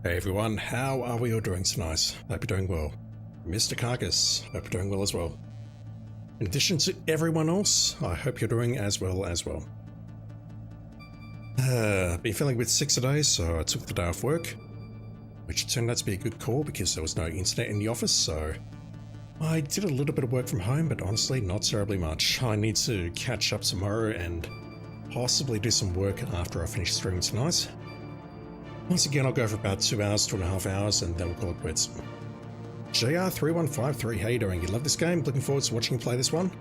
Hey everyone, how are we all doing tonight? Hope you're doing well. Mr. Carcass, hope you're doing well as well. In addition to everyone else, I hope you're doing as well. Been feeling a bit sick today, so I took the day off work, which turned out to be a good call because there was no internet in the office, so I did a little bit of work from home, but honestly not terribly much. I need to catch up tomorrow and possibly do some work after I finish streaming tonight. Once again, I'll go for about 2 hours, 2.5 hours, and then we'll call it quits. JR3153, how you doing? You love this game? Looking forward to watching you play this one?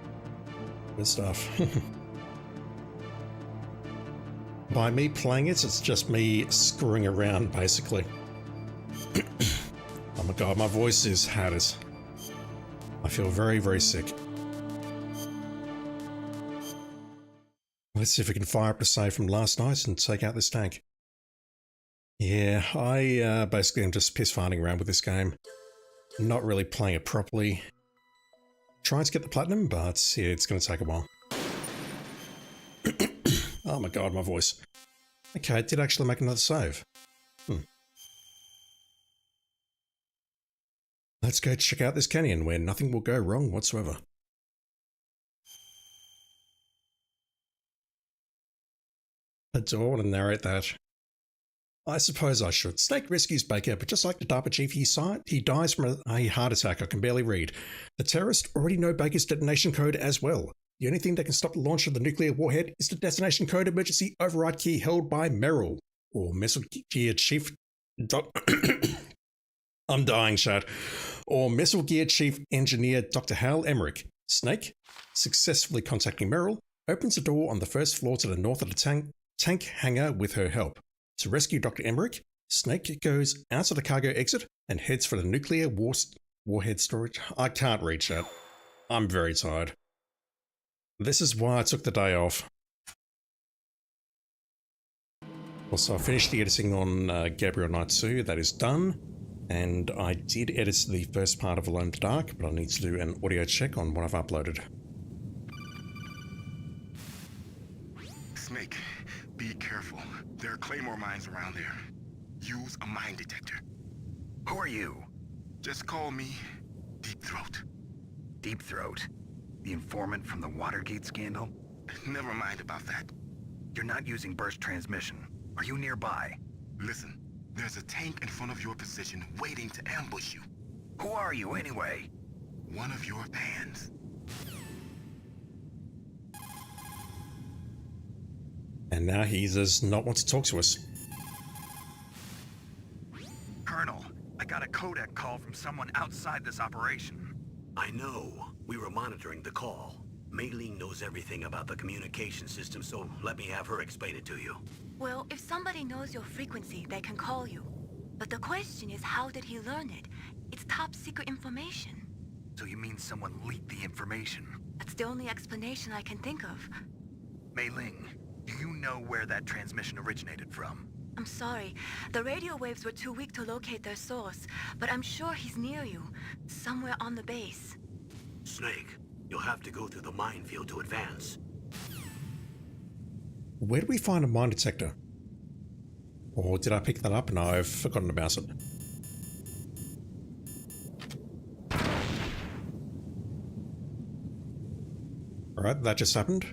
Good stuff. By me playing it, it's just me screwing around, basically. Oh my god, my voice is had it. I feel very, very sick. Let's see if we can fire up the save from last night and take out this tank. Yeah, I basically am just piss farting around with this game. Not really playing it properly. Trying to get the platinum, but yeah, it's going to take a while. Oh my god, my voice. Okay, I did actually make another save. Let's go check out this canyon where nothing will go wrong whatsoever. I don't want to narrate that. I suppose I should. Snake rescues Baker, but just like the DARPA chief he dies from a heart attack. I can barely read. The terrorists already know Baker's detonation code as well. The only thing that can stop the launch of the nuclear warhead is the detonation code emergency override key held by Merrill, or Metal Gear Chief... I'm dying, chat. Or Metal Gear Chief Engineer Dr. Hal Emmerich. Snake, successfully contacting Merrill, opens a door on the first floor to the north of the tank hangar with her help. To rescue Dr. Emmerich, Snake goes out to the cargo exit and heads for the nuclear warhead storage. I can't read that. I'm very tired. This is why I took the day off. Also, I finished the editing on Gabriel Knight 2. That is done. And I did edit the first part of Alone in the Dark, but I need to do an audio check on what I've uploaded. Snake, be careful. There are Claymore mines around there. Use a mine detector. Who are you? Just call me Deep Throat. Deep Throat? The informant from the Watergate scandal? Never mind about that. You're not using burst transmission. Are you nearby? Listen, there's a tank in front of your position waiting to ambush you. Who are you anyway? One of your fans. And now he does not want to talk to us. Colonel, I got a Kodak call from someone outside this operation. I know. We were monitoring the call. Mei Ling knows everything about the communication system, so let me have her explain it to you. Well, if somebody knows your frequency, they can call you. But the question is, how did he learn it? It's top secret information. So you mean someone leaked the information? That's the only explanation I can think of. Mei Ling, do you know where that transmission originated from? I'm sorry. The radio waves were too weak to locate their source, but I'm sure he's near you, somewhere on the base. Snake, you'll have to go through the minefield to advance. Where do we find a mine detector? Or did I pick that up and I've forgotten about it? Alright, that just happened.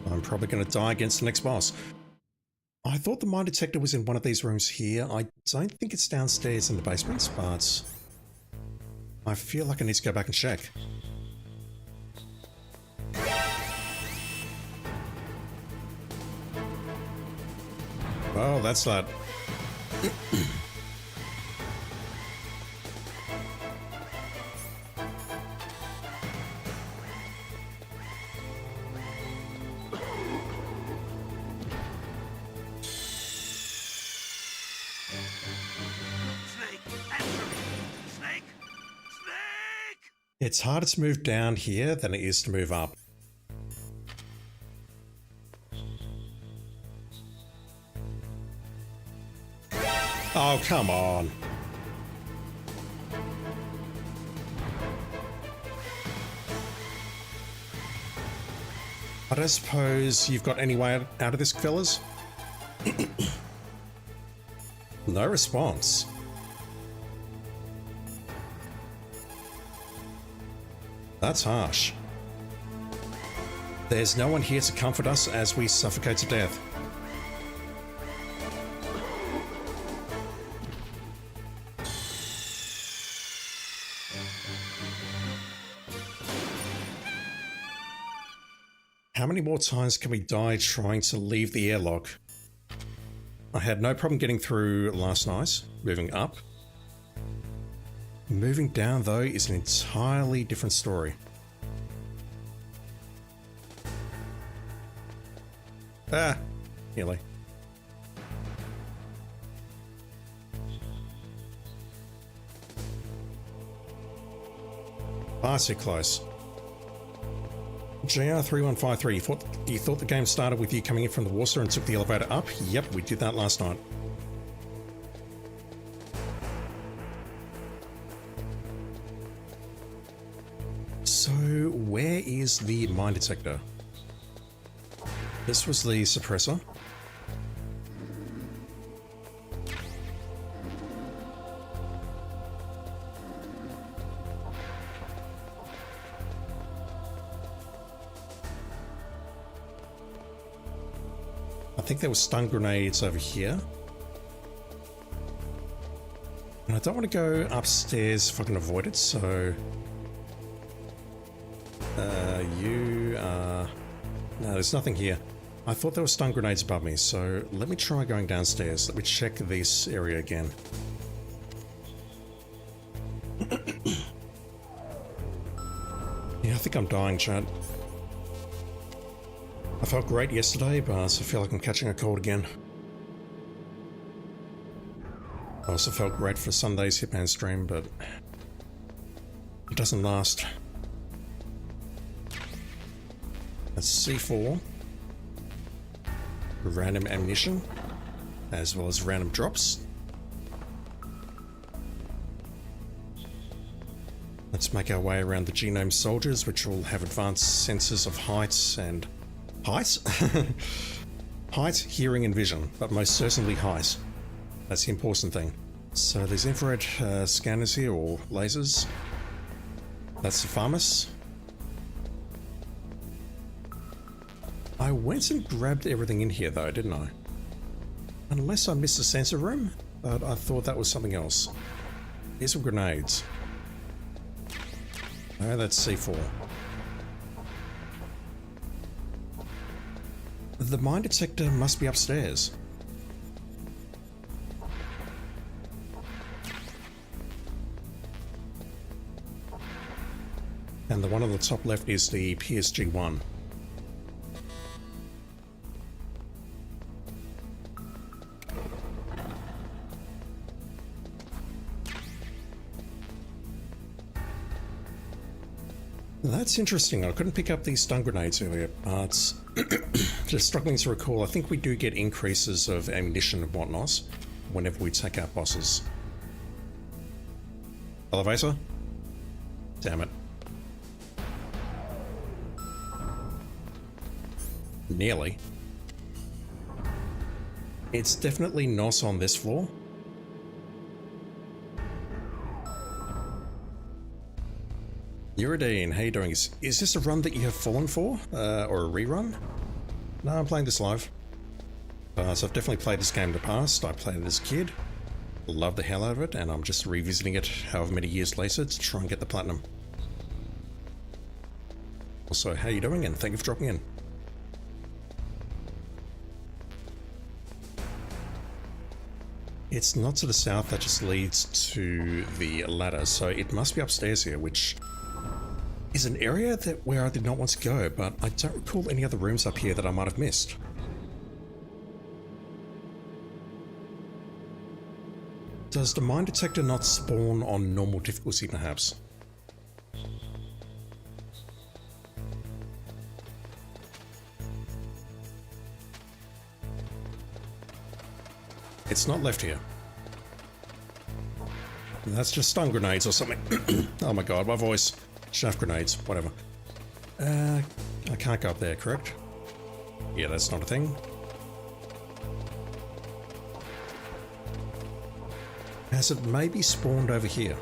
I'm probably going to die against the next boss. I thought the mine detector was in one of these rooms here. I don't think it's downstairs in the basement, but I feel like I need to go back and check. Oh, that's that. Snake, answer me! Snake! Snake! It's harder to move down here than it is to move up. Oh, come on. I don't suppose you've got any way out of this, fellas? No response. That's harsh. There's no one here to comfort us as we suffocate to death. How many more times can we die trying to leave the airlock? I had no problem getting through last night, moving up. Moving down, though, is an entirely different story. Ah, nearly. Far too close. JR3153, you thought the game started with you coming in from the water and took the elevator up? Yep, we did that last night. So, where is the mine detector? This was the suppressor. I think there were stun grenades over here. And I don't want to go upstairs if I can avoid it, so... you are... No, there's nothing here. I thought there were stun grenades above me, so let me try going downstairs. Let me check this area again. Yeah, I think I'm dying, Chad. I felt great yesterday, but I feel like I'm catching a cold again. I also felt great for Sunday's Hitman stream, but it doesn't last. That's C4. Random ammunition, as well as random drops. Let's make our way around the genome soldiers, which will have advanced sensors of height and... Height? Height, hearing and vision, but most certainly height. That's the important thing. So there's infrared scanners here, or lasers. That's the Farmus. I went and grabbed everything in here though, didn't I? Unless I missed the sensor room, but I thought that was something else. Here's some grenades. Oh, that's C4. The mine detector must be upstairs. And the one on the top left is the PSG-1. That's interesting. I couldn't pick up these stun grenades earlier, but just struggling to recall, I think we do get increases of ammunition and whatnot whenever we take out bosses. Elevator? Damn it. Nearly. It's definitely not on this floor. Uridine, how you doing? Is this a run that you have fallen for? Or a rerun? No, I'm playing this live. So I've definitely played this game in the past. I played it as a kid. Loved the hell out of it, and I'm just revisiting it however many years later to try and get the platinum. Also, how you doing? And thank you for dropping in. It's not to the south, that just leads to the ladder, so it must be upstairs here, which is an area where I did not want to go, but I don't recall any other rooms up here that I might have missed. Does the mine detector not spawn on normal difficulty, perhaps? It's not left here. That's just stun grenades or something. Oh my god, my voice. Shaft grenades, whatever. I can't go up there, correct? Yeah, that's not a thing. as it may be spawned over here.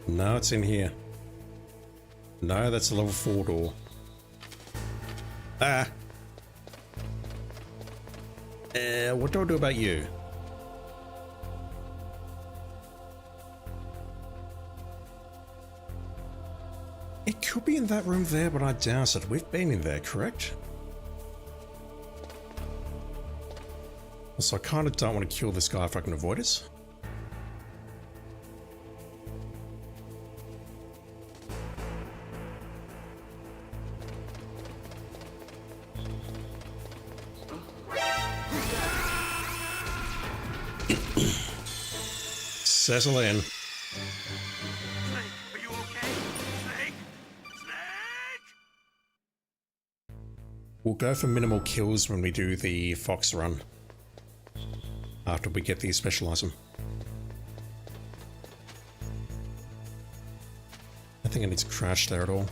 No, it's in here. No, that's a level 4 door. Ah! What do I do about you? It could be in that room there, but I doubt it. We've been in there, correct? So I kind of don't want to kill this guy if I can avoid it. Settle in. Snake, are you okay? Snake? Snake? We'll go for minimal kills when we do the Fox run. After we get the specialism. I think I need to crash there at all.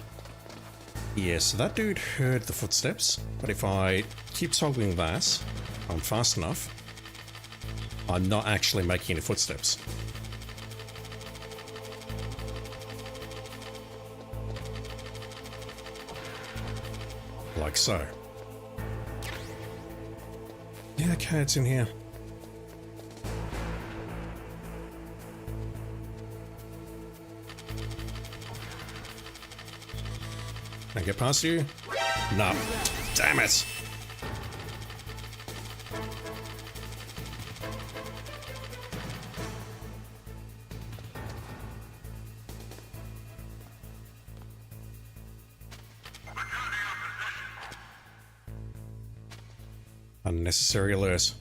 Yeah, so that dude heard the footsteps, but if I keep toggling that, I'm fast enough, I'm not actually making any footsteps. Like so. Yeah, okay, it's in here. Can I get past you? No. Damn it! Unnecessary alert.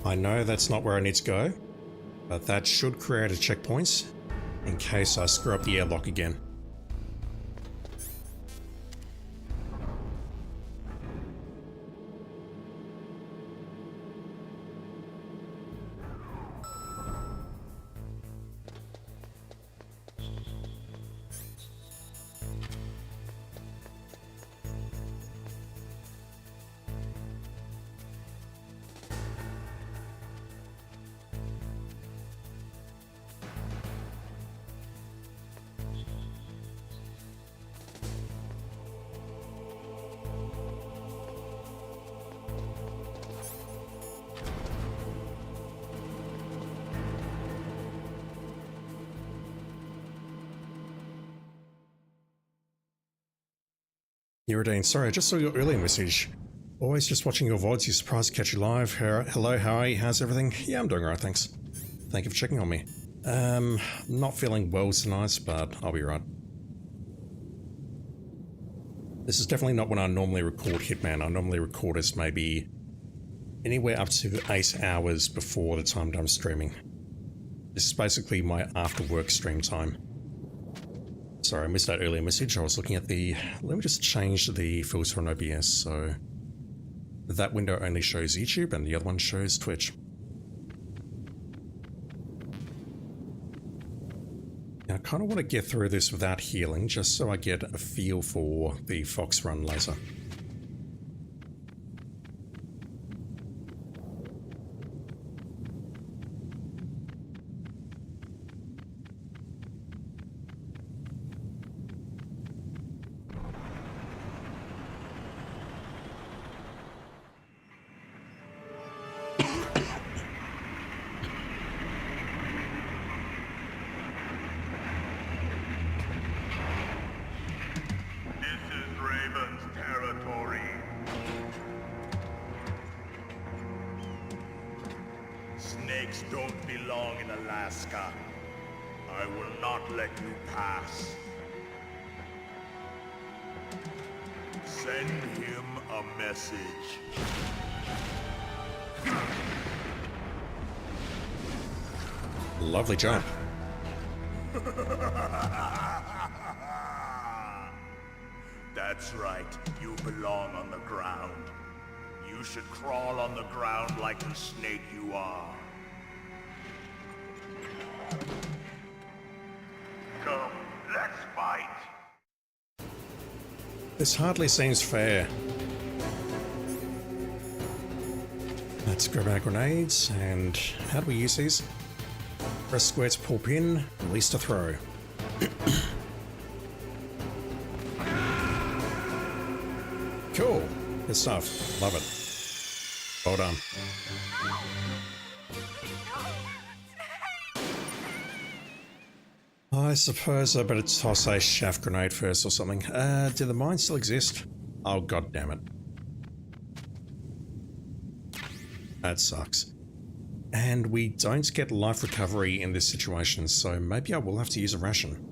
I know that's not where I need to go, but that should create a checkpoint in case I screw up the airlock again. Uridine, sorry, I just saw your earlier message. Always just watching your VODs, you're surprised to catch you live. Hello, how are you? How's everything? Yeah, I'm doing alright, thanks. Thank you for checking on me. Not feeling well tonight, but I'll be right. This is definitely not when I normally record Hitman. I normally record this maybe anywhere up to 8 hours before the time that I'm streaming. This is basically my after work stream time. Sorry, I missed that earlier message. I was looking at the... Let me just change the filter on OBS so that window only shows YouTube and the other one shows Twitch. Now, I kind of want to get through this without healing just so I get a feel for the Fox run later. Snakes don't belong in Alaska. I will not let you pass. Send him a message. Lovely jump. That's right. You belong on the ground. You should crawl on the ground like the snake you are. Come, let's fight. This hardly seems fair. Let's grab our grenades, and how do we use these? Press square to pull pin, release to throw. Cool. Good stuff. Love it. Well done. I suppose I better toss a shaft grenade first or something. Do the mines still exist? Oh, god damn it. That sucks. And we don't get life recovery in this situation, so maybe I will have to use a ration.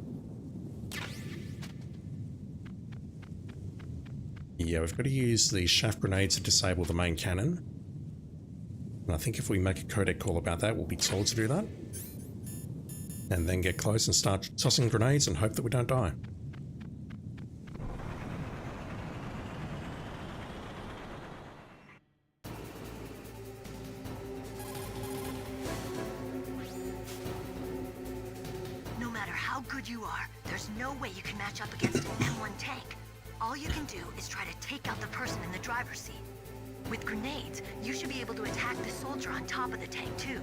Yeah, we've got to use the shaft grenade to disable the main cannon. And I think if we make a codec call about that, we'll be told to do that. And then get close and start tossing grenades and hope that we don't die. No matter how good you are, there's no way you can match up against an M1 tank. All you can do is try to take out the person in the driver's seat. With grenades, you should be able to attack the soldier on top of the tank too.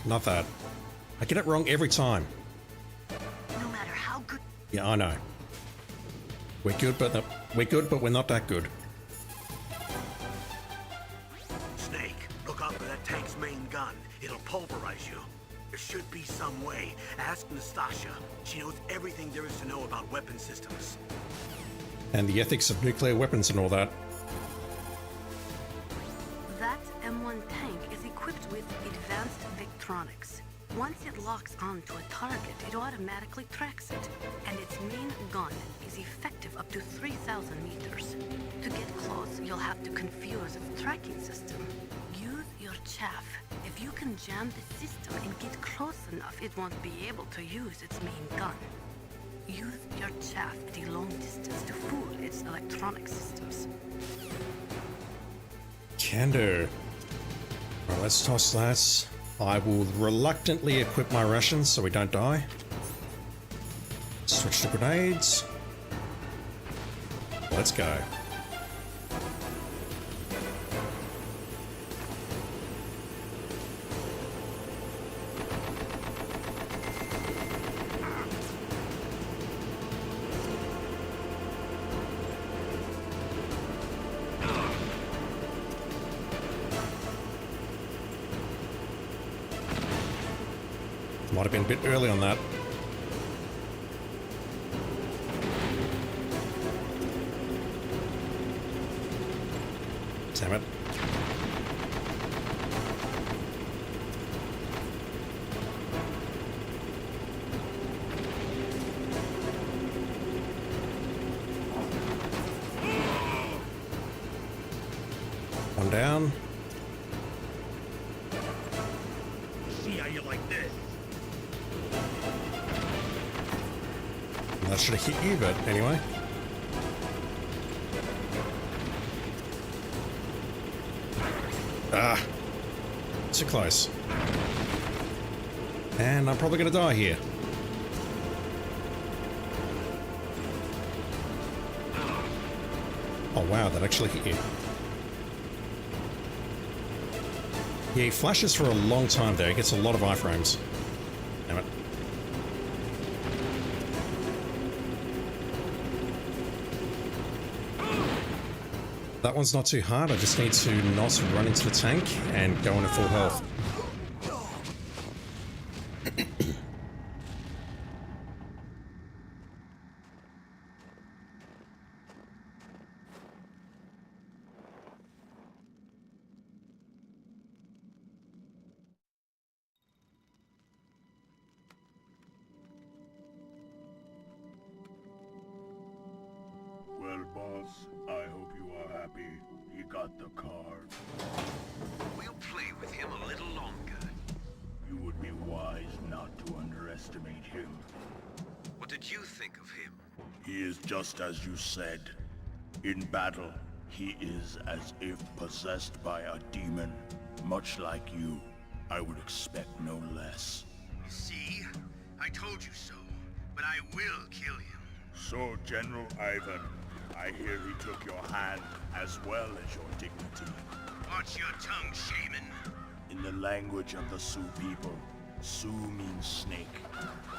Not that. I get it wrong every time. No matter how good... Yeah, I know. We're good, but we're not that good. Snake, look out for that tank's main gun. It'll pulverize you. There should be some way. Ask Nastasha. She knows everything there is to know about weapon systems. And the ethics of nuclear weapons and all that. That M1 tank is equipped with advanced Victronics. Once it locks onto a target, it automatically tracks it, and its main gun is effective up to 3,000 meters. To get close, you'll have to confuse the tracking system. Use your chaff. If you can jam the system and get close enough, it won't be able to use its main gun. Use your chaff at a long distance to fool its electronic systems. Can do. Alright, let's toss that. I will reluctantly equip my rations so we don't die. Switch to grenades. Let's go. Might have been a bit early on that. Damn it. One down. See how you like this? That should have hit you, but anyway. Ah, too close. And I'm probably going to die here. Oh wow, that actually hit you. Yeah, he flashes for a long time there. He gets a lot of iframes. Damn it. That one's not too hard. I just need to not run into the tank and go into full health. Charles, I hope you are happy. He got the card. We'll play with him a little longer. You would be wise not to underestimate him. What did you think of him? He is just as you said. In battle, he is as if possessed by a demon. Much like you, I would expect no less. See? I told you so. But I will kill him. So, General Ivan, I hear he took your hand as well as your dignity. Watch your tongue, shaman. In the language of the Sioux people, Sioux means snake.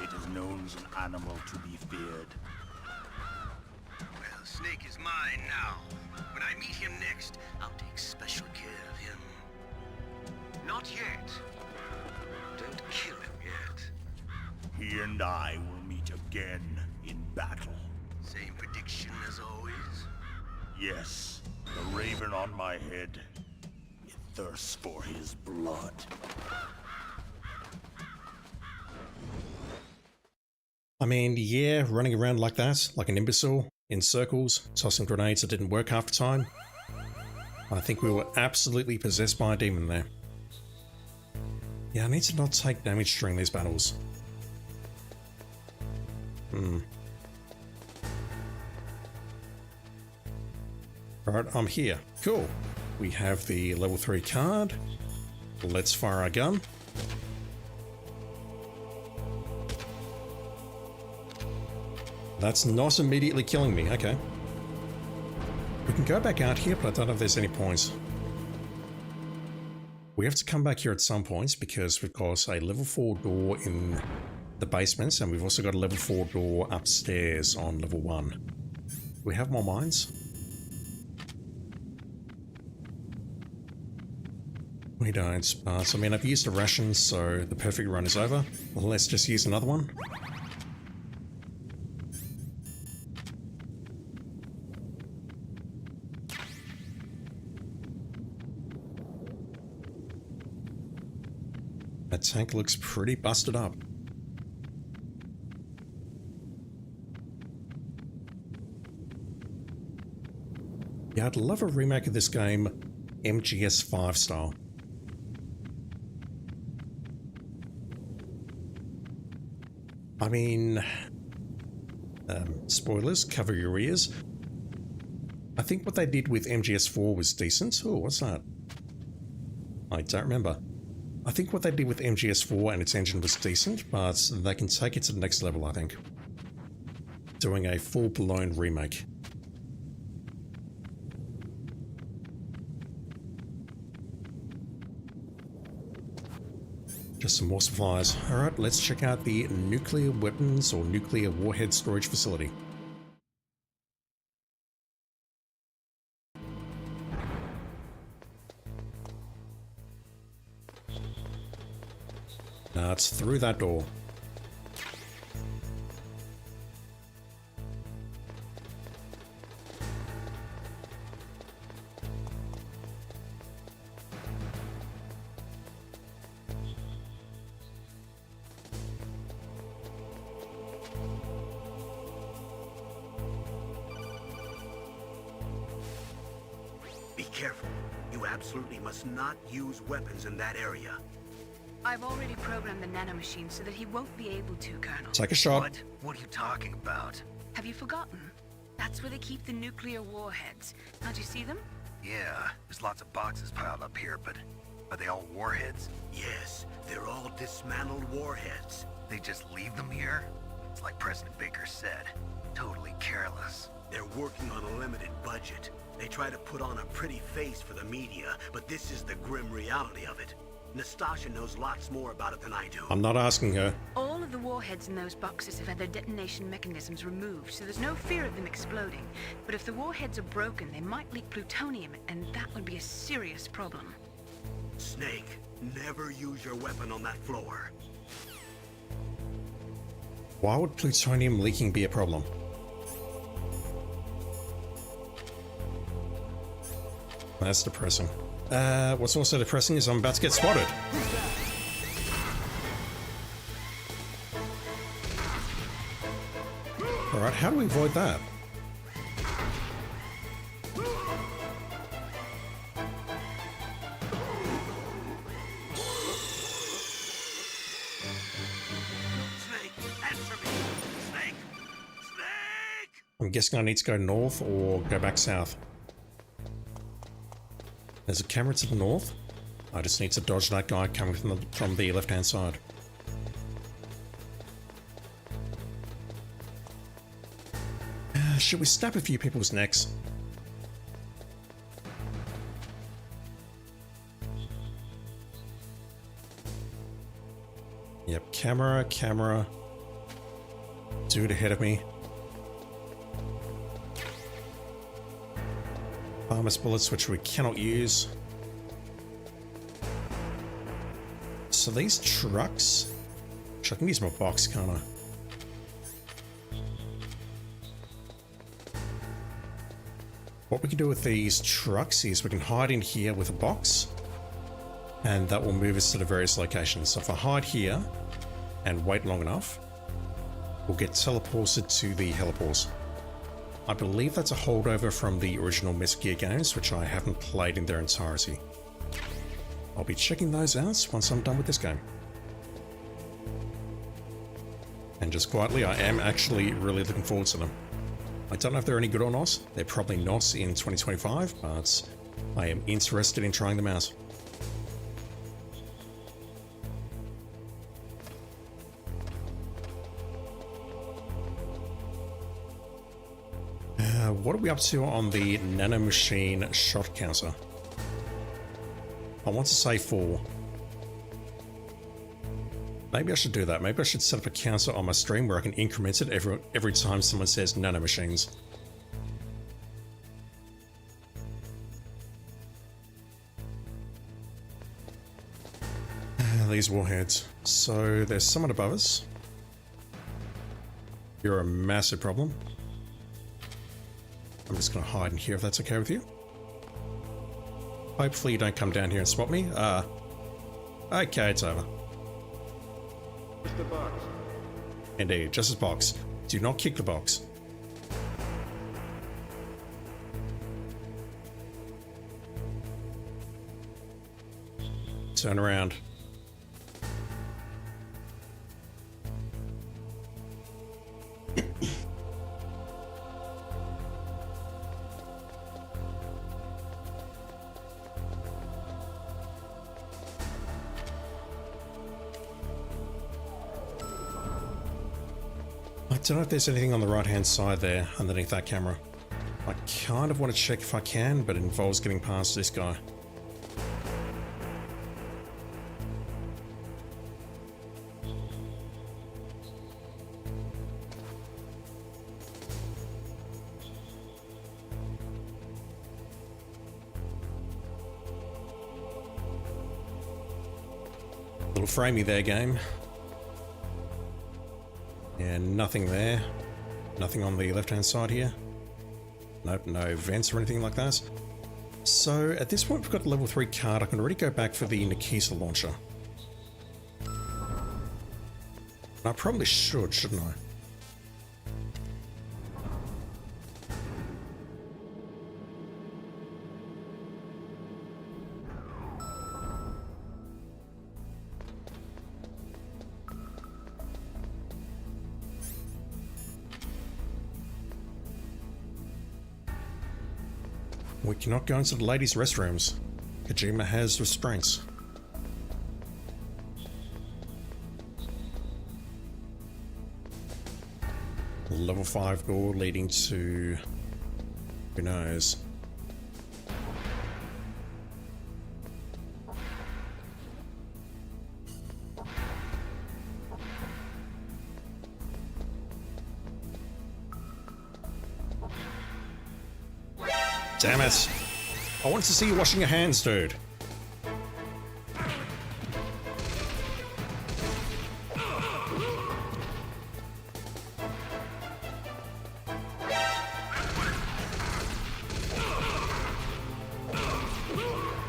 It is known as an animal to be feared. Well, Snake is mine now. When I meet him next, I'll take special care of him. Not yet. Don't kill him yet. He and I will meet again in battle. Same prediction as always? Yes, the raven on my head. It thirsts for his blood. I mean, yeah, running around like that, like an imbecile, in circles, tossing grenades that didn't work half the time. I think we were absolutely possessed by a demon there. Yeah, I need to not take damage during these battles. Right, I'm here. Cool. We have the level 3 card. Let's fire our gun. That's not immediately killing me, okay. We can go back out here, but I don't know if there's any points. We have to come back here at some points because we've got a level 4 door in the basements, and we've also got a level 4 door upstairs on level 1. Do we have more mines? We don't, but I mean, I've used a ration, so the perfect run is over. Let's just use another one. That tank looks pretty busted up. Yeah, I'd love a remake of this game, MGS5 style. I mean, spoilers, cover your ears. I think what they did with MGS4 was decent. Oh, what's that? I don't remember. I think what they did with MGS4 and its engine was decent, but they can take it to the next level, I think. Doing a full-blown remake. Just some more supplies. Alright, let's check out the nuclear weapons or nuclear warhead storage facility. Now it's through that door. Be careful. You absolutely must not use weapons in that area. I've already programmed the nanomachine so that he won't be able to, Colonel. Take a shot. What? What are you talking about? Have you forgotten? That's where they keep the nuclear warheads. Can't you see them? Yeah, there's lots of boxes piled up here, but are they all warheads? Yes, they're all dismantled warheads. They just leave them here? It's like President Baker said. Totally careless. They're working on a limited budget. They try to put on a pretty face for the media, but this is the grim reality of it. Nastasha knows lots more about it than I do. I'm not asking her. All of the warheads in those boxes have had their detonation mechanisms removed, so there's no fear of them exploding. But if the warheads are broken, they might leak plutonium, and that would be a serious problem. Snake, never use your weapon on that floor. Why would plutonium leaking be a problem? That's depressing. What's also depressing is I'm about to get spotted. Alright, how do we avoid that? I'm guessing I need to go north or go back south. There's a camera to the north. I just need to dodge that guy coming from the left-hand side. Should we snap a few people's necks? Yep, camera. Dude ahead of me. Farmer's bullets, which we cannot use. So these trucks... I can use my box, can't I? What we can do with these trucks is we can hide in here with a box, and that will move us to the various locations. So if I hide here and wait long enough, we'll get teleported to the heliports. I believe that's a holdover from the original Metal Gear games, which I haven't played in their entirety. I'll be checking those out once I'm done with this game. And just quietly, I am actually really looking forward to them. I don't know if they're any good or not. They're probably not in 2025, but I am interested in trying them out. What are we up to on the nanomachine shot counter? I want to say 4. Maybe I should do that. Maybe I should set up a counter on my stream where I can increment it every time someone says nanomachines. These warheads. So there's someone above us. You're a massive problem. I'm just going to hide in here if that's okay with you. Hopefully you don't come down here and spot me. Okay, it's over. Just the box. Indeed, just as box. Do not kick the box. Turn around. I don't know if there's anything on the right hand side there underneath that camera. I kind of want to check if I can, but it involves getting past this guy. Little framey there, game. Yeah, nothing there. Nothing on the left-hand side here. Nope, no vents or anything like that. So, at this point we've got a level 3 card. I can already go back for the Nikita launcher. I probably should, shouldn't I? We cannot go into the ladies' restrooms. Kojima has restraints. Level 5 door leading to... who knows? Damn it! I wanted to see you washing your hands, dude.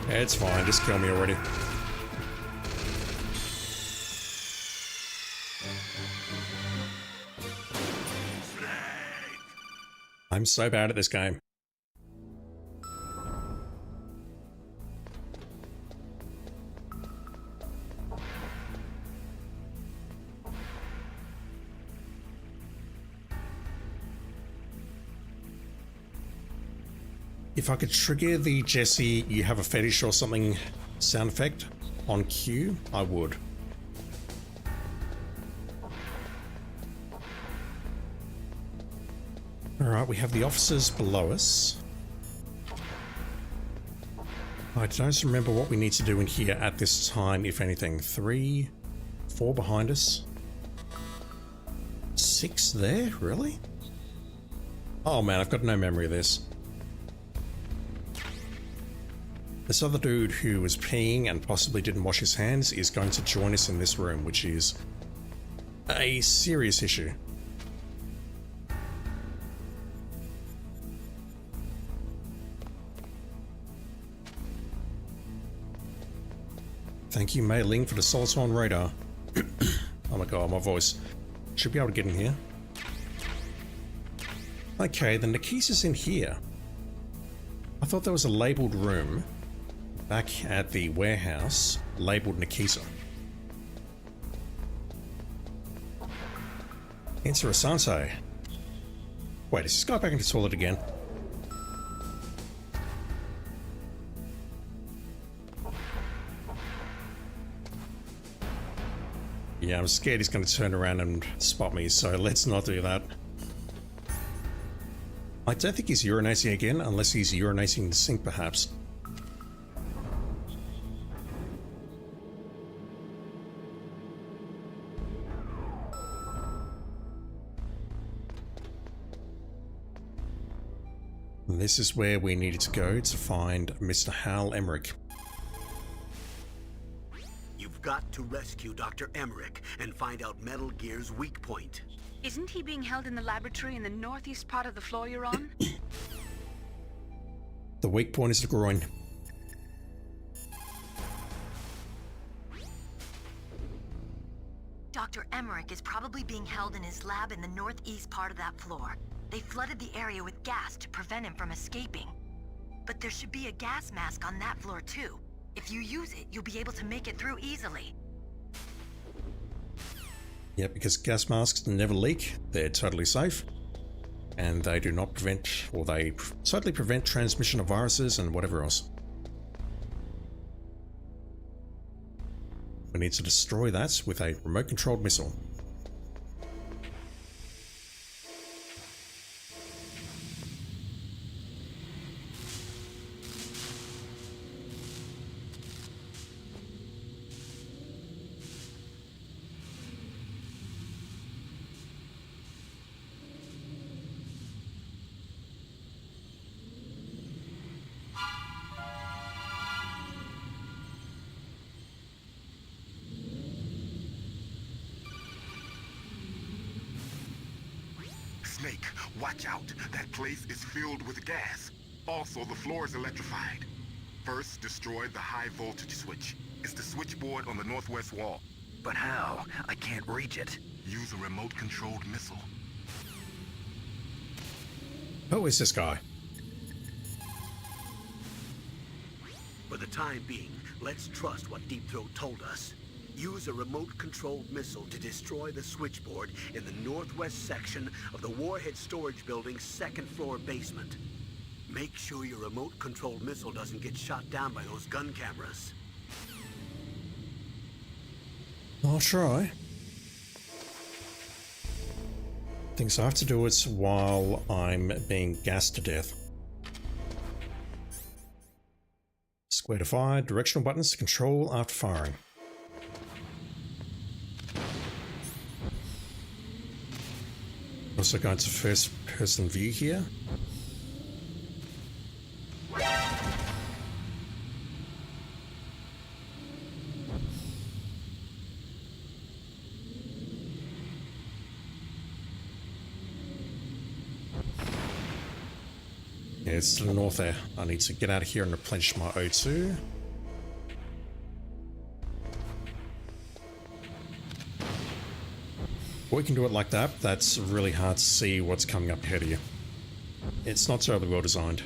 It's fine, just kill me already. I'm so bad at this game. If I could trigger the Jesse, you have a fetish or something sound effect on cue, I would. Alright, we have the officers below us. I don't remember what we need to do in here at this time, if anything. 3, 4 behind us. 6 there? Really? Oh man, I've got no memory of this. This other dude who was peeing and possibly didn't wash his hands is going to join us in this room, which is a serious issue. Thank you, Mei Ling, for the Soliton radar. Oh my god, my voice. Should be able to get in here. Okay, the Nikisa's in here. I thought there was a labelled room back at the warehouse labelled Nikisa. Enter Asante. Wait, is this guy back in the toilet again? Yeah, I'm scared he's going to turn around and spot me, so let's not do that. I don't think he's urinating again, unless he's urinating in the sink, perhaps. This is where we needed to go to find Mr. Hal Emmerich. You've got to rescue Dr. Emmerich and find out Metal Gear's weak point. Isn't he being held in the laboratory in the northeast part of the floor you're on? The weak point is the groin. Dr. Emmerich is probably being held in his lab in the northeast part of that floor. They flooded the area with gas to prevent him from escaping. But there should be a gas mask on that floor too. If you use it, you'll be able to make it through easily. Yeah, because gas masks never leak, they're totally safe. And they do not prevent, or they totally prevent transmission of viruses and whatever else. We need to destroy that with a remote-controlled missile. Snake, watch out. That place is filled with gas. Also, the floor is electrified. First, destroy the high voltage switch. It's the switchboard on the northwest wall. But how? I can't reach it. Use a remote-controlled missile. Who is this guy? For the time being, let's trust what Deep Throat told us. Use a remote-controlled missile to destroy the switchboard in the northwest section of the Warhead Storage Building's second-floor basement. Make sure your remote-controlled missile doesn't get shot down by those gun cameras. I'll try. Think so I have to do it while I'm being gassed to death. Square to fire, directional buttons to control after firing. Also going to first person view here. Yeah, it's to the north there. I need to get out of here and replenish my O2. We can do it like that. That's really hard to see what's coming up ahead of you. It's not terribly well designed.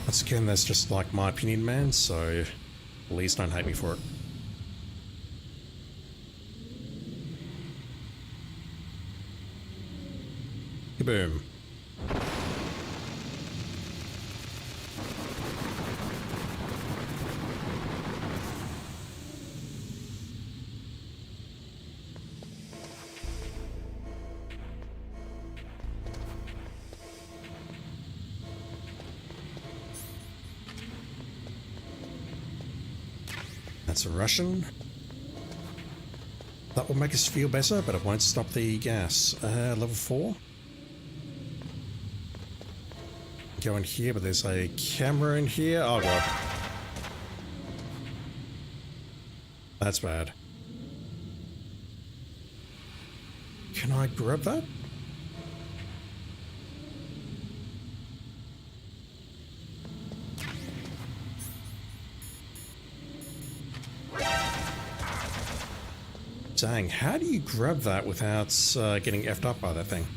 Once again, that's just like my opinion, man, so please don't hate me for it. Kaboom. That's a Russian. That will make us feel better, but it won't stop the gas. Level 4. Go in here, but there's a camera in here. Oh god. That's bad. Can I grab that? Dang, how do you grab that without getting effed up by that thing?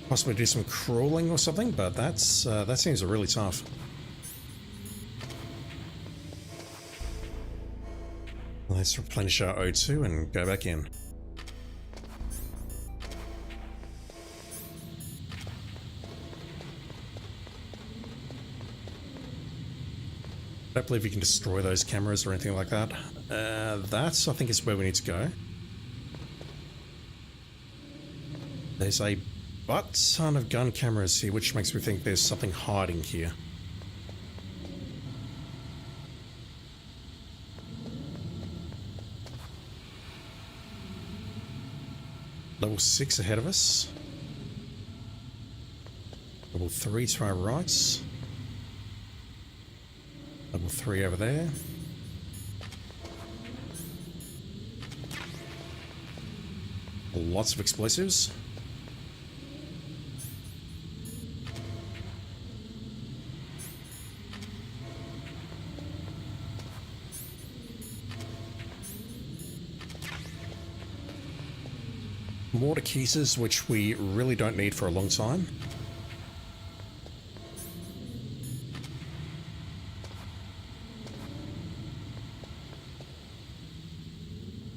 Possibly do some crawling or something, but that seems really tough. Let's replenish our O2 and go back in. I don't believe you can destroy those cameras or anything like that. That's, I think, is where we need to go. There's a butt ton of gun cameras here, which makes me think there's something hiding here. Level 6 ahead of us. Level 3 to our right. Level 3 over there. Lots of explosives. Mortar cases, which we really don't need for a long time.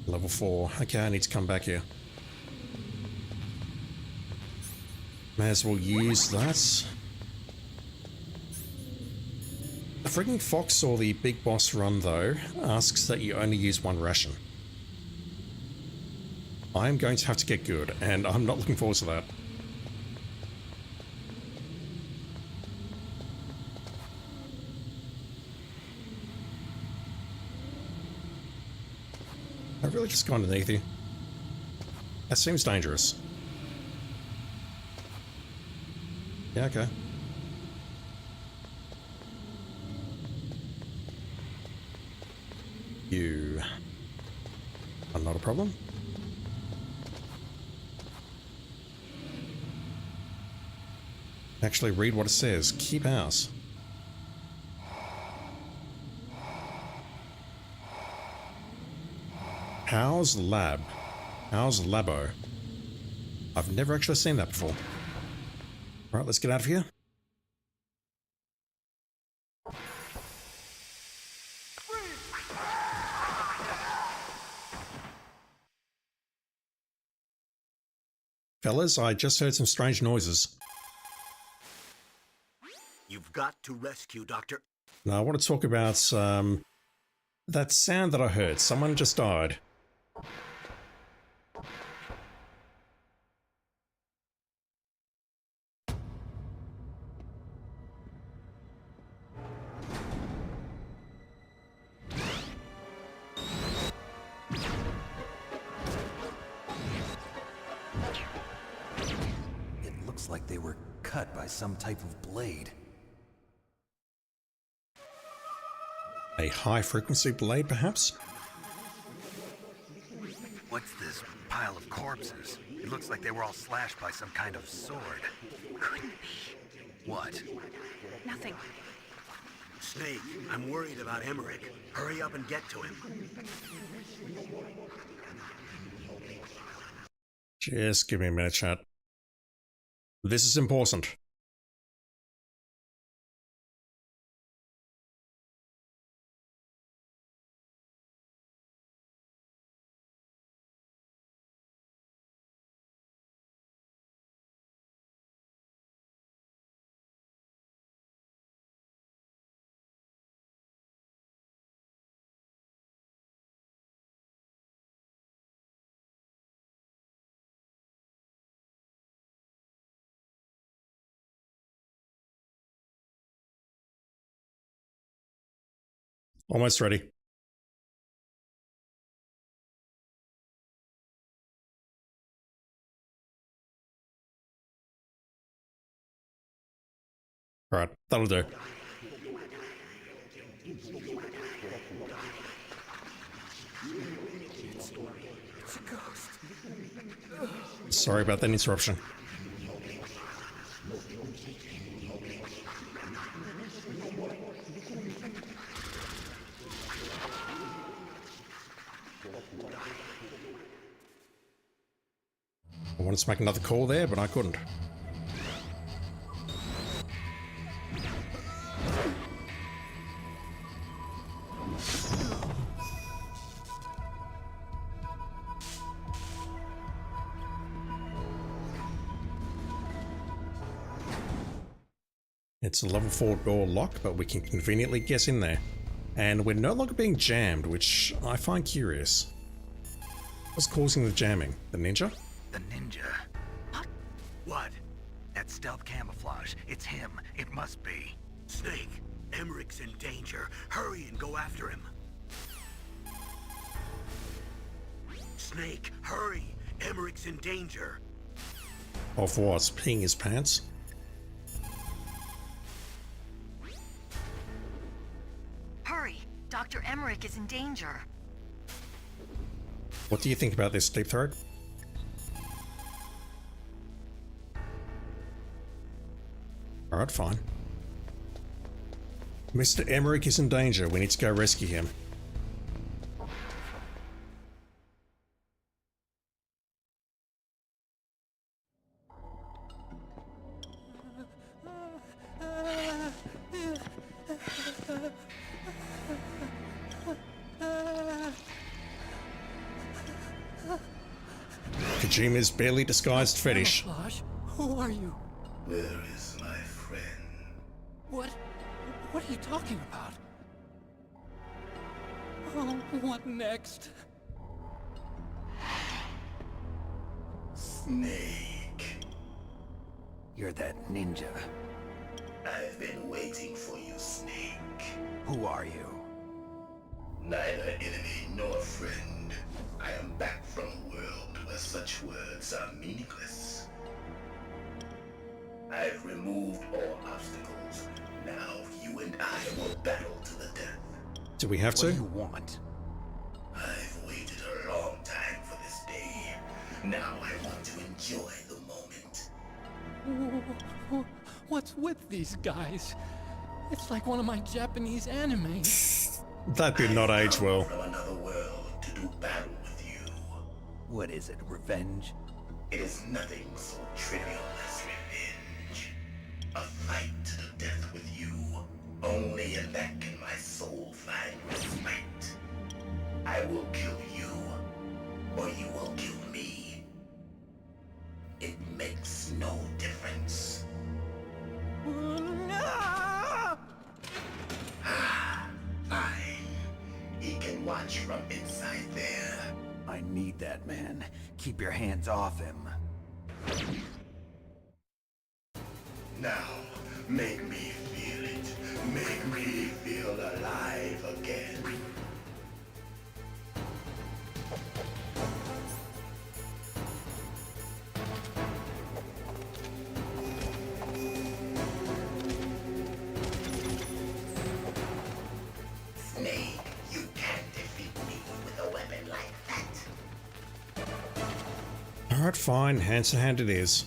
Level 4. Okay, I need to come back here. May as well use that. The frigging fox or the big boss run, though, asks that you only use one ration. I'm going to have to get good, and I'm not looking forward to that. I really just go underneath you. That seems dangerous. Yeah, okay. You are not a problem. Actually read what it says. Keep out. How's Lab? How's Labo? I've never actually seen that before. Alright, let's get out of here. Fellas, I just heard some strange noises. You've got to rescue Dr. Now I want to talk about that sound that I heard. Someone just died. It looks like they were cut by some type of blade. A high-frequency blade, perhaps? What's this pile of corpses? It looks like they were all slashed by some kind of sword. Couldn't be. What? Nothing. Snake, I'm worried about Emmerich. Hurry up and get to him. Just give me a minute, chat. This is important. Almost ready. Alright, that'll do. It's a ghost. Sorry about that interruption. I wanted to make another call there, but I couldn't. It's a level 4 door lock, but we can conveniently get in there. And we're no longer being jammed, which I find curious. What's causing the jamming? The ninja? The ninja? What? What? That stealth camouflage. It's him. It must be. Snake, Emmerich's in danger. Hurry and go after him. Snake, hurry! Emmerich's in danger. Of what? Peeing his pants? Hurry! Dr. Emmerich is in danger. What do you think about this, Deep Throat? Alright, fine. Mr. Emmerich is in danger. We need to go rescue him. Kojima's barely disguised fetish. Camouflage? Who are you? Where is my friend? What are you talking about? Oh, what next? Snake. You're that ninja. I've been waiting for you, Snake. Who are you? Neither enemy nor friend. I am back from a world where such words are meaningless. I've removed all obstacles. Now you and I will battle to the death. Do we have What to? do you want? I've waited a long time for this day. Now I want to enjoy the moment. What's with these guys? It's like one of my Japanese animes. That did not age well. From another world to do battle with you. What is it, revenge? It is nothing so trivial as revenge. A fight to the death with you. Only in that can my soul find respite. I will kill you, or you will kill me. It makes no difference. Fine. He can watch from inside there. I need that man. Keep your hands off him. Now, make me feel it. Make me feel alive again. Snake, you can't defeat me with a weapon like that. Alright, fine. Hand to hand it is.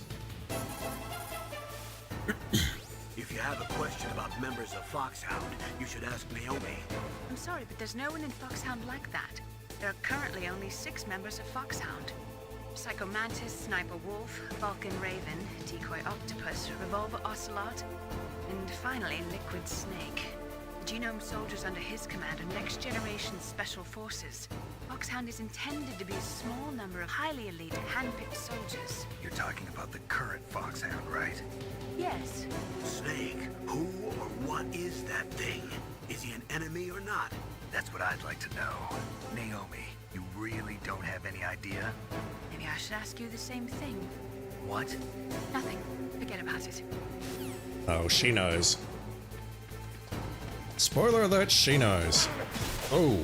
If you have a question about members of Foxhound, you should ask Naomi. I'm sorry, but there's no one in Foxhound like that. There are currently only 6 members of Foxhound. Psycho Mantis, Sniper Wolf, Vulcan Raven, Decoy Octopus, Revolver Ocelot, and finally Liquid Snake. The Genome soldiers under his command are next generation special forces. Foxhound is intended to be a small number of highly elite, hand-picked soldiers. You're talking about the current Foxhound, right? Yes. Snake, who or what is that thing? Is he an enemy or not? That's what I'd like to know. Naomi, you really don't have any idea? Maybe I should ask you the same thing. What? Nothing. Forget about it. Oh, she knows. Spoiler alert, she knows. Oh.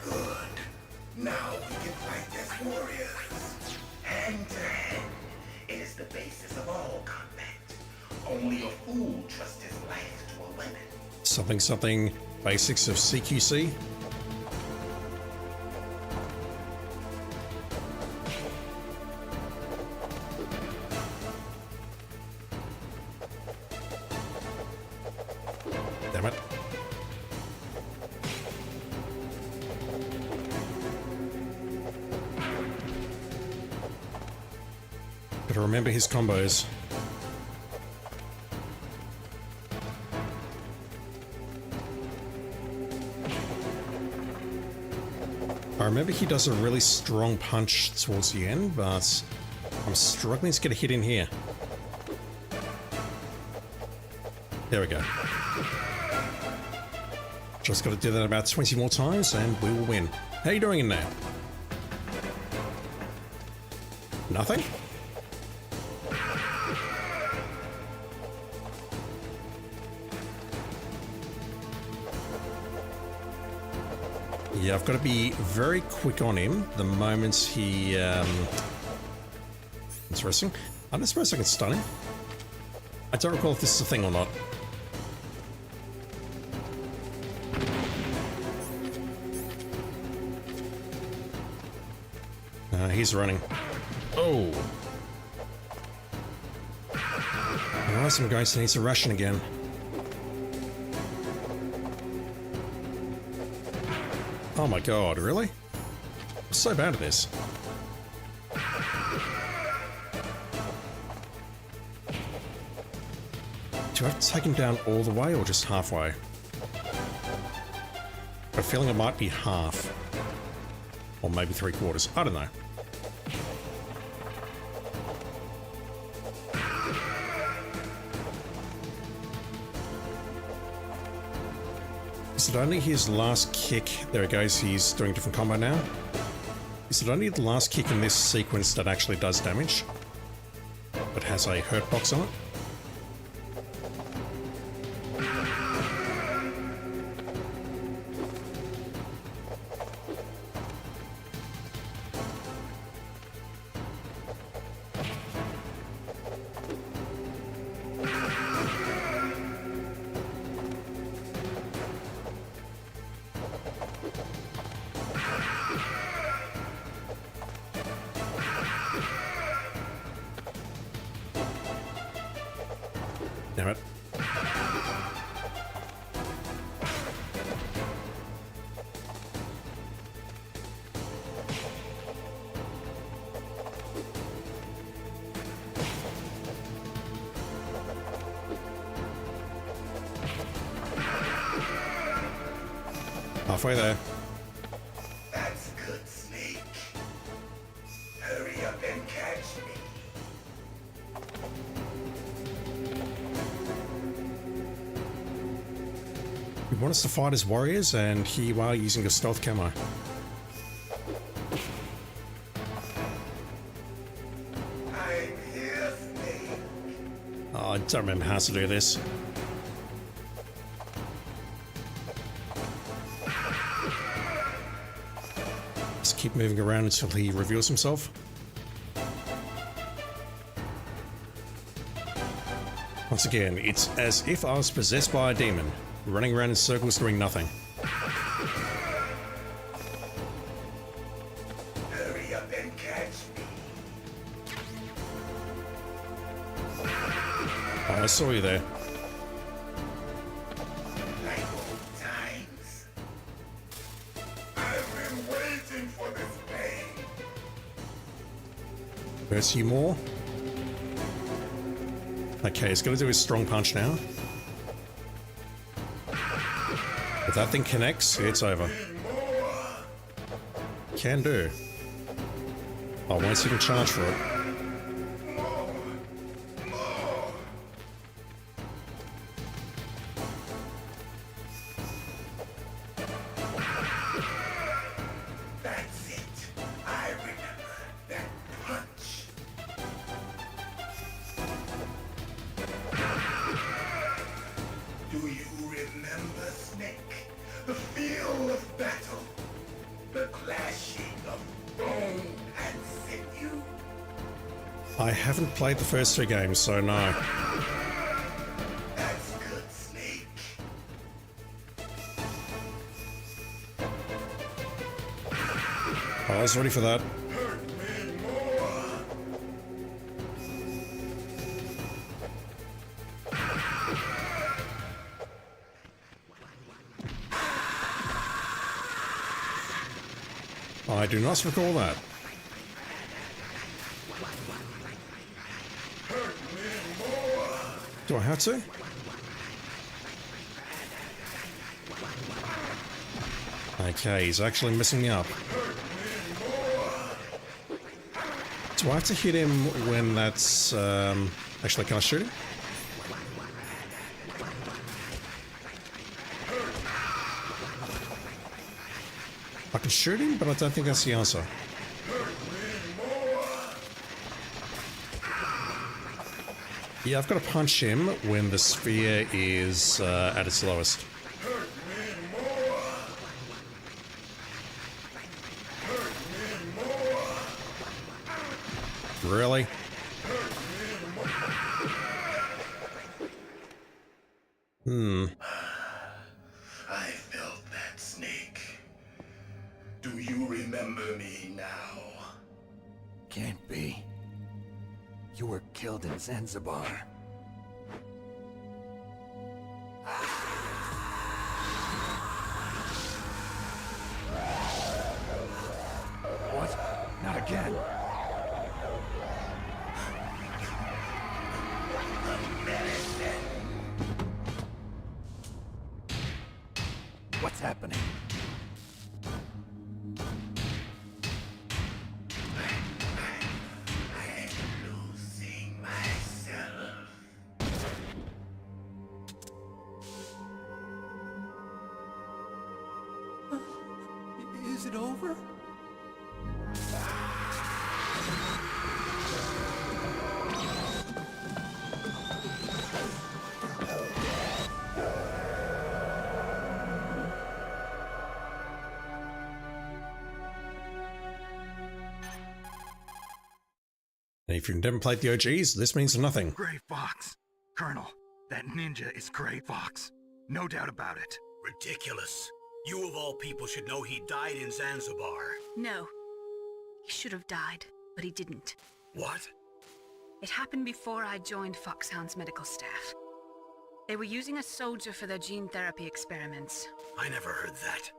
Good. Now we can fight as warriors. Hand to hand. It is the basis of all combat. Only a fool trusts his life to a weapon. Something, basics of CQC. Damn it. Gotta remember his combos. I remember he does a really strong punch towards the end, but I'm struggling to get a hit in here. There we go. Just got to do that about 20 more times and we will win. How you doing in there? Nothing? Yeah, I've got to be very quick on him the moment he... Interesting. I don't suppose I can stun him. I don't recall if this is a thing or not. He's running. Oh! Alright, I'm going to need to ration again. Oh my god, really? I'm so bad at this. Do I have to take him down all the way or just halfway? I have a feeling it might be half. Or maybe 3/4. I don't know. Is it only his last kick? There he goes, he's doing a different combo now. Is it only the last kick in this sequence that actually does damage? But has a hurt box on it? Damn it. Halfway there. That's good, Snake. Hurry up and catch me. He wants us to fight as warriors, and here you are using a stealth camo. I'm here, Snake. Oh, I don't remember how to do this. Just keep moving around until he reveals himself. Once again, it's as if I was possessed by a demon, running around in circles doing nothing. Hurry up and catch me. Oh, I saw you there. Like old times. I've been waiting for this pain. Hurts you more? Okay, he's gonna do his strong punch now. If that thing connects, it's over. Can do. I won't even charge for it. That's it. I remember that punch. I haven't played the first 2 games, so no. That's good, Snake. I was ready for that. Hurt me more. I do not recall that. Do I have to? Okay, he's actually messing me up. Do I have to hit him when that's... Actually, can I shoot him? I can shoot him, but I don't think that's the answer. Yeah, I've got to punch him when the sphere is at its lowest. Really? I felt that, Snake. Do you remember me now? Can't be. You were killed in Zanzibar. What? Not again. What's happening? Losing myself. Is it over? And if you've never played the OGs, this means nothing. Gray Fox. Colonel, that ninja is Gray Fox. No doubt about it. Ridiculous. You of all people should know he died in Zanzibar. No. He should have died, but he didn't. What? It happened before I joined Foxhound's medical staff. They were using a soldier for their gene therapy experiments. I never heard that.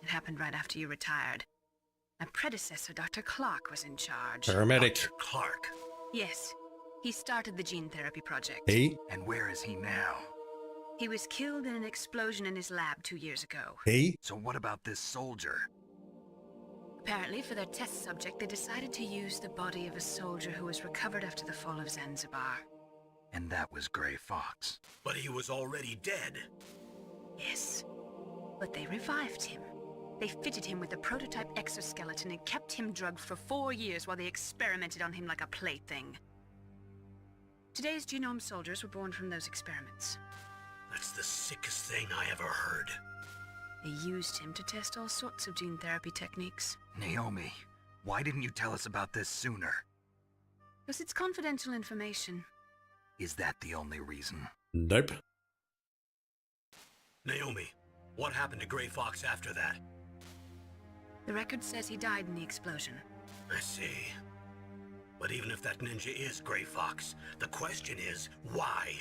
It happened right after you retired. My predecessor, Dr. Clark, was in charge. Paramedic. Dr. Clark. Yes. He started the gene therapy project. He? And where is he now? He was killed in an explosion in his lab 2 years ago. He? So what about this soldier? Apparently, for their test subject, they decided to use the body of a soldier who was recovered after the fall of Zanzibar. And that was Gray Fox. But he was already dead. Yes. But they revived him. They fitted him with a prototype exoskeleton and kept him drugged for 4 years while they experimented on him like a plaything. Today's genome soldiers were born from those experiments. That's the sickest thing I ever heard. They used him to test all sorts of gene therapy techniques. Naomi, why didn't you tell us about this sooner? Because it's confidential information. Is that the only reason? Nope. Naomi, what happened to Gray Fox after that? The record says he died in the explosion. I see. But even if that ninja is Gray Fox, the question is, why?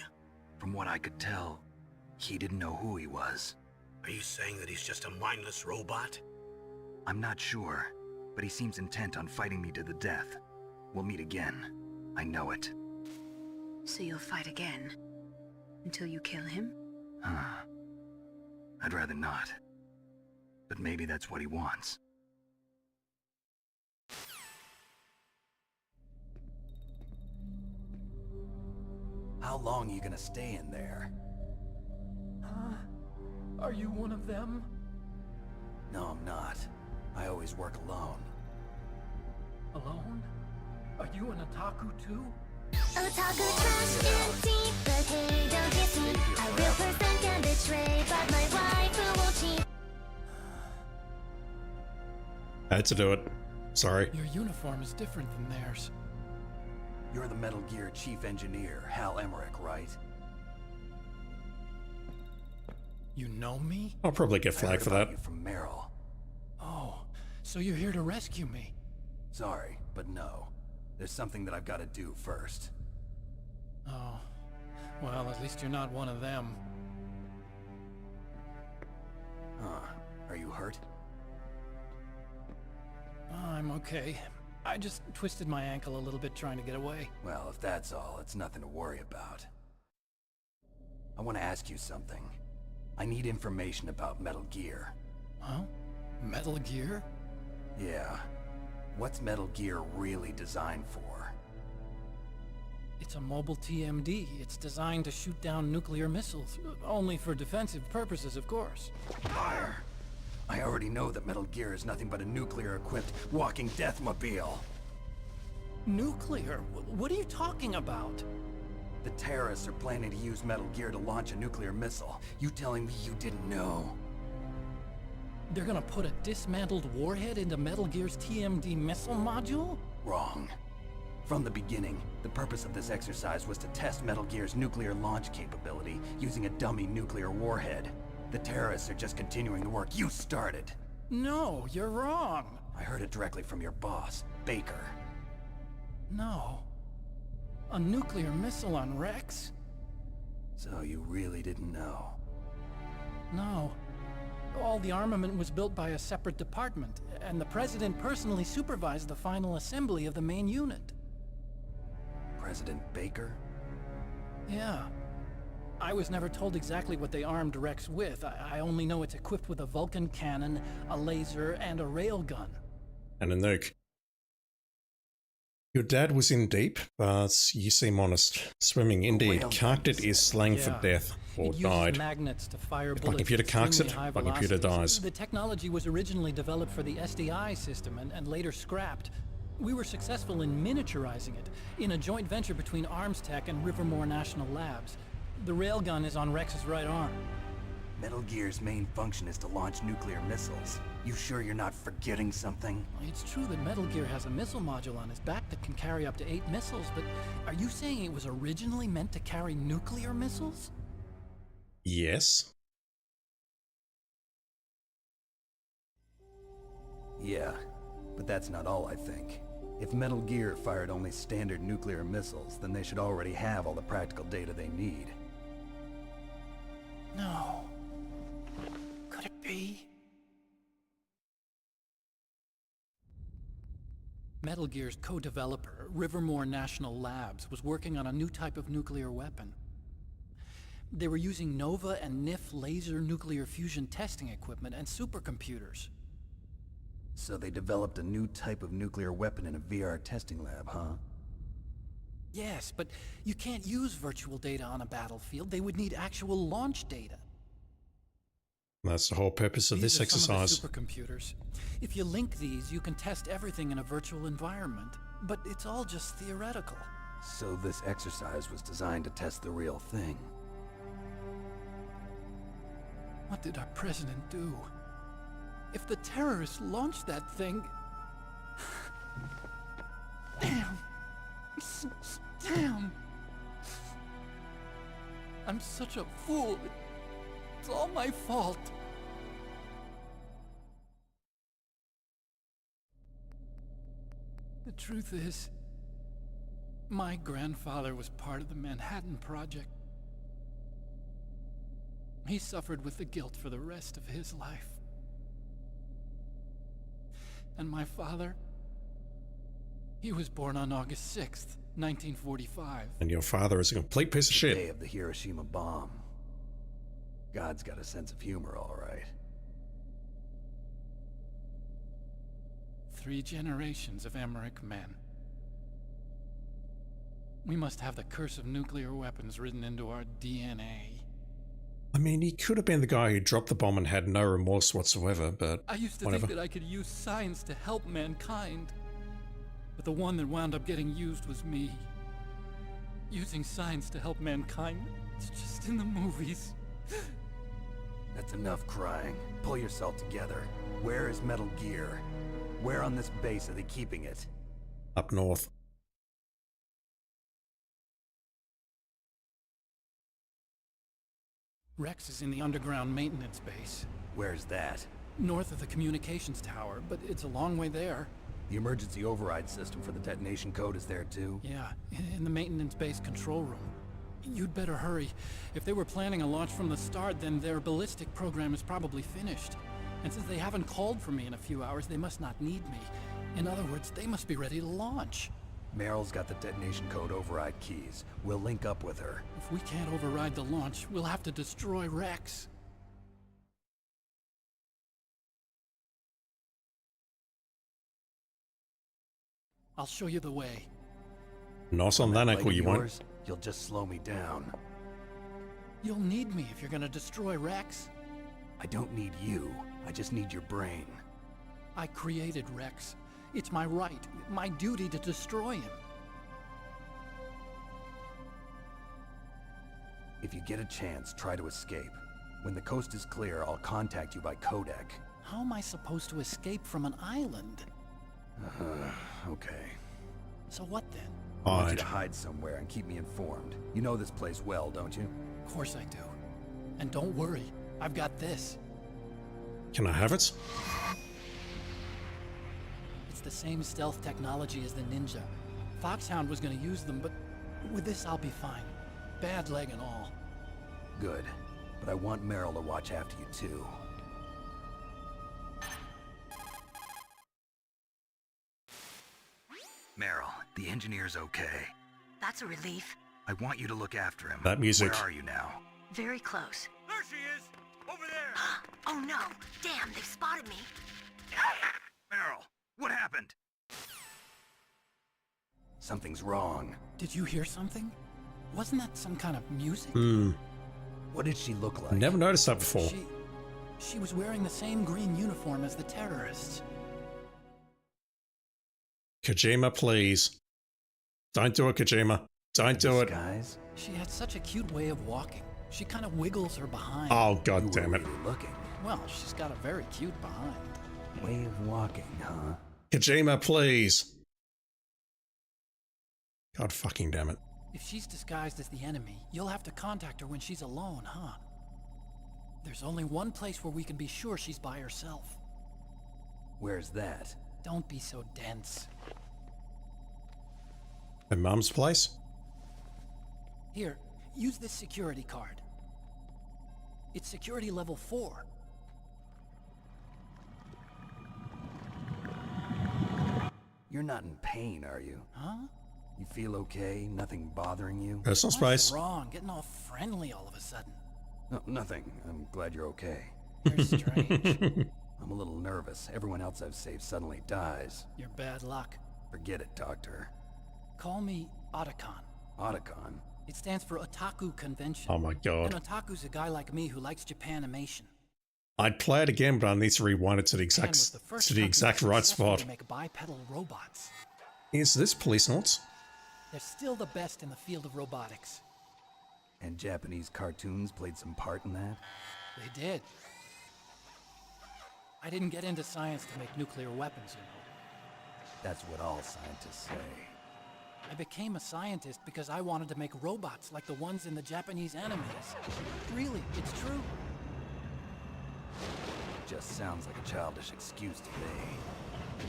From what I could tell, he didn't know who he was. Are you saying that he's just a mindless robot? I'm not sure, but he seems intent on fighting me to the death. We'll meet again. I know it. So you'll fight again? Until you kill him? I'd rather not. But maybe that's what he wants. How long are you gonna stay in there? Huh? Are you one of them? No, I'm not. I always work alone. Alone? Are you an otaku too? Otaku trash empty, but hey, don't get me. A real person can betray, but my wife will cheat. I had to do it. Sorry. Your uniform is different than theirs. You're the Metal Gear Chief Engineer, Hal Emmerich, right? You know me? I'll probably get I flagged heard for about that. you from Meryl. Oh, so you're here to rescue me? Sorry, but no. There's something that I've got to do first. Oh, well, at least you're not one of them. Huh. Are you hurt? I'm okay. I just twisted my ankle a little bit trying to get away. Well, if that's all, it's nothing to worry about. I want to ask you something. I need information about Metal Gear. Huh? Metal Gear? Yeah. What's Metal Gear really designed for? It's a mobile TMD. It's designed to shoot down nuclear missiles. Only for defensive purposes, of course. Fire! I already know that Metal Gear is nothing but a nuclear-equipped walking deathmobile. Nuclear? What are you talking about? The terrorists are planning to use Metal Gear to launch a nuclear missile. You telling me you didn't know? They're gonna put a dismantled warhead into Metal Gear's TMD missile module? Wrong. From the beginning, the purpose of this exercise was to test Metal Gear's nuclear launch capability using a dummy nuclear warhead. The terrorists are just continuing the work you started. No, you're wrong. I heard it directly from your boss, Baker. No. A nuclear missile on Rex? So you really didn't know? No. All the armament was built by a separate department, and the President personally supervised the final assembly of the main unit. President Baker? Yeah. I was never told exactly what they armed Rex with. I only know it's equipped with a Vulcan cannon, a laser, and a railgun. And a nuke. Your dad was in deep, but you seem honest. Swimming indeed. Carked it is slang for death, or It uses died. magnets to fire If my bullets computer at carks it, extremely high my computer velocities. dies. The technology was originally developed for the SDI system and later scrapped. We were successful in miniaturizing it in a joint venture between Armstech and Rivermore National Labs. The railgun is on Rex's right arm. Metal Gear's main function is to launch nuclear missiles. You sure you're not forgetting something? It's true that Metal Gear has a missile module on his back that can carry up to 8 missiles, but are you saying it was originally meant to carry nuclear missiles? Yes. Yeah, but that's not all I think. If Metal Gear fired only standard nuclear missiles, then they should already have all the practical data they need. No. Could it be? Metal Gear's co-developer, Rivermore National Labs, was working on a new type of nuclear weapon. They were using NOVA and NIF laser nuclear fusion testing equipment and supercomputers. So they developed a new type of nuclear weapon in a VR testing lab, huh? Yes, but you can't use virtual data on a battlefield. They would need actual launch data. That's the whole purpose of this These are some of exercise. the supercomputers. If you link these, you can test everything in a virtual environment. But it's all just theoretical. So this exercise was designed to test the real thing. What did our president do? If the terrorists launched that thing... Damn. Damn. I'm such a fool. It's all my fault. The truth is, my grandfather was part of the Manhattan Project. He suffered with the guilt for the rest of his life. And my father, he was born on August 6th, 1945. And your father is a complete piece of Day shit. of the Hiroshima bomb. God's got a sense of humor, all right. 3 generations of Emmerich men. We must have the curse of nuclear weapons written into our DNA. I mean, he could have been the guy who dropped the bomb and had no remorse whatsoever, but I used to whatever. think that I could use science to help mankind. But the one that wound up getting used was me. Using science to help mankind, it's just in the movies. That's enough crying. Pull yourself together. Where is Metal Gear? Where on this base are they keeping it? Up north. Rex is in the underground maintenance base, Where's that? north of the communications tower, but it's a long way there. The emergency override system for the detonation code is there too? Yeah, in the maintenance base control room. You'd better hurry. If they were planning a launch from the start, then their ballistic program is probably finished. And since they haven't called for me in a few hours, they must not need me. In other words, they must be ready to launch. Meryl's got the detonation code override keys. We'll link up with her. If we can't override the launch, we'll have to destroy Rex. I'll show you the way. Not on that ankle, you won't. You'll just slow me down. You'll need me if you're gonna destroy Rex. I don't need you. I just need your brain. I created Rex. It's my right, my duty to destroy him. If you get a chance, try to escape. When the coast is clear, I'll contact you by codec. How am I supposed to escape from an island? Okay. So what then? I want you to hide somewhere and keep me informed. You know this place well, don't you? Of course I do. And don't worry, I've got this. Can I have it? It's the same stealth technology as the Ninja. Foxhound was gonna use them, but with this I'll be fine. Bad leg and all. Good. But I want Meryl to watch after you too. Meryl, the engineer's okay. That's a relief. I want you to look after him. That music. Where are you now? Very close. There she is! Over there! Oh no! Damn, they've spotted me. Meryl, what happened? Something's wrong. Did you hear something? Wasn't that some kind of music? What did she look like? Never noticed that before. She was wearing the same green uniform as the terrorists. Kojima, please. Don't do it, Kojima. Don't do it. Guys? She had such a cute way of walking. She kind of wiggles her behind. Oh, god damn it. Looking. Well, she's got a very cute behind. Way of walking, huh? Kojima, please. God fucking damn it. If she's disguised as the enemy, you'll have to contact her when she's alone, huh? There's only one place where we can be sure she's by herself. Where's that? Don't be so dense. Her mum's place? Here, use this security card. It's security level 4. You're not in pain, are you? Huh? You feel okay? Nothing bothering you? Personal What's space. wrong? Getting all friendly all of a sudden. No, nothing. I'm glad you're okay. You're strange. I'm a little nervous. Everyone else I've saved suddenly dies. You're bad luck. Forget it, Doctor. Call me Otacon. Otacon? It stands for Otaku Convention. Oh my god. An otaku's a guy like me who likes Japanimation. I'd play it again, but I need to rewind it to the Japan was exact first to the country exact to right successfully spot. make bipedal robots. Is this Police Noughts? They're still the best in the field of robotics. And Japanese cartoons played some part in that? They did. I didn't get into science to make nuclear weapons, you know. That's what all scientists say. I became a scientist because I wanted to make robots like the ones in the Japanese animes. Really, it's true. Just sounds like a childish excuse to me.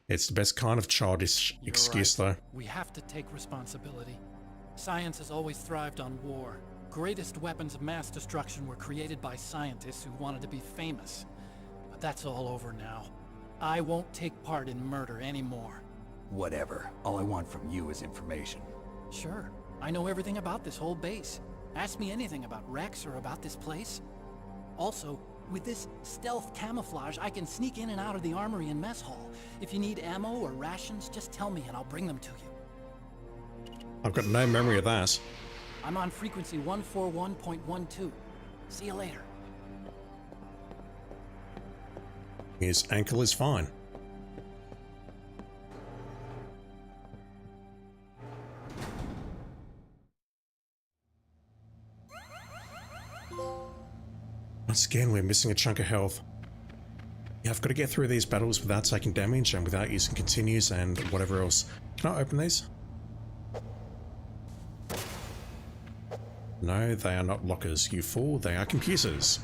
It's the best kind of childish You're excuse, right. though. We have to take responsibility. Science has always thrived on war. Greatest weapons of mass destruction were created by scientists who wanted to be famous. But that's all over now. I won't take part in murder anymore. Whatever. All I want from you is information. Sure. I know everything about this whole base. Ask me anything about Rex or about this place. Also, with this stealth camouflage, I can sneak in and out of the armory and mess hall. If you need ammo or rations, just tell me and I'll bring them to you. I've got no memory of that. I'm on frequency 141.12. See you later. His ankle is fine. Once again, we're missing a chunk of health. Yeah, I've got to get through these battles without taking damage and without using continues and whatever else. Can I open these? No, they are not lockers, you fool. They are computers.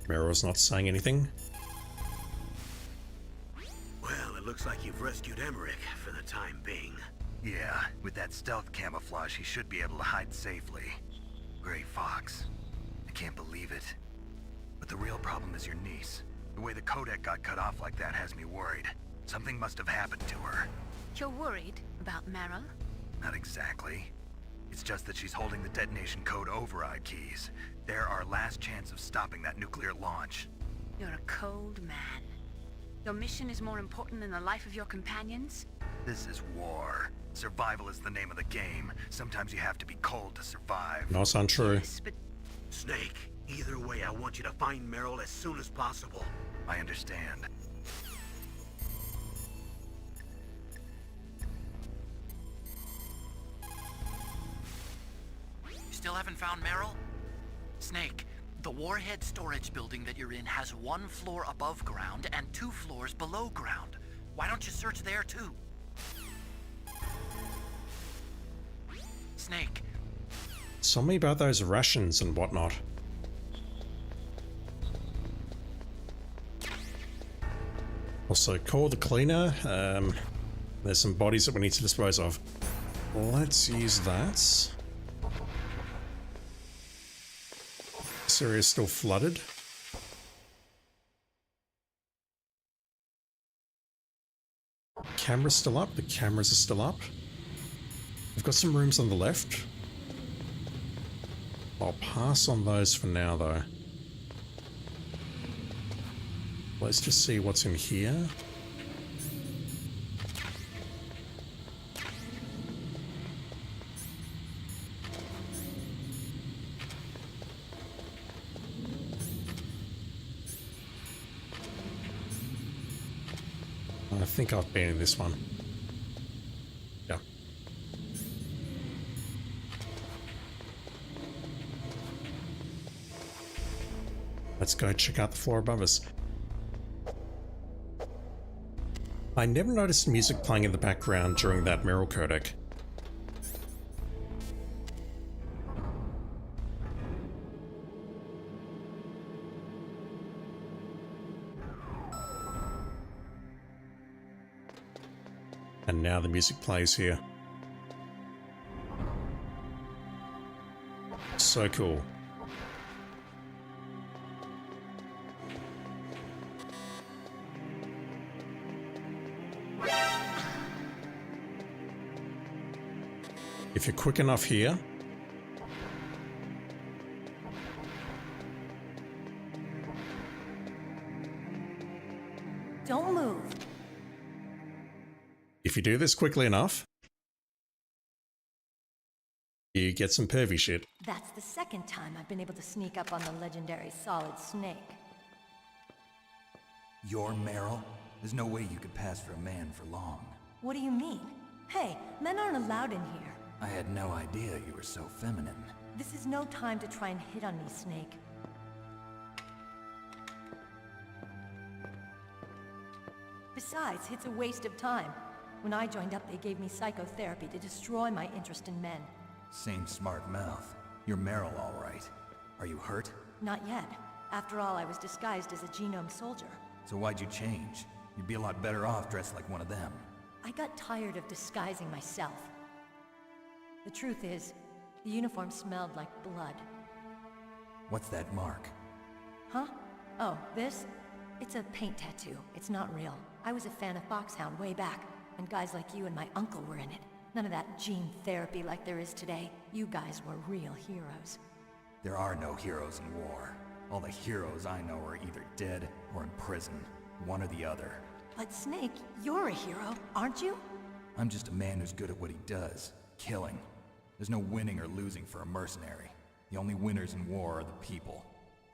Meryl's not saying anything. Well, it looks like you've rescued Emmerich for the time being. Yeah, with that stealth camouflage, he should be able to hide safely. Gray Fox. I can't believe it. But the real problem is your niece. The way the codec got cut off like that has me worried. Something must have happened to her. You're worried about Meryl? Not exactly. It's just that she's holding the detonation code override keys. They're our last chance of stopping that nuclear launch. You're a cold man. Your mission is more important than the life of your companions? This is war. Survival is the name of the game. Sometimes you have to be cold to survive. Not untrue. Yes, but Snake, either way, I want you to find Meryl as soon as possible. I understand. Still haven't found Meryl? Snake, the warhead storage building that you're in has 1 floor above ground and 2 floors below ground. Why don't you search there too? Snake. Tell me about those rations and whatnot. Also, call the cleaner. There's some bodies that we need to dispose of. Let's use that. This area is still flooded. Camera's still up. The cameras are still up. We've got some rooms on the left. I'll pass on those for now, though. Let's just see what's in here. I think I've been in this one. Yeah. Let's go check out the floor above us. I never noticed music playing in the background during that Meryl codec. And now the music plays here. So cool. If you're quick enough here, Don't move. if you do this quickly enough, you get some pervy shit. That's the second time I've been able to sneak up on the legendary Solid Snake. You're Meryl? There's no way you could pass for a man for long. What do you mean? Hey, men aren't allowed in here. I had no idea you were so feminine. This is no time to try and hit on me, Snake. Besides, it's a waste of time. When I joined up, they gave me psychotherapy to destroy my interest in men. Same smart mouth. You're Meryl, all right. Are you hurt? Not yet. After all, I was disguised as a genome soldier. So why'd you change? You'd be a lot better off dressed like one of them. I got tired of disguising myself. The truth is, the uniform smelled like blood. What's that mark? Huh? Oh, this? It's a paint tattoo. It's not real. I was a fan of Foxhound way back, and guys like you and my uncle were in it. None of that gene therapy like there is today. You guys were real heroes. There are no heroes in war. All the heroes I know are either dead or in prison. One or the other. But Snake, you're a hero, aren't you? I'm just a man who's good at what he does. Killing. There's no winning or losing for a mercenary. The only winners in war are the people.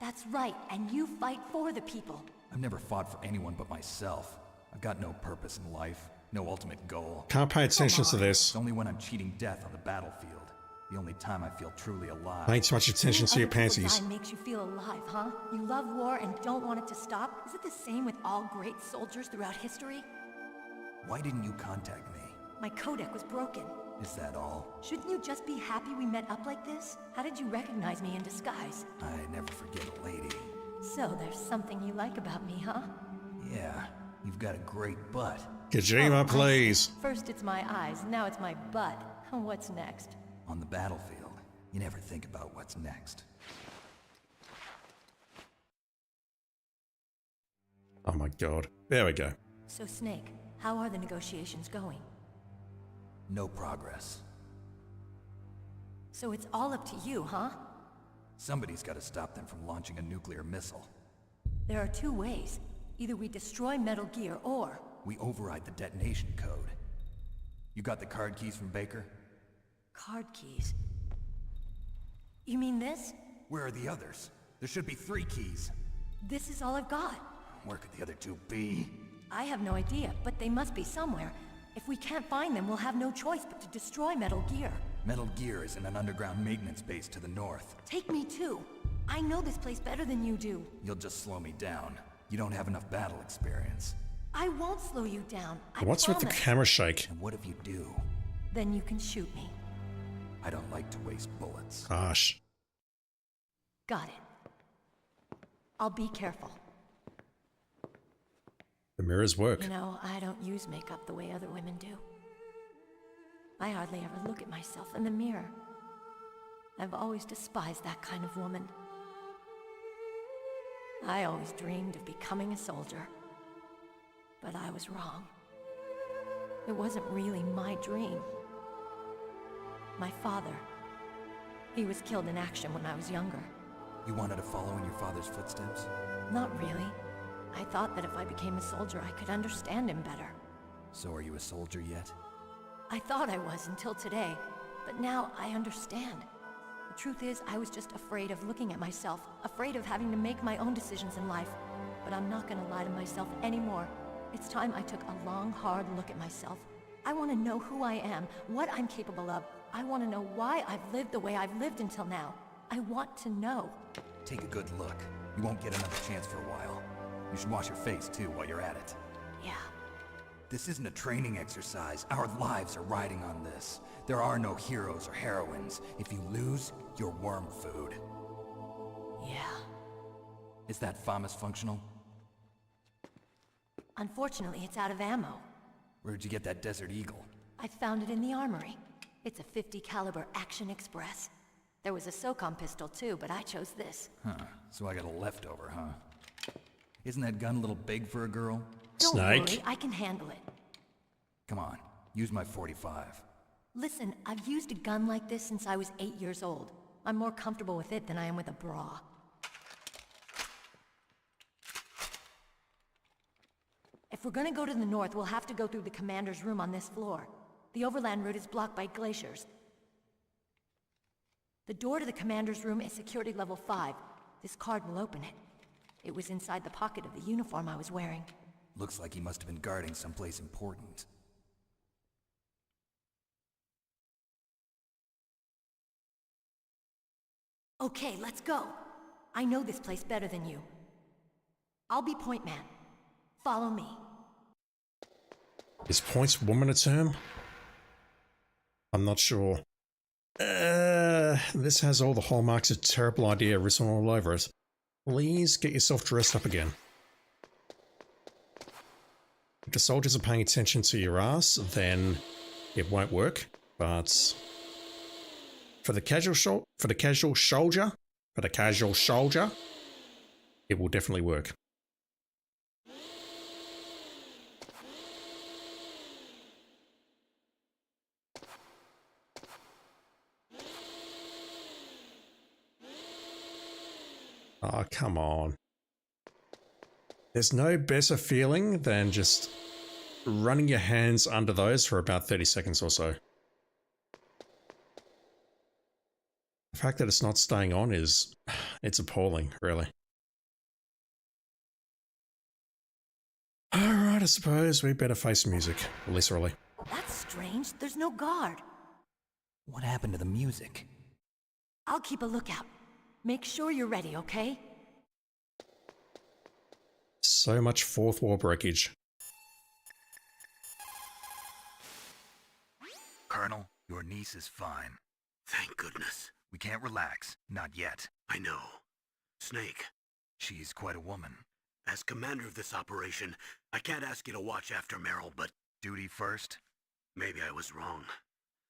That's right, and you fight for the people. I've never fought for anyone but myself. I've got no purpose in life, no ultimate goal. Can't pay attention to this. It's only when I'm cheating death on the battlefield. The only time I feel truly alive. Paying too much attention to your panties. Other makes you feel alive, huh? You love war and don't want it to stop? Is it the same with all great soldiers throughout history? Why didn't you contact me? My codec was broken. Is that all? Shouldn't you just be happy we met up like this? How did you recognize me in disguise? I never forget a lady. So there's something you like about me, huh? Yeah, you've got a great butt. Kojima, please. First it's my eyes, now it's my butt. What's next? On the battlefield, you never think about what's next. Oh my god. There we go. So Snake, how are the negotiations going? No progress. So it's all up to you, huh? Somebody's got to stop them from launching a nuclear missile. There are two ways. Either we destroy Metal Gear, or... we override the detonation code. You got the card keys from Baker? Card keys? You mean this? Where are the others? There should be 3 keys. This is all I've got. Where could the other 2 be? I have no idea, but they must be somewhere. If we can't find them, we'll have no choice but to destroy Metal Gear. Metal Gear is in an underground maintenance base to the north. Take me too. I know this place better than you do. You'll just slow me down. You don't have enough battle experience. I won't slow you down. What's with the camera shake? And what if you do? Then you can shoot me. I don't like to waste bullets. Gosh. Got it. I'll be careful. The mirrors work. You know, I don't use makeup the way other women do. I hardly ever look at myself in the mirror. I've always despised that kind of woman. I always dreamed of becoming a soldier. But I was wrong. It wasn't really my dream. My father, he was killed in action when I was younger. You wanted to follow in your father's footsteps? Not really. I thought that if I became a soldier, I could understand him better. So are you a soldier yet? I thought I was until today, but now I understand. The truth is, I was just afraid of looking at myself, afraid of having to make my own decisions in life. But I'm not gonna lie to myself anymore. It's time I took a long, hard look at myself. I want to know who I am, what I'm capable of. I want to know why I've lived the way I've lived until now. I want to know. Take a good look. You won't get another chance for a while. You should wash your face, too, while you're at it. Yeah. This isn't a training exercise. Our lives are riding on this. There are no heroes or heroines. If you lose, you're worm food. Yeah. Is that FAMAS functional? Unfortunately, it's out of ammo. Where'd you get that Desert Eagle? I found it in the armory. It's a .50 caliber Action Express. There was a SOCOM pistol too, but I chose this. Huh, so I got a leftover, huh? Isn't that gun a little big for a girl? Don't worry, I can handle it. Come on, use my .45. Listen, I've used a gun like this since I was 8 years old. I'm more comfortable with it than I am with a bra. If we're gonna go to the north, we'll have to go through the commander's room on this floor. The overland route is blocked by glaciers. The door to the commander's room is security level 5. This card will open it. It was inside the pocket of the uniform I was wearing. Looks like he must have been guarding someplace important. Okay, let's go. I know this place better than you. I'll be point man. Follow me. Is points woman a term? I'm not sure. This has all the hallmarks of terrible idea written all over it. Please get yourself dressed up again. If the soldiers are paying attention to your ass, then it won't work. But for the casual soldier, it will definitely work. Oh, come on. There's no better feeling than just running your hands under those for about 30 seconds or so. The fact that it's not staying on it's appalling, really. I suppose we better face music, literally. That's strange. There's no guard. What happened to the music? I'll keep a lookout. Make sure you're ready, okay? So much fourth wall breakage. Colonel, your niece is fine. Thank goodness. We can't relax. Not yet. I know. Snake, She's quite a woman. as commander of this operation, I can't ask you to watch after Meryl, but Duty first? maybe I was wrong.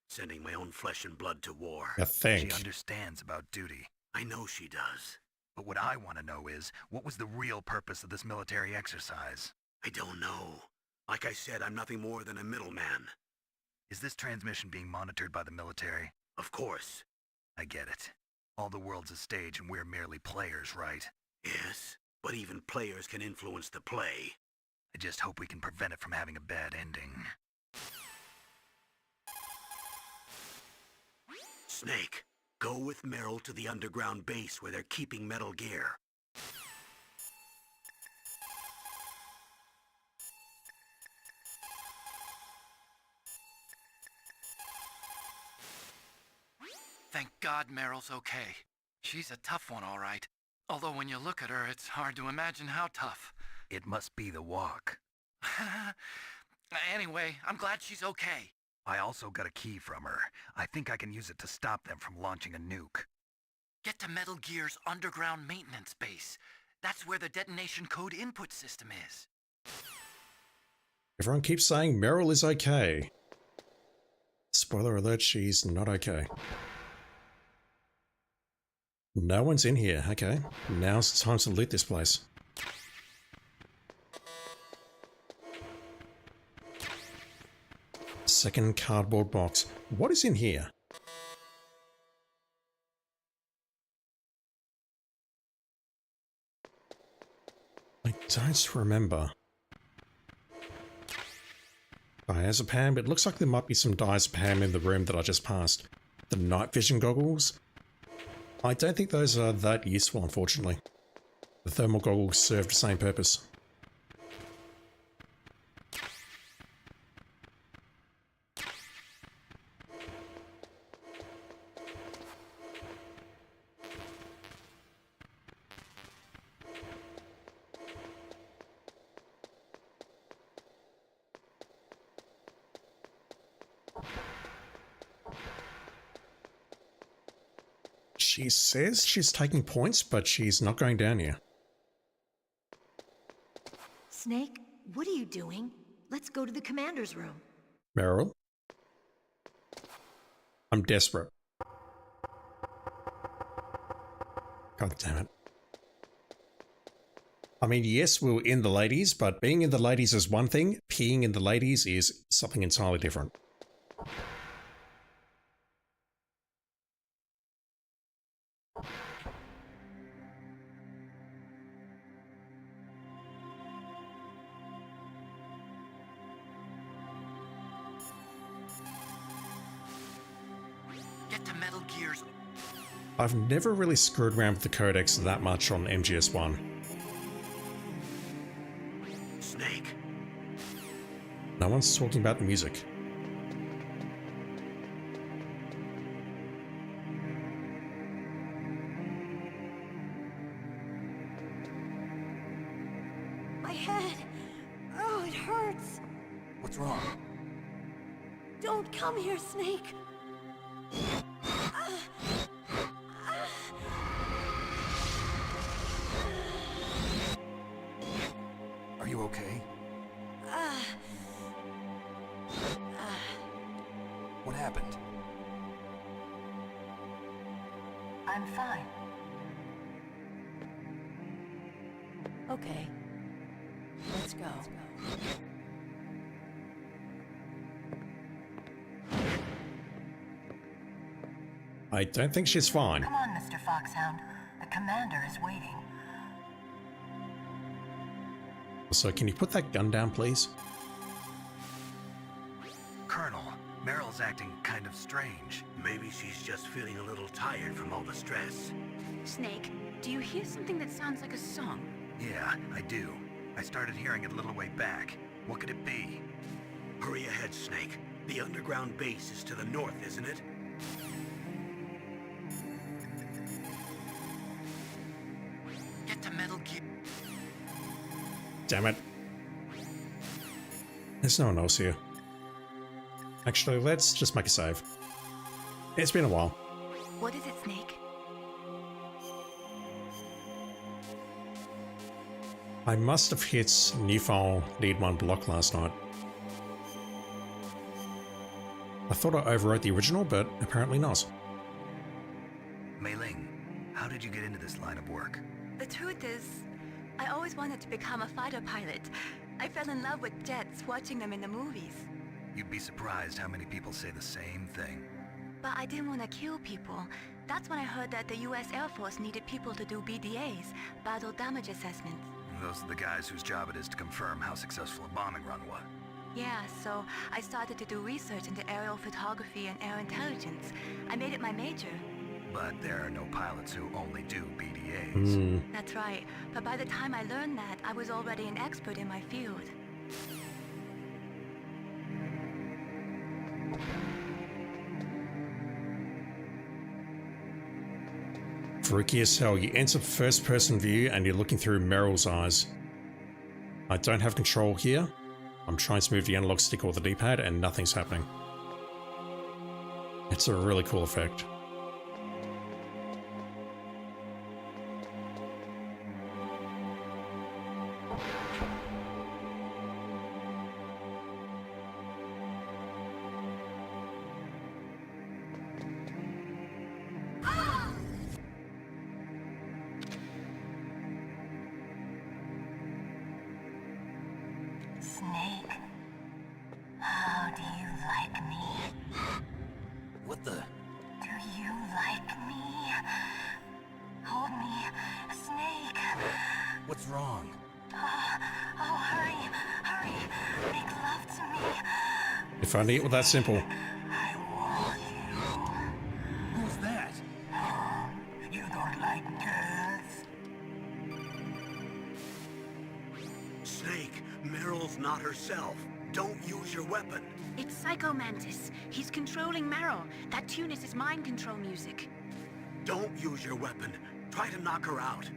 Sending my own flesh and blood to war. I think. She understands about duty. I know she does. But what I want to know is, what was the real purpose of this military exercise? I don't know. Like I said, I'm nothing more than a middleman. Is this transmission being monitored by the military? Of course. I get it. All the world's a stage and we're merely players, right? Yes, but even players can influence the play. I just hope we can prevent it from having a bad ending. Snake, go with Meryl to the underground base where they're keeping Metal Gear. Thank God Meryl's okay. She's a tough one, all right. Although when you look at her, it's hard to imagine how tough. It must be the walk. Anyway, I'm glad she's okay. I also got a key from her. I think I can use it to stop them from launching a nuke. Get to Metal Gear's underground maintenance base. That's where the detonation code input system is. Everyone keeps saying Meryl is okay. Spoiler alert, she's not okay. No one's in here. Okay, now's the time to loot this place. Second cardboard box. What is in here? I don't remember. Diazepam. It looks like there might be some diazepam in the room that I just passed. The night vision goggles. I don't think those are that useful, unfortunately. The thermal goggles serve the same purpose. She says she's taking points, but she's not going down here. Snake, what are you doing? Let's go to the commander's room. Meryl? I'm desperate. God damn it. I mean, yes, we were in the ladies, but being in the ladies is one thing, peeing in the ladies is something entirely different. Get to Metal Gear's... I've never really screwed around with the codecs that much on MGS1. Snake. No one's talking about the music. My head. Oh, it hurts. What's wrong? Don't come here, Snake. Are you okay? What happened? I'm fine. Okay. Let's go. I don't think she's fine. Come on, Mr. Foxhound. The commander is waiting. So can you put that gun down, please? Colonel, Meryl's acting kind of strange. Maybe she's just feeling a little tired from all the stress. Snake, do you hear something that sounds like a song? Yeah, I do. I started hearing it a little way back. What could it be? Hurry ahead, Snake. The underground base is to the north, isn't it? Get to Metal Gear. Damn it. There's no one else here. Actually, let's just make a save. It's been a while. What is it, Snake? I must have hit new file need 1 block last night. I thought I overwrote the original, but apparently not. Mei Ling, how did you get into this line of work? The truth is, I always wanted to become a fighter pilot. I fell in love with jets watching them in the movies. You'd be surprised how many people say the same thing. But I didn't want to kill people. That's when I heard that the US Air Force needed people to do BDAs, battle damage assessments. Those are the guys whose job it is to confirm how successful a bombing run was. Yeah, so I started to do research into aerial photography and air intelligence. I made it my major. But there are no pilots who only do BDAs. That's right. But by the time I learned that, I was already an expert in my field. Freaky as hell. You enter first person view and you're looking through Meryl's eyes. I don't have control here. I'm trying to move the analog stick or the D-pad and nothing's happening. It's a really cool effect. Snake, how do you like me? What the? Do you like me? Hold me, Snake. What's wrong? Oh, hurry, hurry. Make love to me. If only it were that simple. I want you. Who's that? You don't like girls? Snake, Meryl's not herself. Don't use your weapon. It's Psycho Mantis. He's controlling Meryl. That tune is his mind control music. Don't use your weapon. Try to knock her out.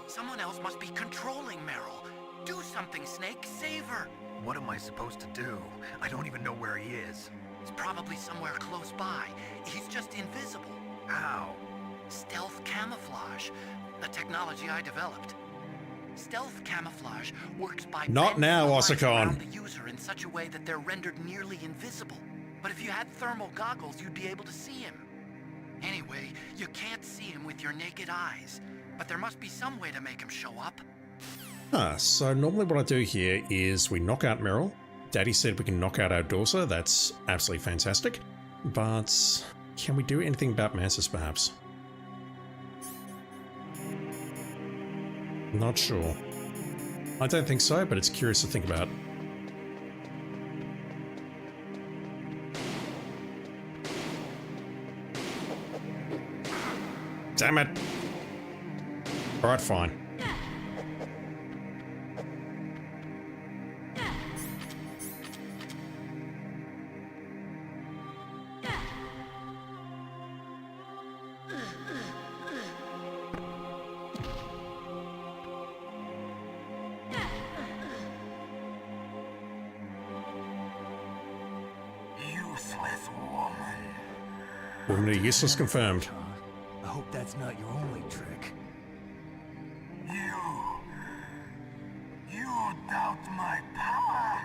Someone else must be controlling Meryl. Do something, Snake. Save her. What am I supposed to do? I don't even know where he is. He's probably somewhere close by. He's just invisible. How? Stealth camouflage. A technology I developed. Stealth camouflage works by Not now, bending the light Osicon. around the user in such a way that they're rendered nearly invisible. But if you had thermal goggles, you'd be able to see him. Anyway, you can't see him with your naked eyes. But there must be some way to make him show up. So normally what I do here is we knock out Meryl. Daddy said we can knock out our daughter. That's absolutely fantastic. But can we do anything about Mantis, perhaps? Not sure. I don't think so, but it's curious to think about. Damn it! Alright, fine. Useless woman. Woman are useless confirmed. I hope that's not your only trick. You doubt my power?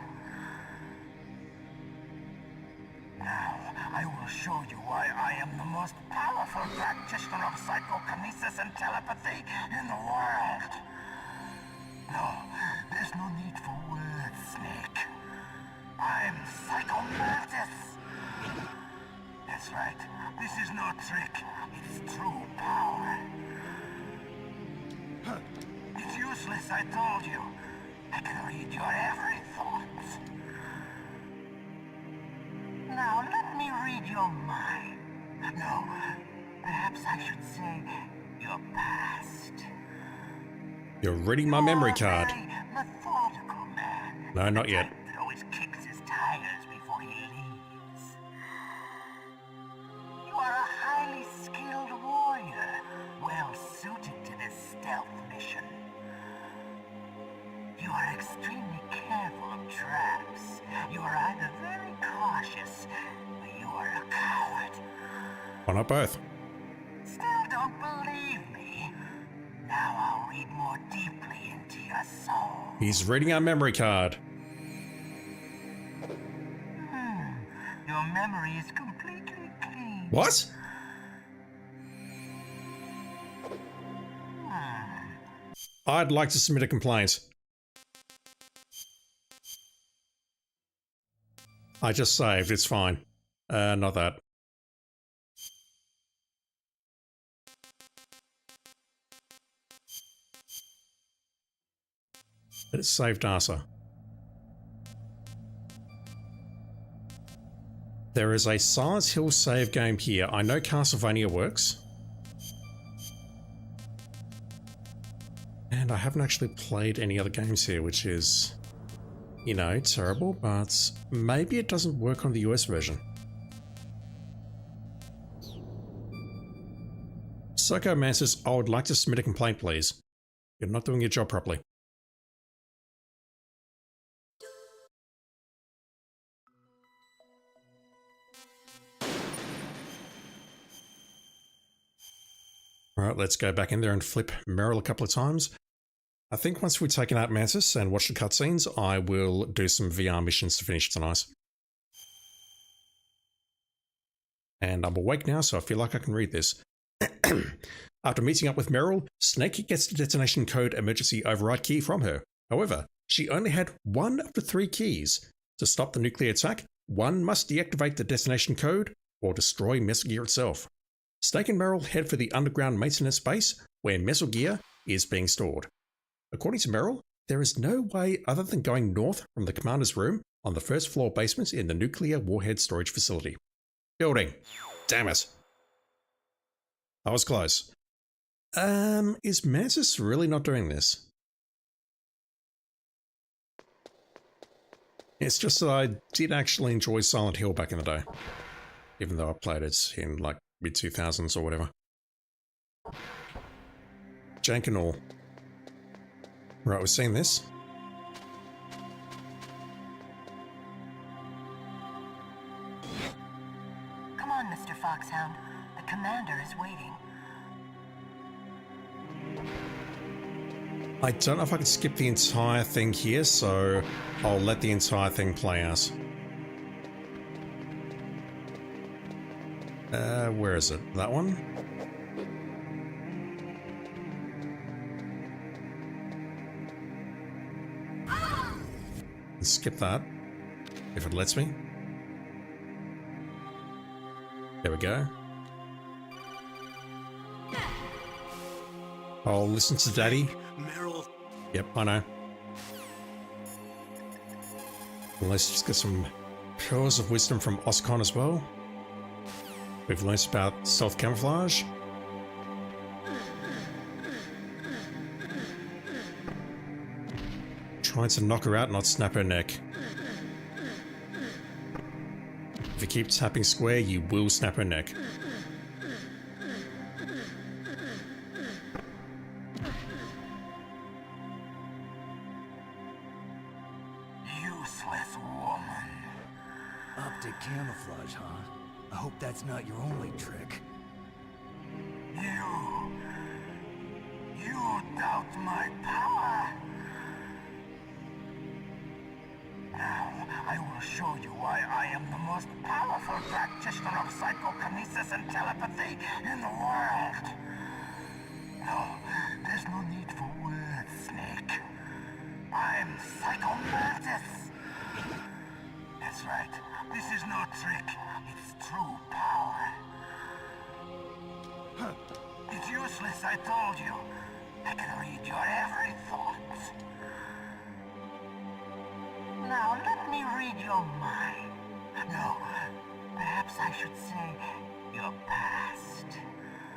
Now, I will show you why I am the most powerful practitioner of psychokinesis and telepathy in the world. No, there's no need for words, Snake. I'm Psycho Mantis. That's right. This is no trick. It's true power. It's useless, I told you. I can read your every thought. Now, let me read your mind. No, perhaps I should say your past. You're reading my memory card. Very methodical man. No, not yet. That always kicks his tires before he leaves. You are a highly skilled warrior, well suited to this stealth mission. You are extremely careful of traps. You are either very cautious, or you are a coward. Why not both? Still don't believe me? Now I'll read more deeply into your soul. He's reading our memory card. Your memory is completely clean. What? I'd like to submit a complaint. I just saved, it's fine. Not that. But it's saved data. There is a Silent Hill save game here. I know Castlevania works. And I haven't actually played any other games here, which is, you know, terrible, but maybe it doesn't work on the US version. Psychoman says, I would like to submit a complaint, please. You're not doing your job properly. Alright, let's go back in there and flip Meryl a couple of times. I think once we've taken out Mantis and watched the cutscenes, I will do some VR missions to finish tonight. And I'm awake now, so I feel like I can read this. After meeting up with Meryl, Snake gets the detonation code emergency override key from her. However, she only had one of the 3 keys. To stop the nuclear attack, one must deactivate the detonation code or destroy Metal Gear itself. Snake and Meryl head for the underground maintenance base where Metal Gear is being stored. According to Meryl, there is no way other than going north from the commander's room on the first floor basement in the nuclear warhead storage facility. Building. Damn it. I was close. Is Mantis really not doing this? It's just that I did actually enjoy Silent Hill back in the day. Even though I played it in like mid-2000s or whatever. Jank and all. Right, we've seen this. Come on, Mr. Foxhound. The commander is waiting. I don't know if I can skip the entire thing here, so I'll let the entire thing play out. Where is it? That one? Let's skip that, if it lets me. There we go. I'll listen to Daddy. Meryl. Yep, I know. And let's just get some pearls of wisdom from Oscon as well. We've learned about stealth camouflage. Trying to knock her out, not snap her neck. If you keep tapping square, you will snap her neck. Useless woman. Optic camouflage, huh? I hope that's not your only trick. You doubt my power? Now, I will show you why I am the most powerful practitioner of psychokinesis and telepathy in the world. No, there's no need for words, Snake. I'm Psychomantis. That's right. This is no trick. It's true power. It's useless, I told you. I can read your every thought. Now, let me read your mind. No, perhaps I should say your past.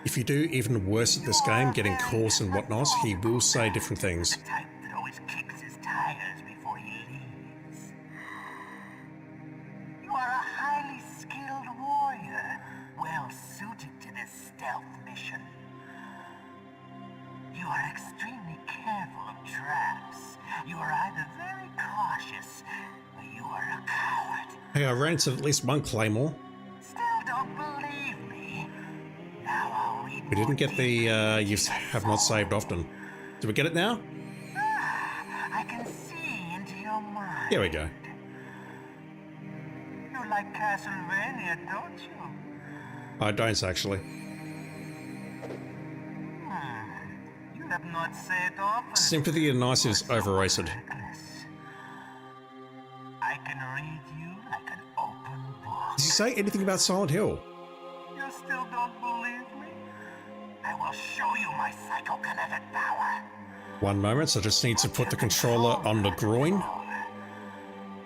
If you do even worse at this game, getting calls and whatnot, he will say different things. The type that always kicks his tires before he leaves. You are a highly skilled warrior, well suited to this stealth mission. You are extremely careful of traps. You are either very cautious, or you are a coward. Hey, I ran into at least one claymore. Still don't believe me? Now I'll read. We didn't get the you have not saved often. Do we get it now? I can see into your mind. Here we go. You like Castlevania, don't you? I don't actually. You have not said often. Sympathy and Nice is overrated. I can read you like an open book. Did you say anything about Silent Hill? You still don't believe me? I will show you my psychokinetic power. One moment, I just need to put the controller on the groin.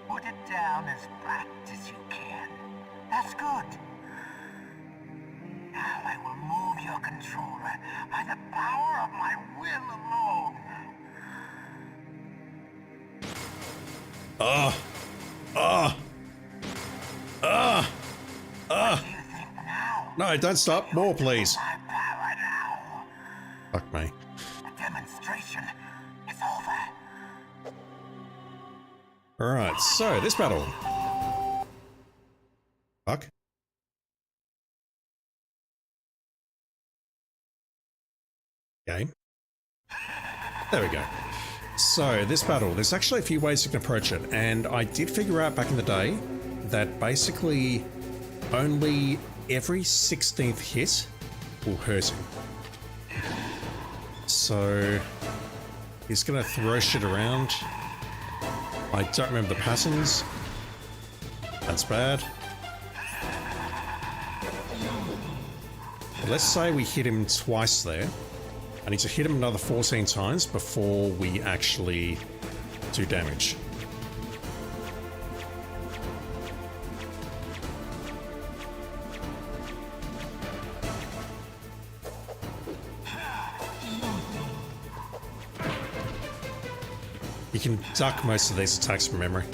Put it down as flat as you can. That's good. Now I will move your controller by the power of my will alone. No, don't stop. More, please. My power now. Fuck me. The demonstration is over. Alright, so this battle. Fuck. Game. There we go. So, this battle, there's actually a few ways you can approach it, and I did figure out back in the day that basically only every 16th hit will hurt him. So, he's gonna throw shit around. I don't remember the patterns. That's bad. Let's say we hit him twice there. I need to hit him another 14 times before we actually do damage. You can duck most of these attacks from memory.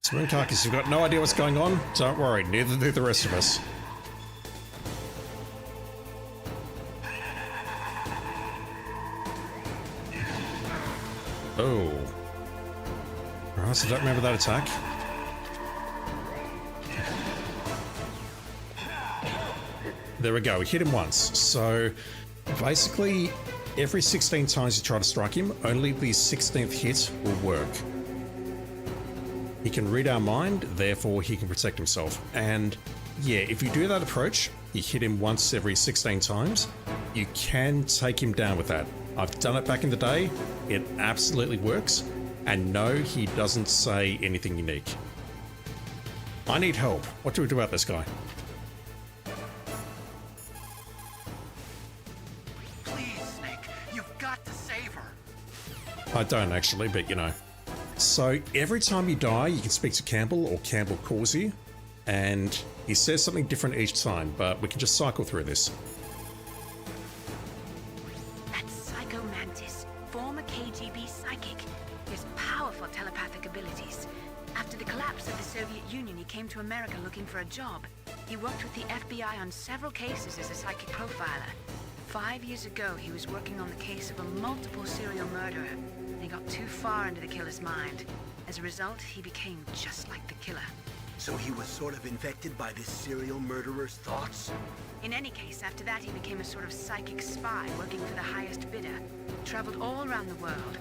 Mooncakis, you've got no idea what's going on? Don't worry, neither do the rest of us. Oh. Right, so don't remember that attack. There we go, we hit him once. So, basically, every 16 times you try to strike him, only the 16th hit will work. He can read our mind, therefore he can protect himself. And yeah, if you do that approach, you hit him once every 16 times, you can take him down with that. I've done it back in the day, it absolutely works, and no, he doesn't say anything unique. I need help. What do we do about this guy? Please, Snake, you've got to save her. I don't actually, but you know. So every time you die, you can speak to Campbell, or Campbell calls you, and he says something different each time, but we can just cycle through this. That's Psycho Mantis, former KGB psychic. He has powerful telepathic abilities. After the collapse of the Soviet Union, he came to America looking for a job. He worked with the FBI on several cases as a psychic profiler. 5 years ago, he was working on the case of a multiple serial murderer. He got too far into the killer's mind. As a result, he became just like the killer. So he was sort of infected by this serial murderer's thoughts? In any case, after that he became a sort of psychic spy working for the highest bidder. Traveled all around the world.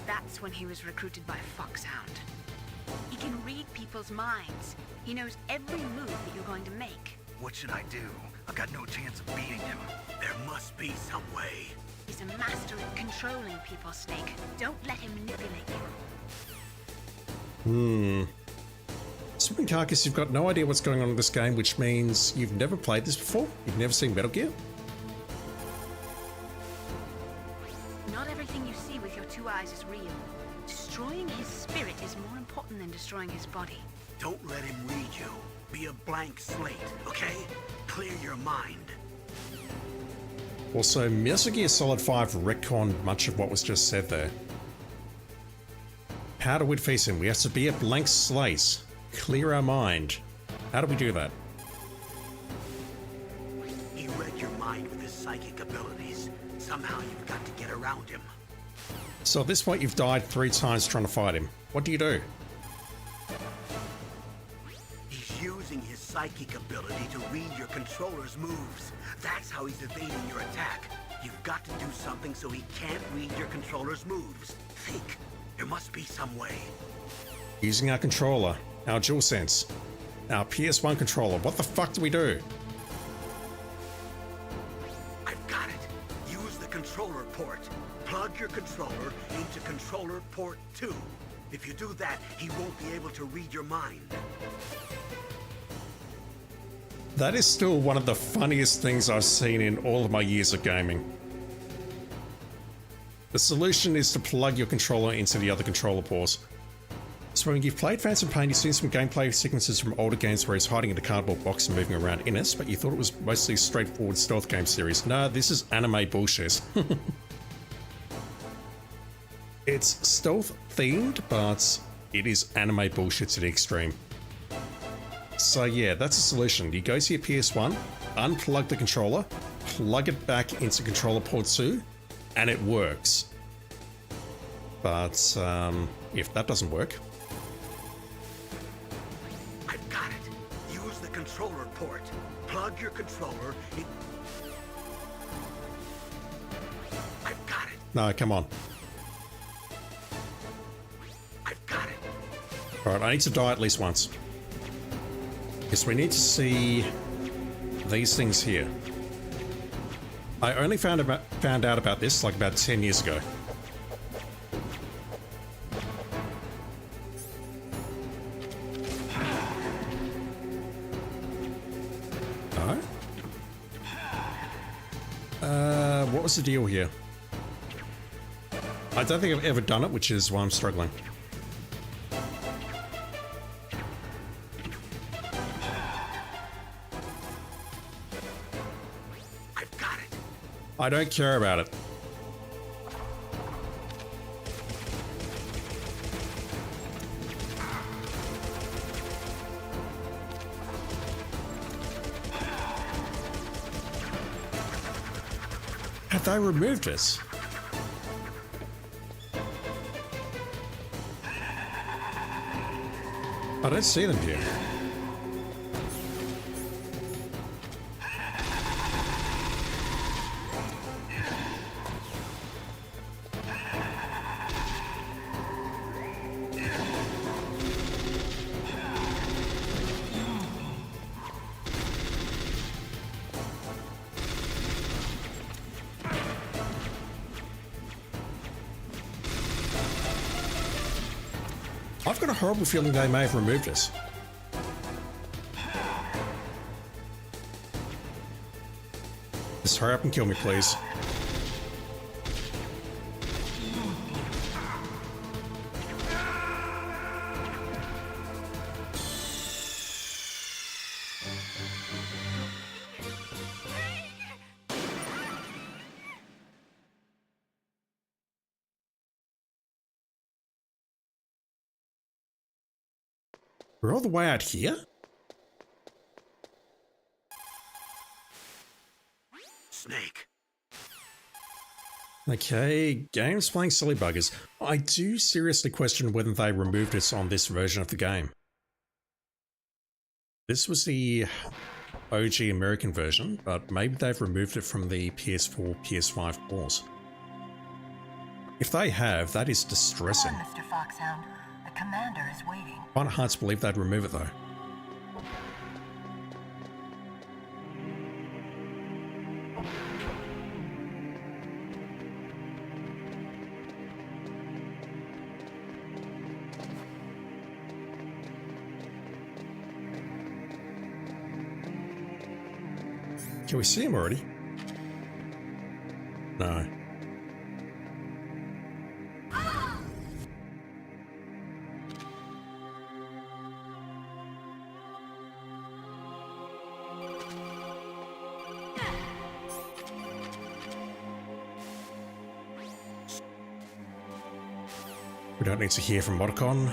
That's when he was recruited by Foxhound. He can read people's minds. He knows every move that you're going to make. What should I do? I've got no chance of beating him. There must be some way. He's a master at controlling people, Snake. Don't let him manipulate you. Swimming Carcass, you've got no idea what's going on in this game, which means you've never played this before? You've never seen Metal Gear? Not everything you see with your 2 eyes is real. Destroying his spirit is more important than destroying his body. Don't let him read you. Be a blank slate, okay? Clear your mind. Also, Metal Gear Solid 5 retconned much of what was just said there. How do we face him? We have to be a blank slate. Clear our mind. How do we do that? He read your mind with his psychic abilities. Somehow you've got to get around him. So at this point you've died 3 times trying to fight him. What do you do? He's using his psychic ability to read your controller's moves. That's how he's evading your attack. You've got to do something so he can't read your controller's moves. Think. There must be some way. Using our controller, our DualSense, our PS1 controller. What the fuck do we do? I've got it. Use the controller port. Plug your controller into controller port 2. If you do that, he won't be able to read your mind. That is still one of the funniest things I've seen in all of my years of gaming. The solution is to plug your controller into the other controller ports. So when you've played Phantom Pain, you've seen some gameplay sequences from older games where he's hiding in a cardboard box and moving around in it, but you thought it was mostly a straightforward stealth game series. Nah, this is anime bullshit. It's stealth themed, but it is anime bullshit to the extreme. So yeah, that's a solution. You go to your PS1, unplug the controller, plug it back into controller port 2, and it works. But if that doesn't work... I've got it. Use the controller port. Plug your controller in... I've got it. No, come on. I've got it. Alright, I need to die at least once. Because we need to see these things here. I only found out about this like about 10 years ago. What was the deal here? I don't think I've ever done it, which is why I'm struggling. I've got it. I don't care about it. Have they removed this? I don't see them here. I've got a horrible feeling they may have removed this. Just hurry up and kill me, please. We're all the way out here? Snake. Okay, game's playing silly buggers. I do seriously question whether they removed it on this version of the game. This was the OG American version, but maybe they've removed it from the PS4, PS5 ports. If they have, that is distressing. Come on, Mr. Foxhound. The commander is waiting. Quite hard to believe they'd remove it though. Can we see him already? No. We don't need to hear from Modicon.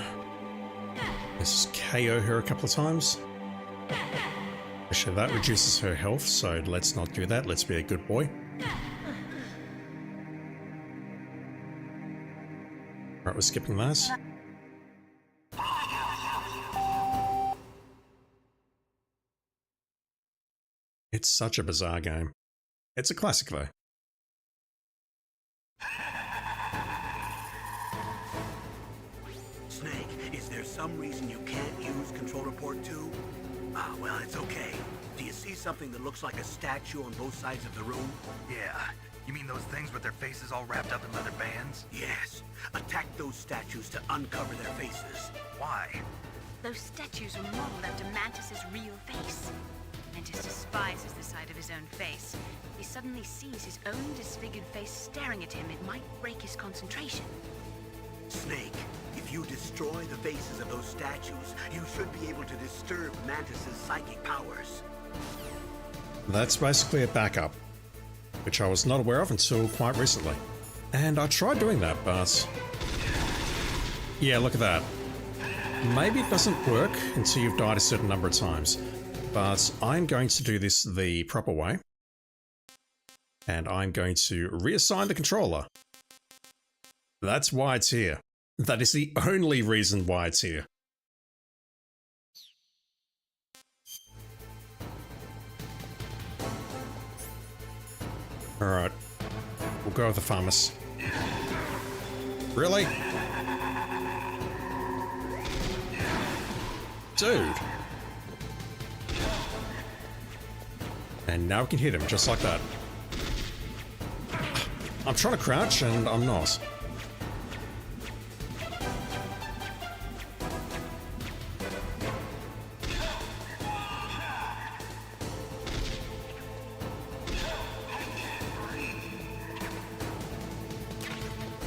Let's just KO her a couple of times. Actually, that reduces her health, so let's not do that. Let's be a good boy. Alright, we're skipping this. It's such a bizarre game. It's a classic though. Snake, is there some reason you can't use Controller Port 2? Ah, well, it's okay. Do you see something that looks like a statue on both sides of the room? Yeah. You mean those things with their faces all wrapped up in leather bands? Yes. Attack those statues to uncover their faces. Why? Those statues were modeled after Mantis's real face. Mantis despises the sight of his own face. If he suddenly sees his own disfigured face staring at him, it might break his concentration. Snake, if you destroy the faces of those statues, you should be able to disturb Mantis's psychic powers. That's basically a backup, which I was not aware of until quite recently. And I tried doing that, but... yeah, look at that. Maybe it doesn't work until you've died a certain number of times, but I'm going to do this the proper way. And I'm going to reassign the controller. That's why it's here. That is the only reason why it's here. Alright. We'll go with the Farmus. Really? Dude. And now we can hit him just like that. I'm trying to crouch and I'm not.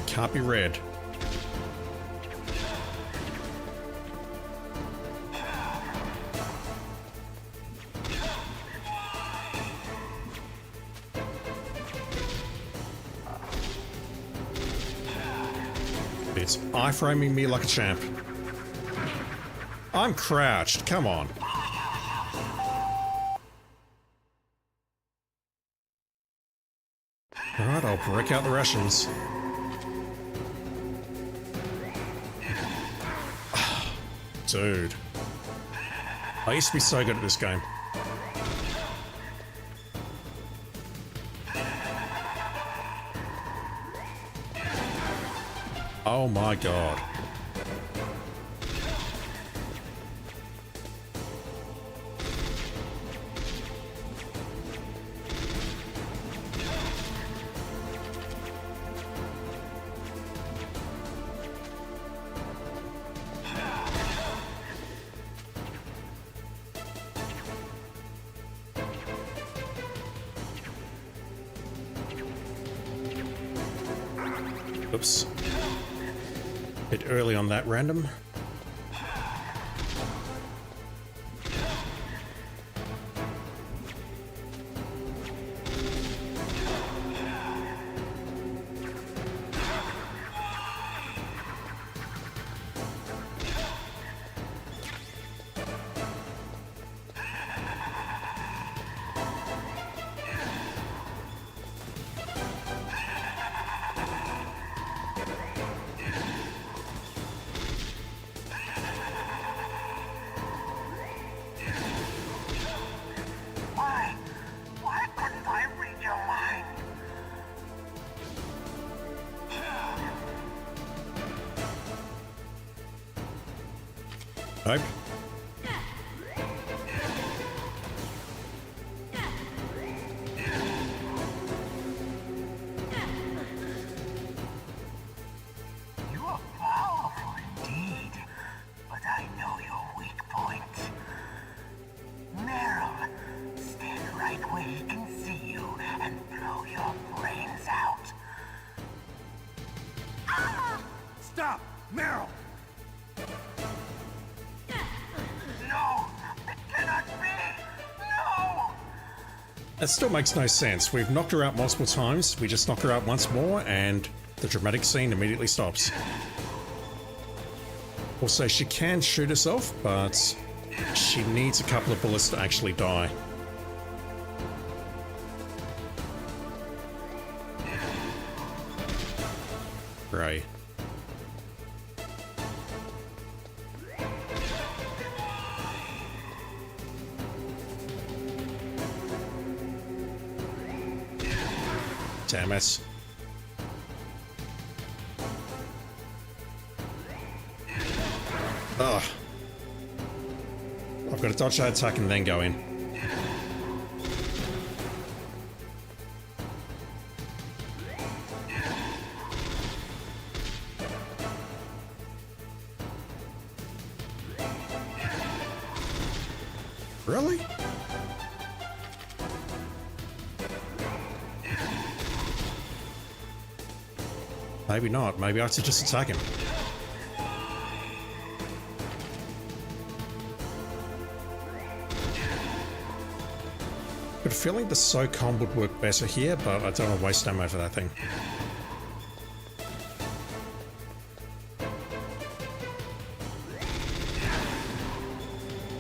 Can't be red. It's iframing me like a champ. I'm crouched, come on. Alright, I'll break out the rations. Dude. I used to be so good at this game. Oh my god. Oops. Bit early on that random. Why couldn't I read your mind? Nope. You are powerful indeed, but I know your weak point. Meryl, stand right where he can That still makes no sense. We've knocked her out multiple times, we just knock her out once more, and the dramatic scene immediately stops. Also, she can shoot herself, but she needs a couple of bullets to actually die. Right. Damn it. Ugh. I've got to dodge that attack and then go in. Really? Maybe not. Maybe I have to just attack him. Got a feeling the SOCOM would work better here, but I don't want to waste ammo for that thing.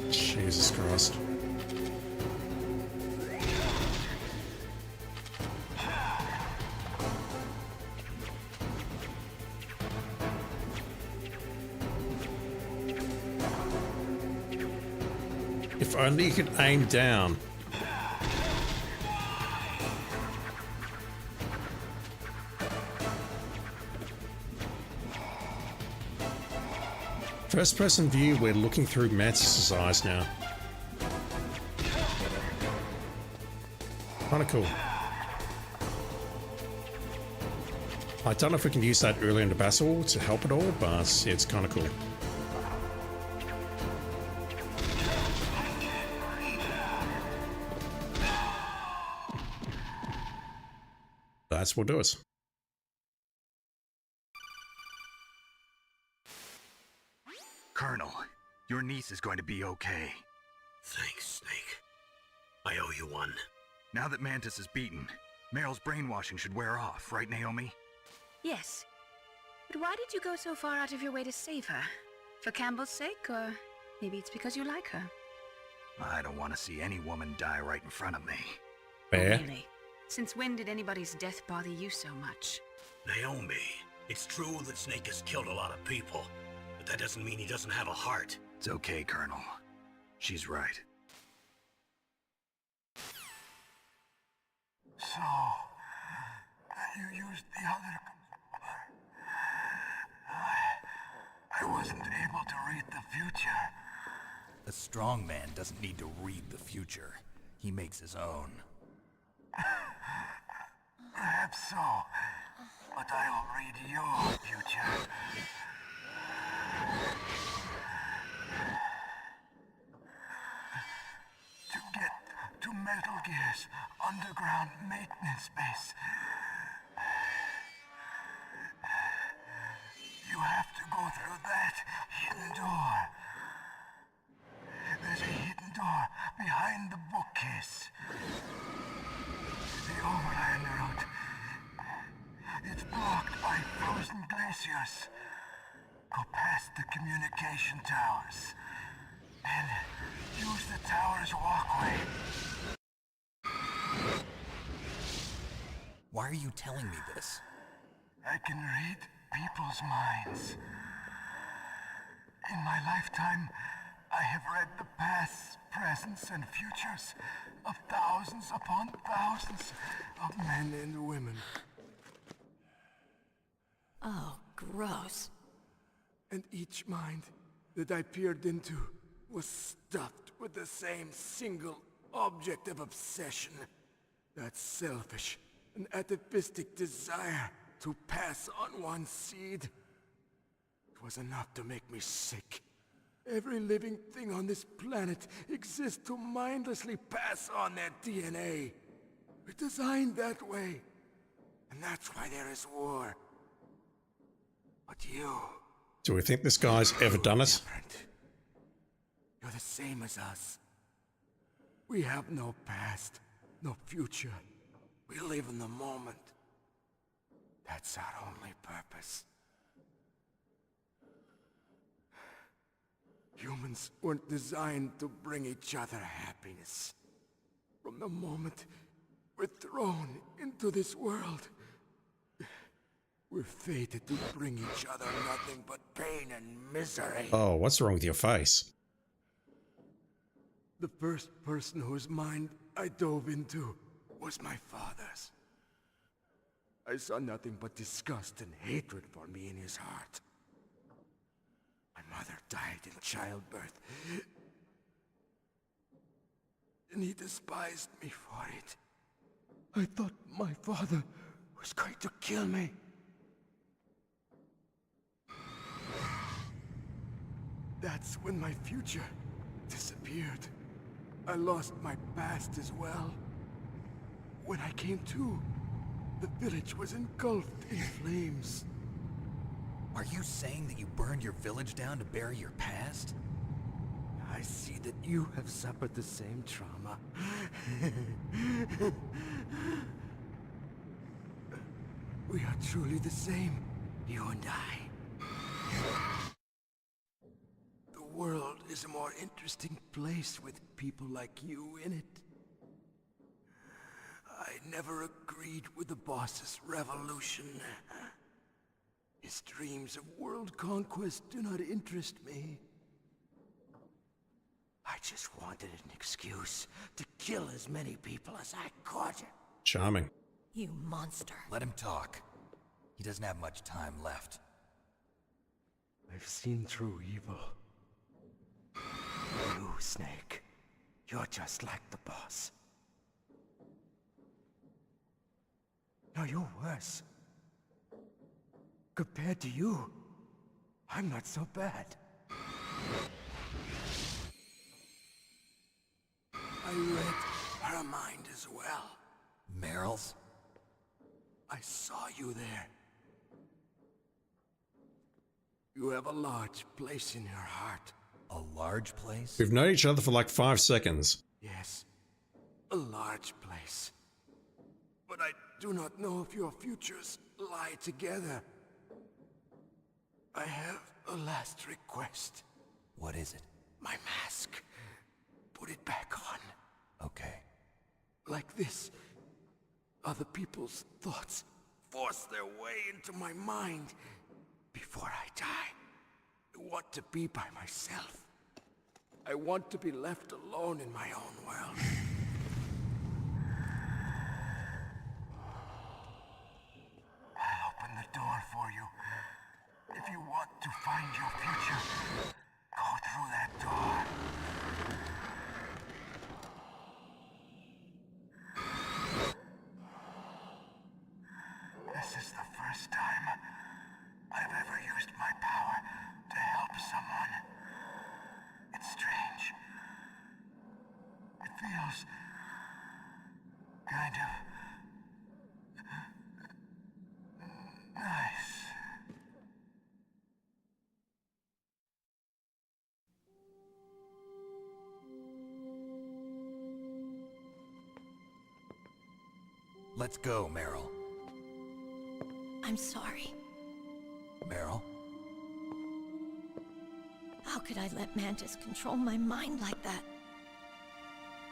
Jesus Christ. If only you could aim down. First person view, we're looking through Mantis's eyes now. Kinda cool. I don't know if we can use that early in the battle to help at all, but it's kinda cool. That's what we'll do it. Colonel, your niece is going to be okay. Thanks, Snake. I owe you one. Now that Mantis is beaten, Meryl's brainwashing should wear off, right, Naomi? Yes. But why did you go so far out of your way to save her? For Campbell's sake, or maybe it's because you like her? I don't want to see any woman die right in front of me. Fair. Really? Since when did anybody's death bother you so much? Naomi, it's true that Snake has killed a lot of people, but that doesn't mean he doesn't have a heart. It's okay, Colonel. She's right. So, you used the other... I wasn't able to read the future. A strong man doesn't need to read the future. He makes his own. Perhaps so, but I'll read your future. To get to Metal Gear's underground maintenance base, you have to go through that hidden door. There's a hidden door behind the bookcase. The overland route. It's blocked by frozen glaciers. Go past the communication towers. And use the tower's walkway. Why are you telling me this? I can read people's minds. In my lifetime, I have read the pasts, presents, and futures of thousands upon thousands of men and women. Oh, gross. And each mind that I peered into was stuffed with the same single object of obsession. That selfish and atavistic desire to pass on one seed. It was enough to make me sick. Every living thing on this planet exists to mindlessly pass on their DNA. We're designed that way. And that's why there is war. But you... Do we think this guy's ever done it? You're the same as us. We have no past, no future. We live in the moment. That's our only purpose. Humans weren't designed to bring each other happiness. From the moment we're thrown into this world, we're fated to bring each other nothing but pain and misery. Oh, what's wrong with your face? The first person whose mind I dove into was my father's. I saw nothing but disgust and hatred for me in his heart. My mother died in childbirth, and he despised me for it. I thought my father was going to kill me. That's when my future disappeared. I lost my past as well. When I came to, the village was engulfed in flames. Are you saying that you burned your village down to bury your past? I see that you have suffered the same trauma. We are truly the same, you and I. The world is a more interesting place with people like you in it. I never agreed with the boss's revolution. His dreams of world conquest do not interest me. I just wanted an excuse to kill as many people as I could. Charming. You monster. Let him talk. He doesn't have much time left. I've seen through evil. You, Snake. You're just like the boss. No, you're worse. Compared to you, I'm not so bad. I read her mind as well. Meryl's? I saw you there. You have a large place in her heart. A large place? We've known each other for like 5 seconds. Yes, a large place. But I do not know if your futures lie together. I have a last request. What is it? My mask. Put it back on. Okay. Like this, other people's thoughts force their way into my mind. Before I die, I want to be by myself. I want to be left alone in my own world. I'll open the door for you. If you want to find your future, go through that door. This is the first time I've ever used my power to help someone. It's strange. It feels kind of nice. Let's go, Meryl. I'm sorry. Meryl? How could I let Mantis control my mind like that?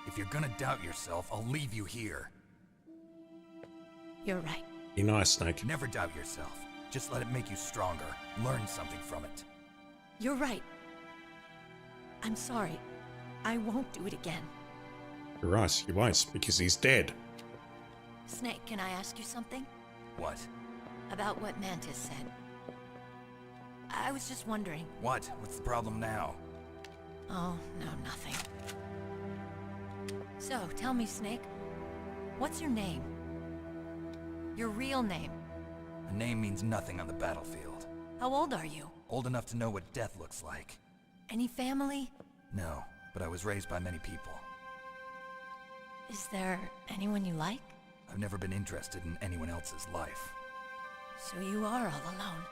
If you're gonna doubt yourself, I'll leave you here. You're right. Be nice, Snake. Never doubt yourself. Just let it make you stronger. Learn something from it. You're right. I'm sorry. I won't do it again. You're right, you won't, because he's dead. Snake, can I ask you something? What? About what Mantis said. I was just wondering. What? What's the problem now? Oh, no, nothing. So, tell me, Snake. What's your name? Your real name? A name means nothing on the battlefield. How old are you? Old enough to know what death looks like. Any family? No, but I was raised by many people. Is there anyone you like? I've never been interested in anyone else's life. So you are all alone.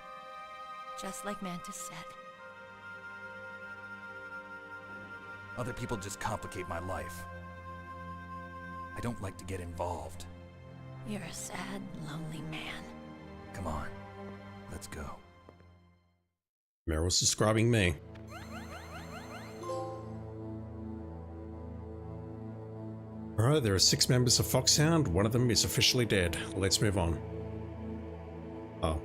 Just like Mantis said. Other people just complicate my life. I don't like to get involved. You're a sad, lonely man. Come on, let's go. Meryl's describing me. Alright, there are 6 members of Foxhound. One of them is officially dead. Let's move on. Oh.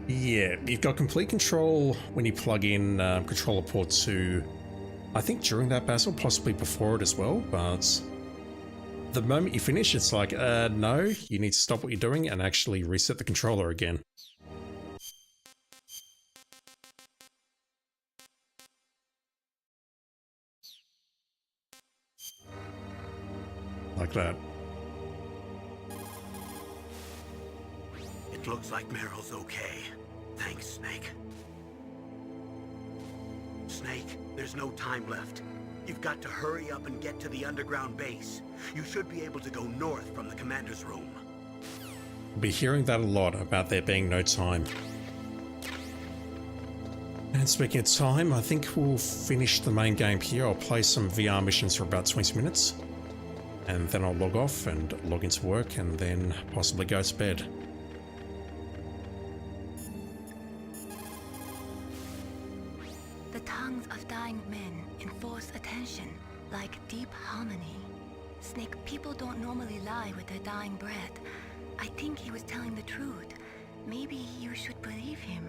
Yeah, you've got complete control when you plug in controller port 2. I think during that battle, possibly before it as well, but the moment you finish, it's like, no, you need to stop what you're doing and actually reset the controller again. Like that. It looks like Meryl's okay. Thanks, Snake. Snake, there's no time left. You've got to hurry up and get to the underground base. You should be able to go north from the commander's room. I'll be hearing that a lot about there being no time. And speaking of time, I think we'll finish the main game here. I'll play some VR missions for about 20 minutes. And then I'll log off and log into work and then possibly go to bed. The tongues of dying men enforce attention, like deep harmony. Snake, people don't normally lie with their dying breath. I think he was telling the truth. Maybe you should believe him.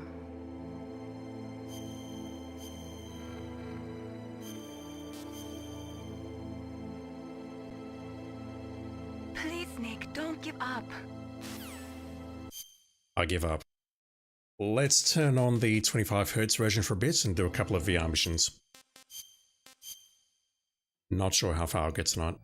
Please, Snake, don't give up. I give up. Let's turn on the 25Hz version for a bit and do a couple of VR missions. Not sure how far I'll get tonight.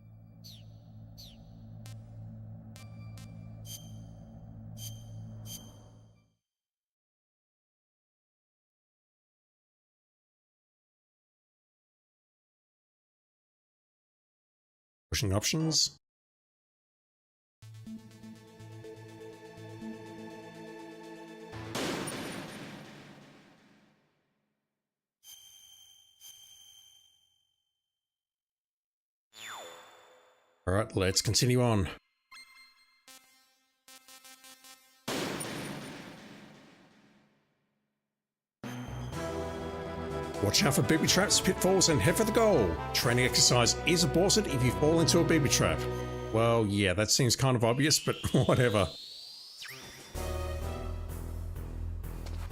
Pushing options. Alright, let's continue on. Watch out for booby traps, pitfalls, and head for the goal. Training exercise is aborted if you fall into a booby trap. Well, yeah, that seems kind of obvious, but whatever.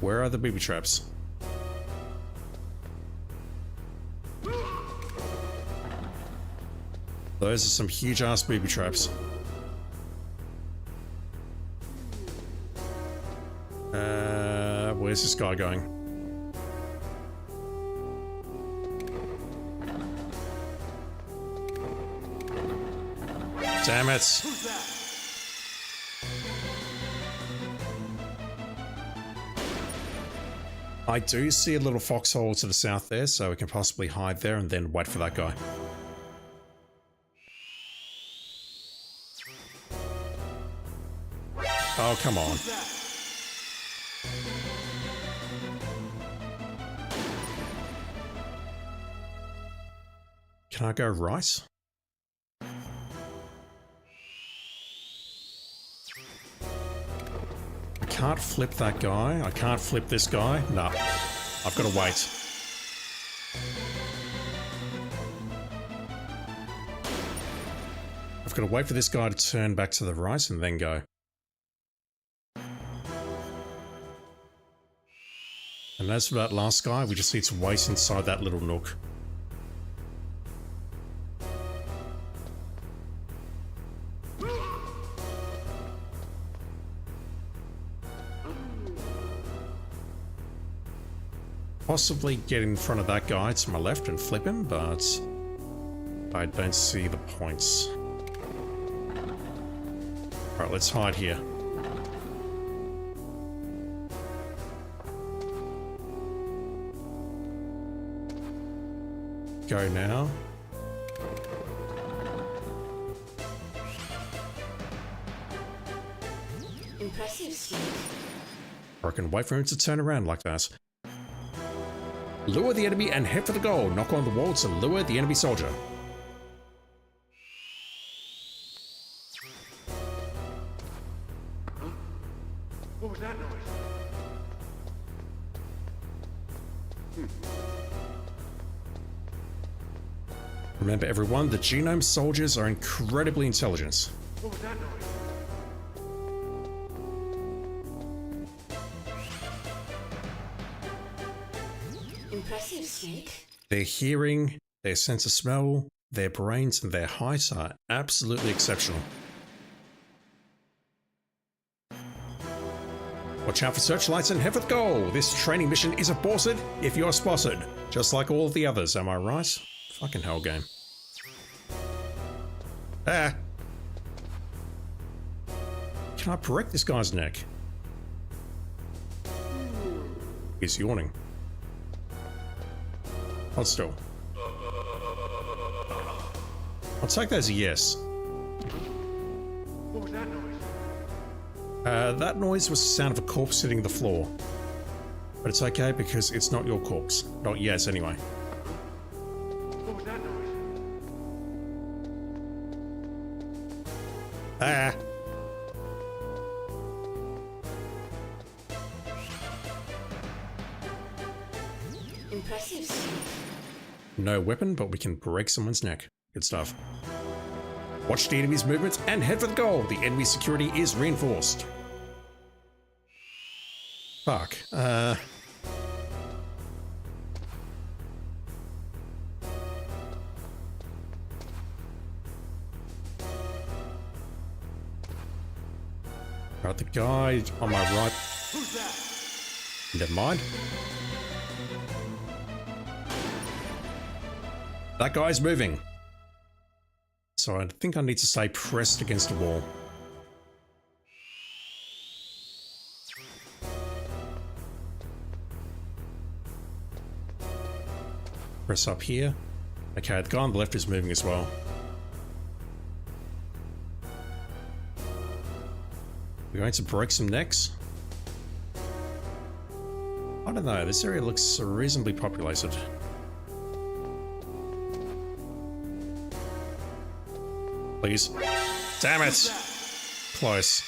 Where are the booby traps? Those are some huge-ass booby traps. Where's this guy going? Damn it! I do see a little foxhole to the south there, so we can possibly hide there and then wait for that guy. Oh, come on. Can I go right? I can't flip that guy. I can't flip this guy. No. I've got to wait. I've got to wait for this guy to turn back to the right and then go. And as for that last guy, we just need to wait inside that little nook. Possibly get in front of that guy to my left and flip him, but I don't see the points. Alright, let's hide here. Go now. Impressive, Steve. Or I can wait for him to turn around like that. Lure the enemy and head for the goal. Knock on the wall to lure the enemy soldier. was that noise? Remember everyone, the Genome soldiers are incredibly intelligent. What was that noise? Impressive, Snake. Their hearing, their sense of smell, their brains, and their height are absolutely exceptional. Watch out for searchlights and head for the goal. This training mission is aborted if you're spotted. Just like all the others, am I right? Fucking hell game. Ah! Can I break this guy's neck? He's yawning. Hold still. I'll take that as a yes. What was that noise? That noise was the sound of a corpse sitting on the floor. But it's okay because it's not your corpse. Not yet, anyway. What was that noise? Ah! Impressive, Snake. No weapon, but we can break someone's neck. Good stuff. Watch the enemy's movements and head for the goal. The enemy security is reinforced. Fuck. Right, the guy on my right. Who's that? Never mind. That guy's moving. So I think I need to stay pressed against a wall. Press up here. Okay, the guy on the left is moving as well. We're going to break some necks. I don't know, this area looks reasonably populated. Please. Damn it! Close.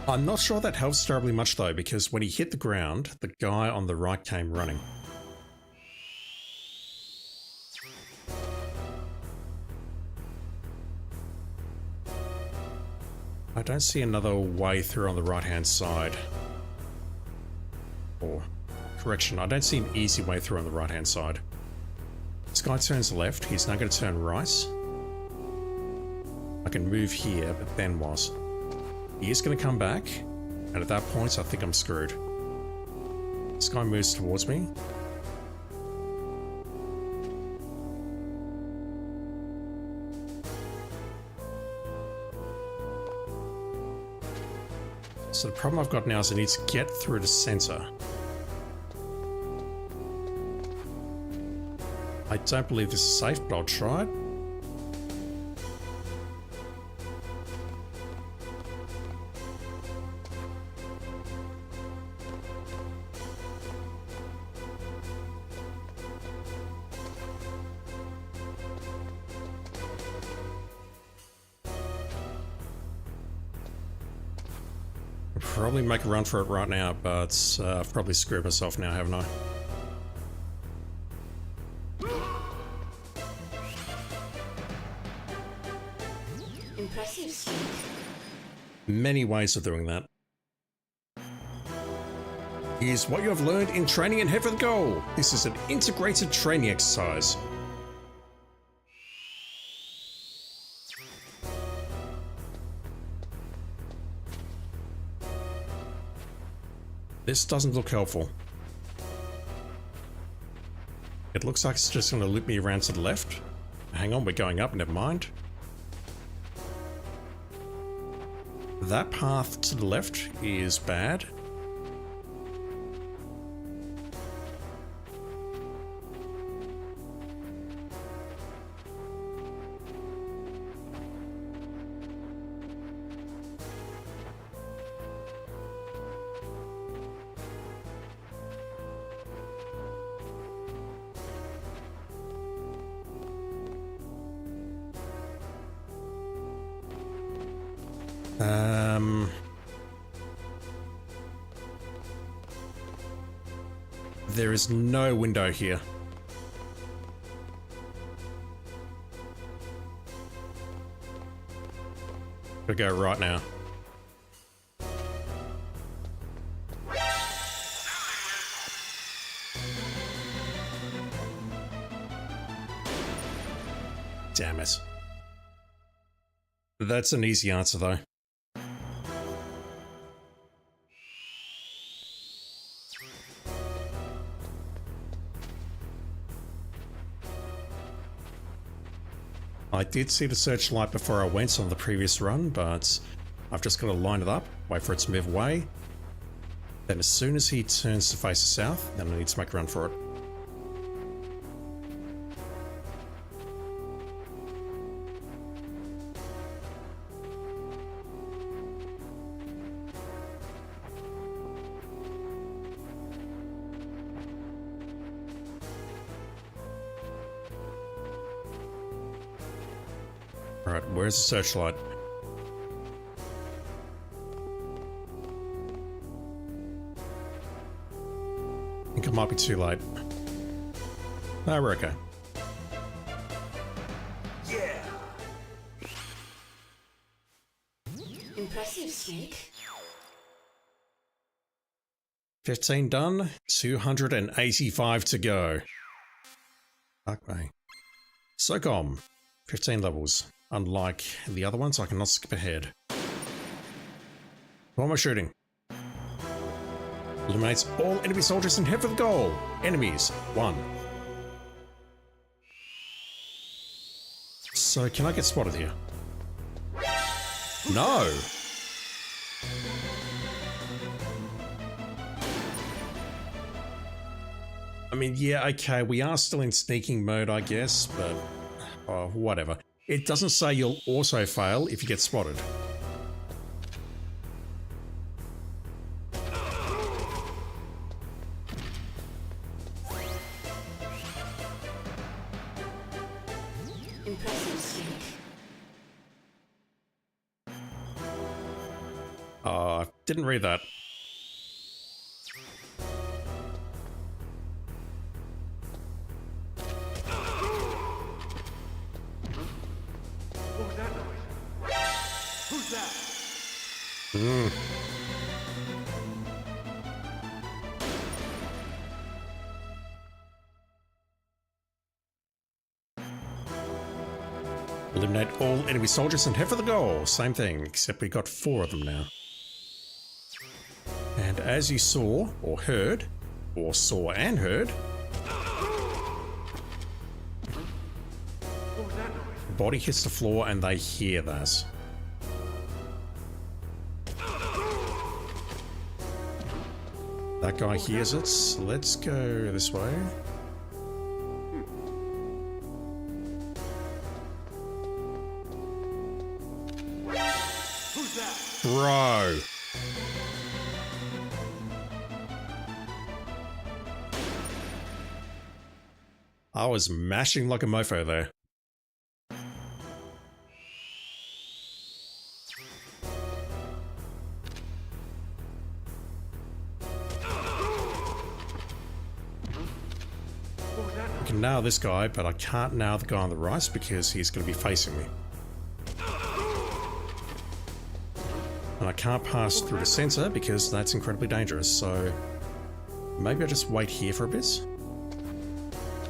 I'm not sure that helps terribly much though, because when he hit the ground, the guy on the right came running. I don't see another way through on the right-hand side. Or, correction, I don't see an easy way through on the right-hand side. This guy turns left, he's now going to turn right. I can move here, but then what? He is going to come back, and at that point I think I'm screwed. This guy moves towards me. So the problem I've got now is I need to get through the center. I don't believe this is safe, but I'll try it. I'll probably make a run for it right now, but I've probably screwed myself now, haven't I? Impressive, Snake. Many ways of doing that. Here's what you have learned in training and head for the goal. This is an integrated training exercise. This doesn't look helpful. It looks like it's just going to loop me around to the left. Hang on, we're going up, never mind. That path to the left is bad. There is no window here. Gotta go right now. Damn it. That's an easy answer, though. I did see the searchlight before I went on the previous run, but I've just got to line it up, wait for it to move away. Then as soon as he turns to face the south, then I need to make a run for it. Alright, where's the searchlight? I think it might be too late. No, we're okay. Yeah. Impressive, Snake. 15 done, 285 to go. Fuck me. SOCOM, 15 levels. Unlike the other ones, I cannot skip ahead. What am I shooting? Eliminates all enemy soldiers and head for the goal. Enemies, 1. So, can I get spotted here? No! I mean, yeah, okay, we are still in sneaking mode, I guess, but whatever. It doesn't say you'll also fail if you get spotted. Impressive, Snake. Didn't read that. What was that noise? Who's that? Eliminate all enemy soldiers and head for the goal. Same thing, except we got 4 of them now. And as you saw, or heard, or saw and heard, What was that noise? the body hits the floor and they hear that. That guy hears it. Let's go this way. Who's that? Bro. I was mashing like a mofo there. What was that I noise? can nail this guy, but I can't nail the guy on the right because he's going to be facing me. And I can't pass through the center because that's incredibly dangerous, so maybe I just wait here for a bit.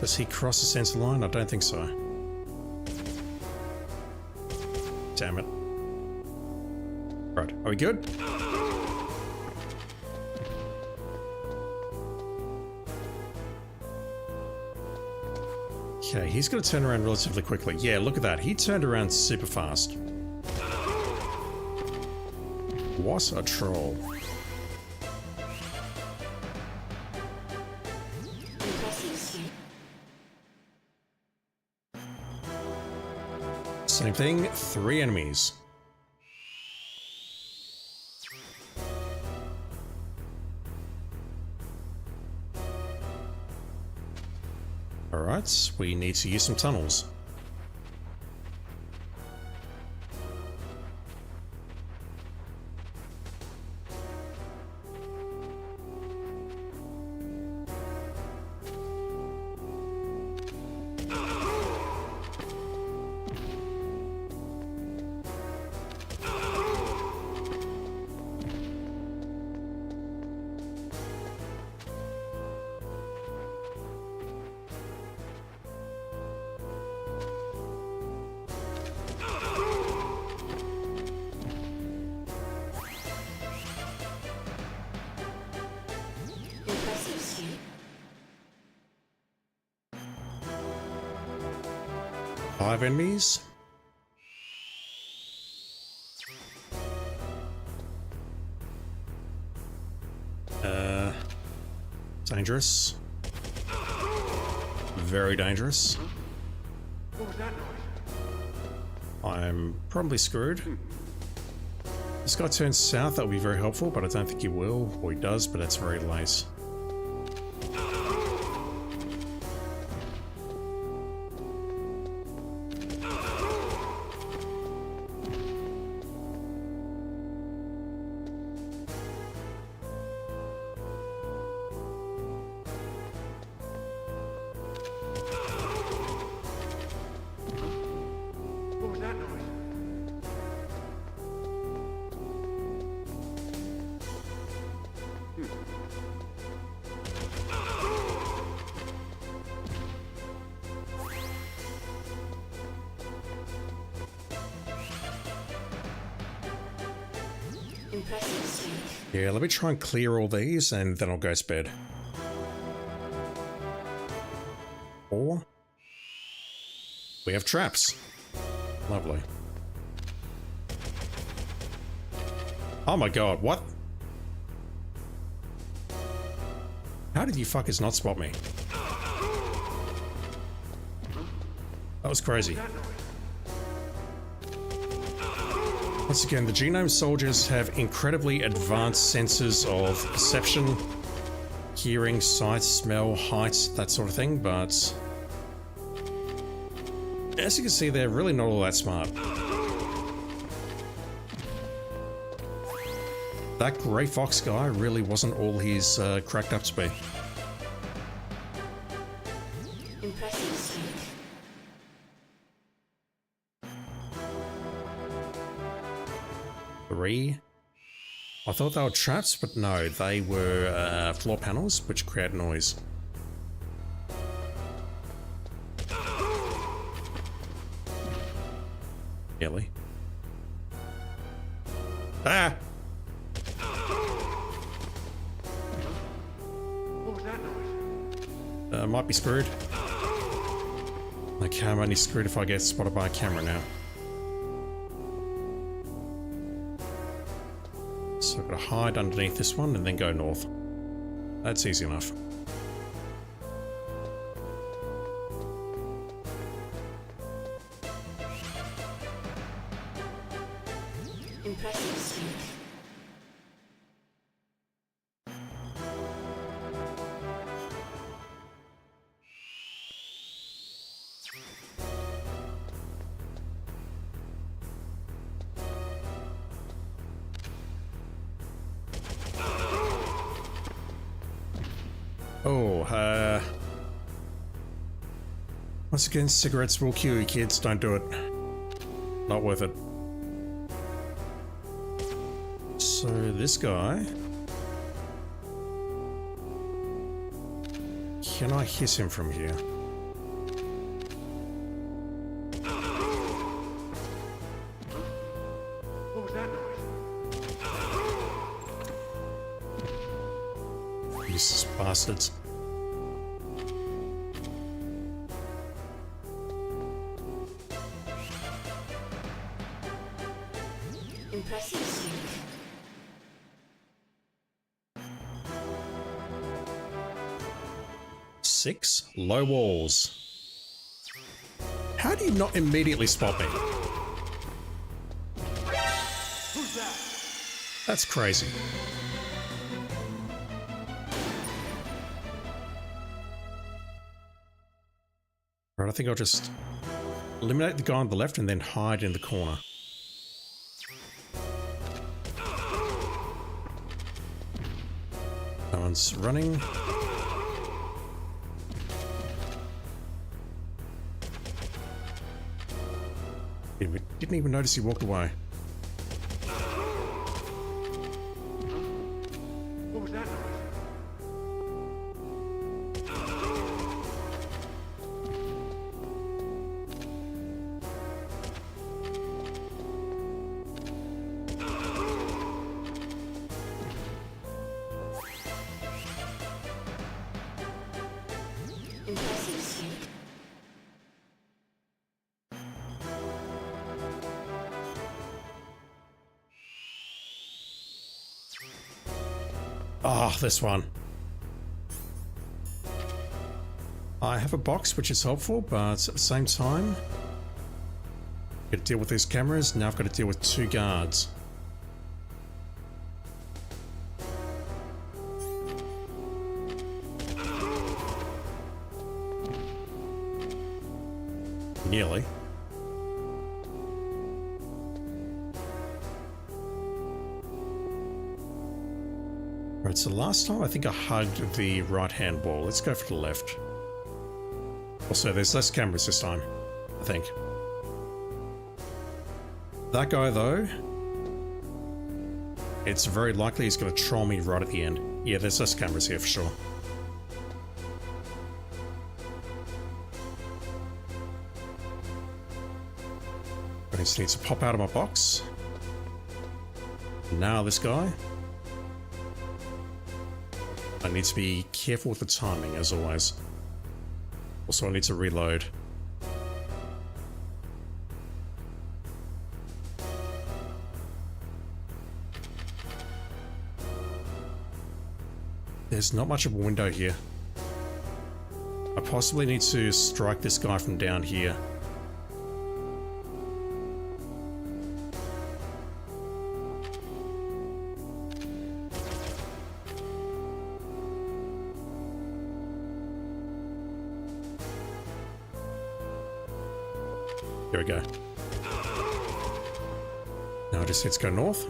Does he cross the center line? I don't think so. Damn it. Right, are we good? Okay, he's going to turn around relatively quickly. Yeah, look at that. He turned around super fast. What a troll. Impressive, Snake. Same thing, 3 enemies. Alright, we need to use some tunnels. 5 enemies. Dangerous. Very dangerous. What was that noise? I'm probably screwed. This guy turns south, that would be very helpful, but I don't think he will. Or he does, but that's very late. What was that noise? Impressive, Snake. Yeah, let me try and clear all these and then I'll go to bed. Or we have traps. Lovely. Oh my god, what? How did you fuckers not spot me? That was crazy. Once again, the Genome Soldiers have incredibly advanced sensors of perception, hearing, sight, smell, height, that sort of thing, but as you can see, they're really not all that smart. That Grey Fox guy really wasn't all he's cracked up to be. Impressive, Snake. Three. I thought they were traps, but no, they were floor panels which create noise. Nearly. Ah! What was that noise? Might be screwed. Okay, I'm only screwed if I get spotted by a camera now. So I've got to hide underneath this one and then go north. That's easy enough. Impressive, Snake. Oh, once again, cigarettes will kill you, kids. Don't do it. Not worth it. So this guy, can I hiss him from here? What was that noise? Useless bastards. Impressive, Snake. 6 low walls. How do you not immediately spot me? Who's that? That's crazy. Right, I think I'll just eliminate the guy on the left and then hide in the corner. No one's running. Didn't even notice he walked away. What was that noise? Impressive, Snake. Ah, this one. I have a box which is helpful, but at the same time, got to deal with these cameras. Now I've got to deal with 2 guards. Nearly. Right, so last time I think I hugged the right-hand wall. Let's go for the left. Also, there's less cameras this time, I think. That guy, though, it's very likely he's going to troll me right at the end. Yeah, there's less cameras here for sure. I just need to pop out of my box. Now this guy. I need to be careful with the timing, as always. Also, I need to reload. There's not much of a window here. I possibly need to strike this guy from down here. Here we go. Now I just need to go north.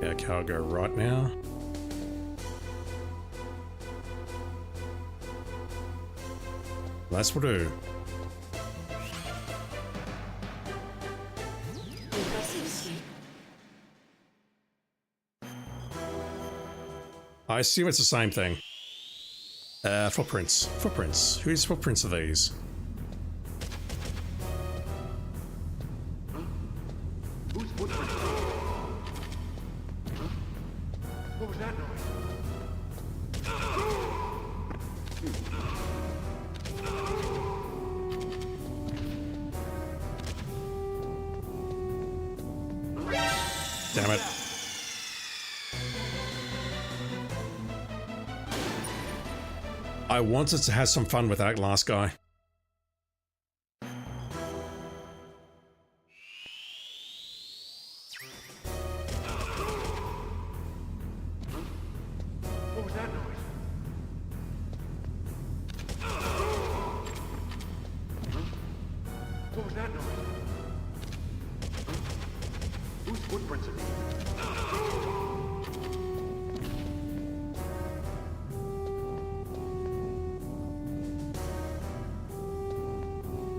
Yeah, okay, I'll go right now. That's what do. I assume it's the same thing. Footprints. Footprints. Whose footprints are these? Whose footprints? What was that noise? Damn it. I wanted to have some fun with that last guy. What was that noise? What was that noise? Whose footprints are these?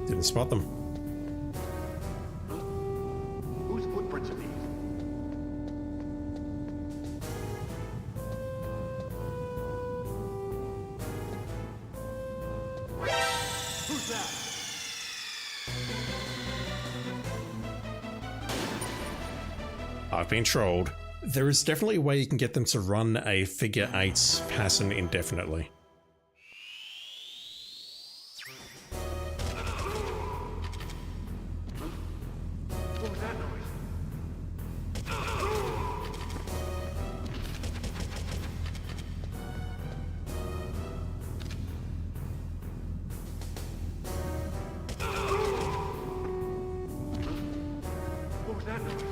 Didn't spot them. Whose footprints are these? Who's that? I've been trolled. There is definitely a way you can get them to run a figure 8 pattern indefinitely. What was that noise? What was that noise?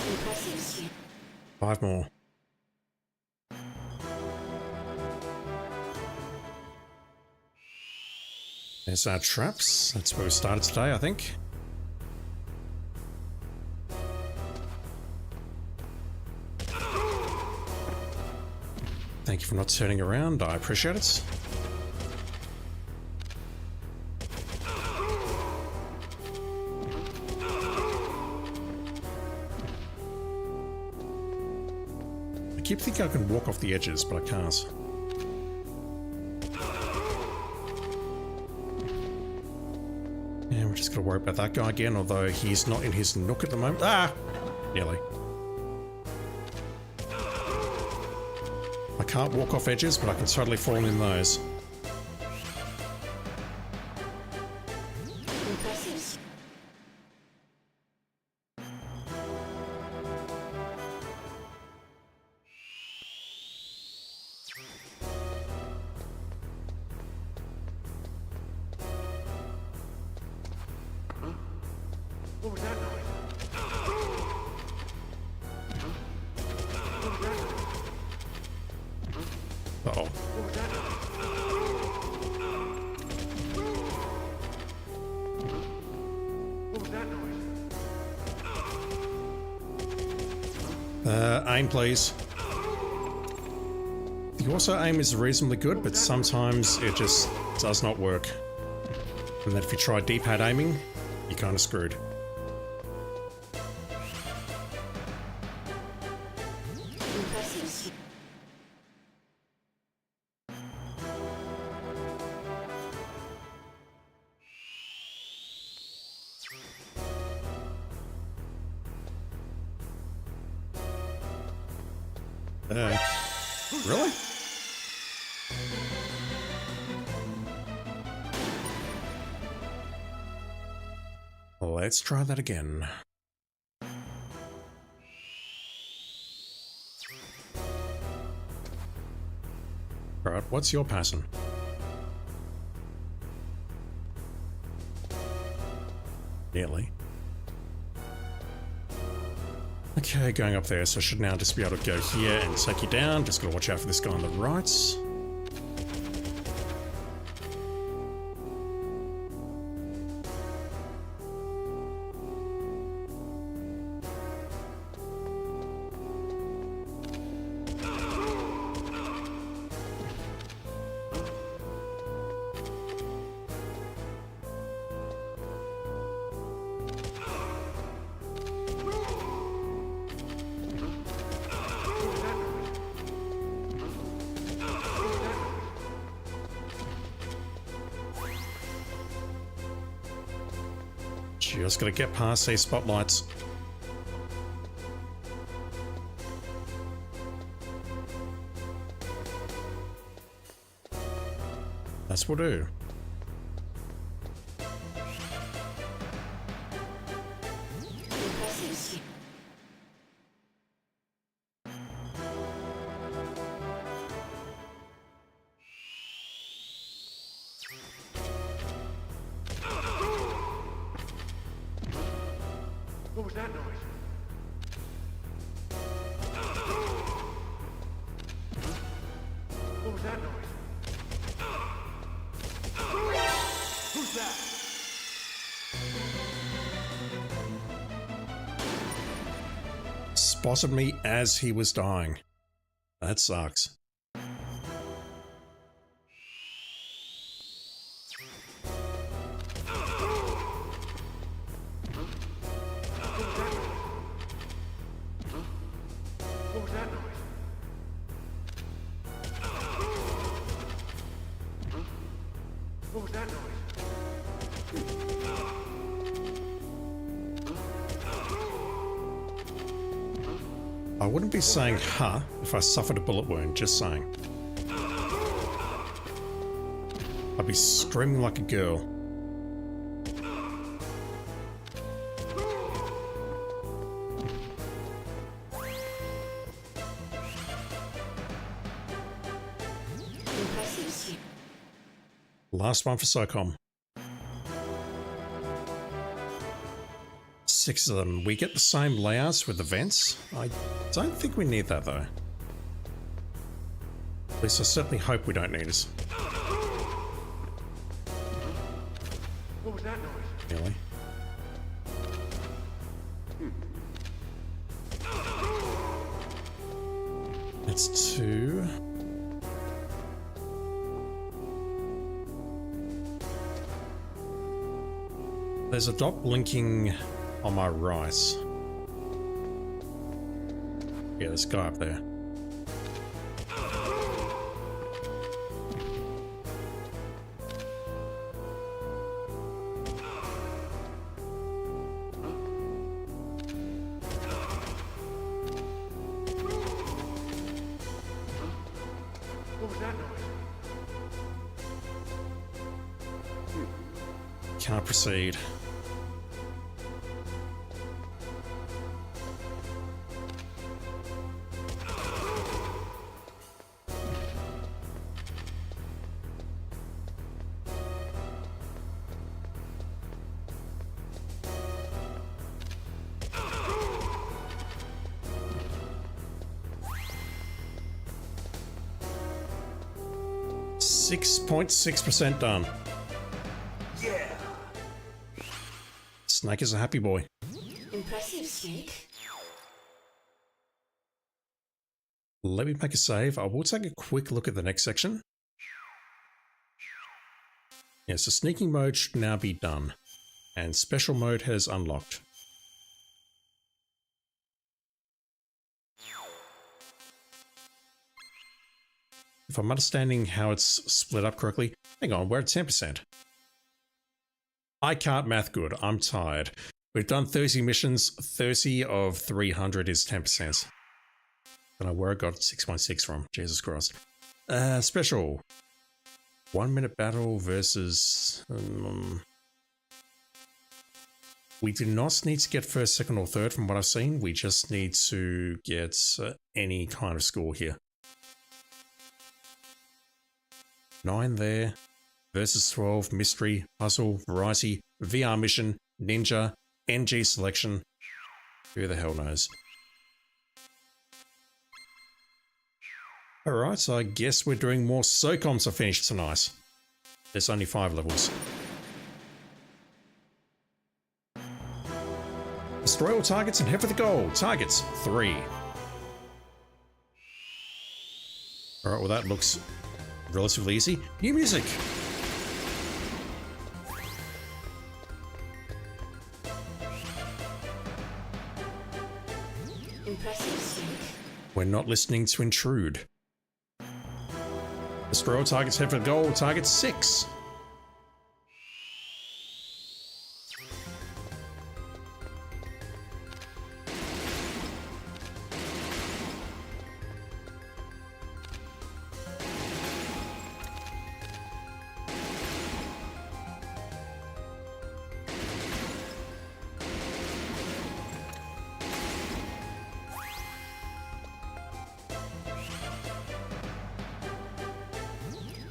Impressive, Steve. 5 more. There's our traps. That's where we started today, I think. Thank you for not turning around. I appreciate it. I keep thinking I can walk off the edges, but I can't. Yeah, we're just gonna worry about that guy again, although he's not in his nook at the moment. Ah! Nearly. can't walk off edges, but I can totally fall in those. Impressive. What was that noise? What was that noise? Uh-oh. What was that noise? What was that noise? Aim, please. The auto aim is reasonably good, but sometimes it just does not work. And then if you try D-pad aiming, you're kind of screwed. Impressive. Really? Let's try that again. Alright, what's your pattern? Nearly. Okay, going up there, so I should now just be able to go here and take you down. Just gotta watch out for this guy on the right. Just gotta get past these spotlights. That's what I do. Impressive. What was that noise? What was that noise? Who's that? Spotted me as he was dying. That sucks. What was that noise? What was that noise? I wouldn't be saying huh if I suffered a bullet wound, just saying. I'd be screaming like a girl. Impressive. Last one for SOCOM. 6 of them. We get the same layouts with the vents. I don't think we need that though. At least I certainly hope we don't need it. What was that noise? Really? That's 2. There's a dot blinking on my right. Yeah, this guy up there. Can't proceed. .6% done. Yeah. Snake is a happy boy. Impressive, Snake. Let me make a save. I will take a quick look at the next section. Yeah, so sneaking mode should now be done. And special mode has unlocked. If I'm understanding how it's split up correctly, hang on, we're at 10%. I can't math good, I'm tired. We've done 30 missions, 30 of 300 is 10%. Don't know where I got 6.6 from, Jesus Christ. Special. 1 minute battle versus... we do not need to get first, second or third from what I've seen, we just need to get any kind of score here. 9 there, versus 12, mystery, puzzle, variety, VR mission, ninja, NG selection. Who the hell knows? Alright, so I guess we're doing more SOCOMs to finish tonight. There's only 5 levels. Destroy all targets and head for the goal. Targets, 3. Alright, well that looks relatively easy. New music! Impressive, Snake. We're not listening to Intrude. Destroy all targets, head for the goal. Target 6.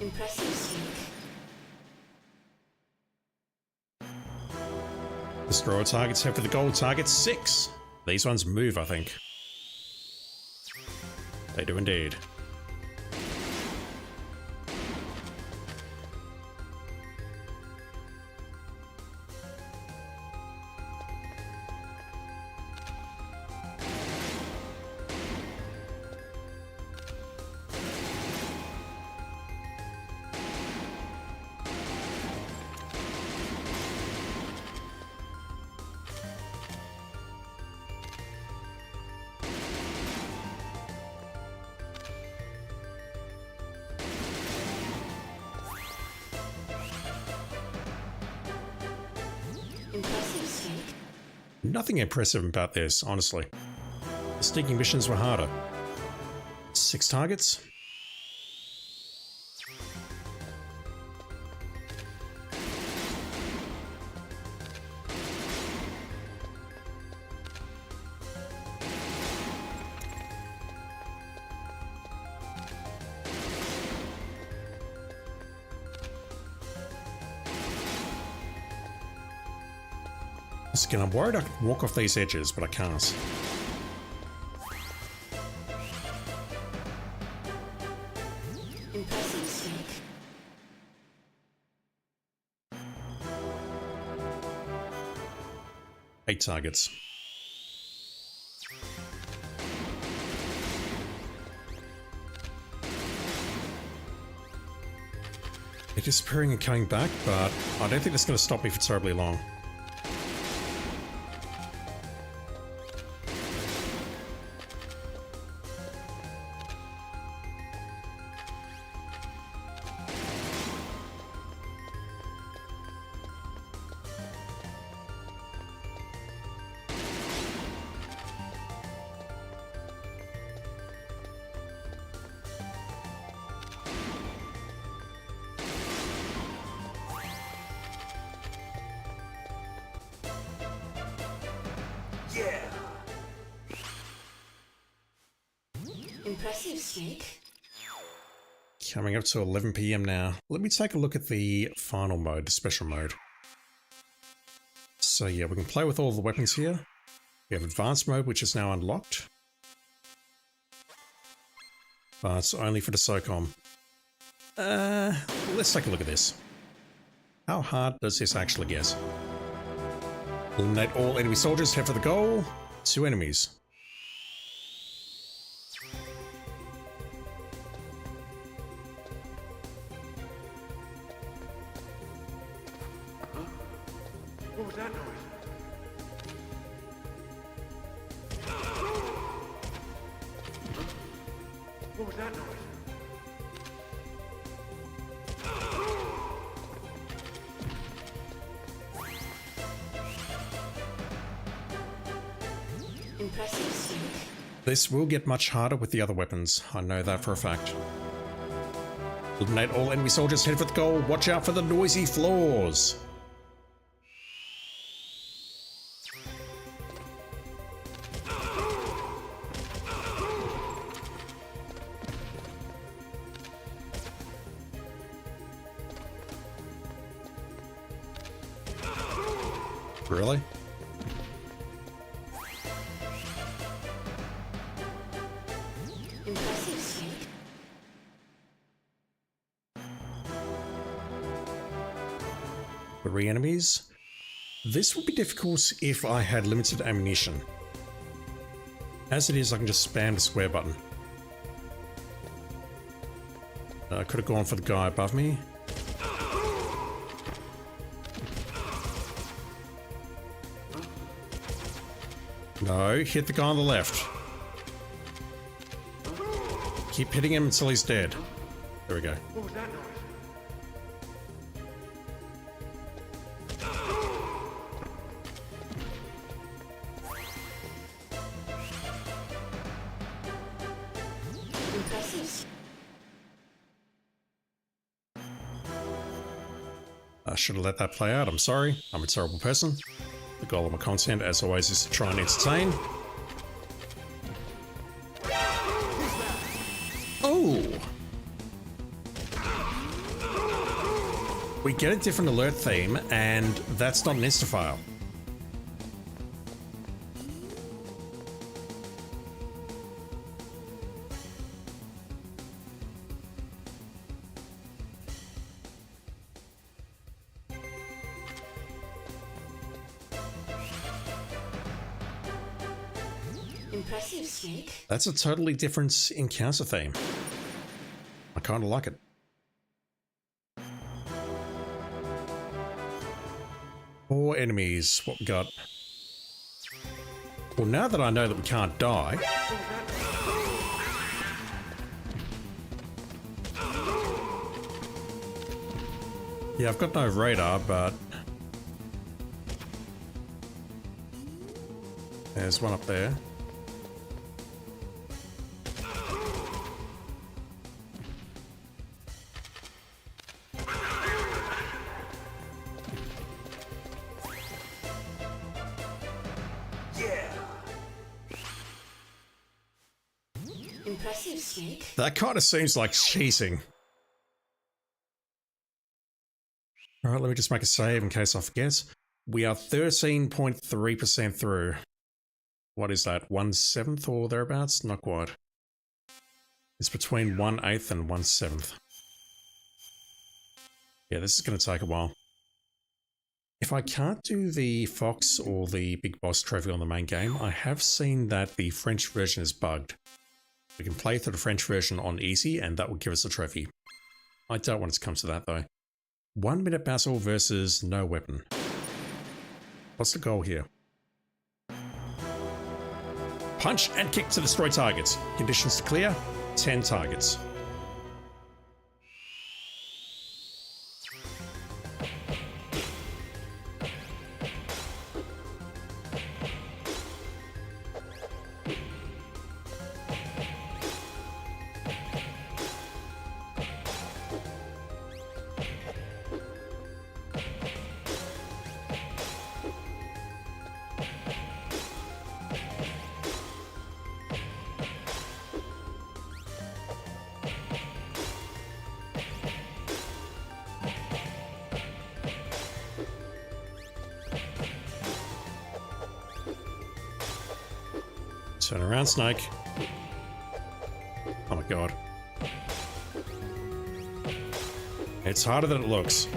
Impressive, Snake. Destroy all targets, head for the goal. Target 6. These ones move, I think. They do indeed. Impressive, Snake. Nothing impressive about this, honestly. The sneaking missions were harder. 6 targets. Again, I'm worried I can walk off these edges, but I can't. Impressive, Snake. Eight targets. They're disappearing and coming back, but I don't think that's going to stop me for terribly long. Impressive, Snake. Coming up to 11 PM now. Let me take a look at the final mode, the special mode. So yeah, we can play with all the weapons here. We have advanced mode, which is now unlocked. But it's only for the SOCOM. Let's take a look at this. How hard does this actually get? Eliminate all enemy soldiers, head for the goal. 2 enemies. What was that noise? What was that noise? Impressive, Snake. This will get much harder with the other weapons. I know that for a fact. Eliminate all enemy soldiers, head for the goal. Watch out for the noisy floors. Really? Impressive, Snake. Three enemies. This would be difficult if I had limited ammunition. As it is, I can just spam the square button. I could have gone for the guy above me. No, hit the guy on the left. Keep hitting him until he's dead. There we go. What was that noise? Impressive. I should have let that play out. I'm sorry. I'm a terrible person. The goal of my content, as always, is to try and entertain. Oh! We get a different alert theme, and that's not an insta-file. Impressive, Snake. That's a totally different encounter theme. I kind of like it. Four enemies. What we got? Well, now that I know that we can't die... Yeah, I've got no radar, but... There's one up there. Impressive, Snake. That kind of seems like cheating. Alright, let me just make a save in case I forget. We are 13.3% through. What is that, 1/7 or thereabouts? Not quite. It's between 1/8 and 1/7. Yeah, this is going to take a while. If I can't do the Fox or the Big Boss trophy on the main game, I have seen that the French version is bugged. We can play through the French version on easy and that will give us a trophy. I don't want it to come to that though. 1 minute battle versus no weapon. What's the goal here? Punch and kick to destroy targets. Conditions to clear, 10 targets. Turn around, Snake. Oh my god. It's harder than it looks.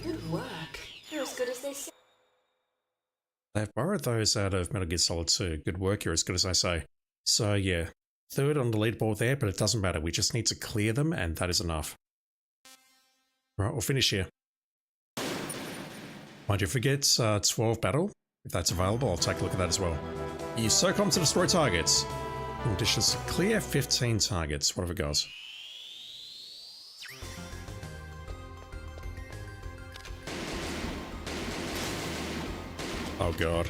Good work. You're as good as they say. They've borrowed those out of Metal Gear Solid 2. Good work, you're as good as I say. So yeah, third on the leaderboard there, but it doesn't matter. We just need to clear them, and that is enough. Right, we'll finish here. Mind you, forget 12 battle. If that's available, I'll take a look at that as well. Use SOCOM to destroy targets. Conditions to clear 15 targets. What have we got? Oh god.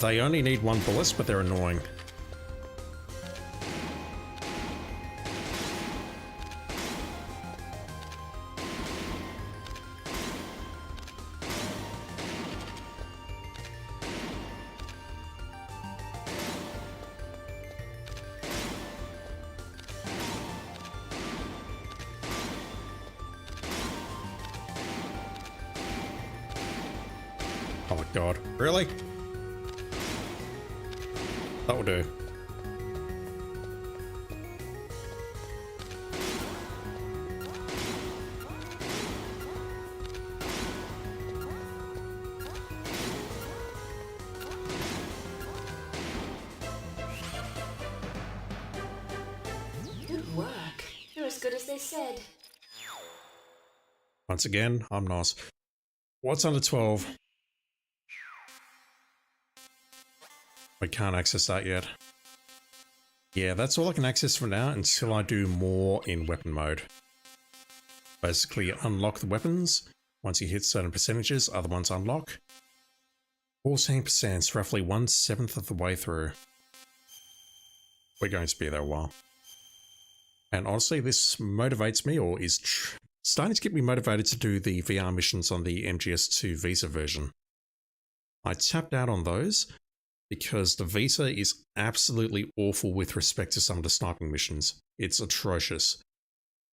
They only need one bullet, but they're annoying. Oh my god. Really? That will do. Good work. You're as good as they said. Once again, I'm nice. What's under 12? I can't access that yet. Yeah, that's all I can access for now until I do more in weapon mode. Basically, unlock the weapons. Once you hit certain percentages, other ones unlock. 14%, roughly 1/7 of the way through. We're going to be there a while. And honestly, this motivates me, or is starting to get me motivated to do the VR missions on the MGS2 Visa version. I tapped out on those because the Vita is absolutely awful with respect to some of the sniping missions. It's atrocious.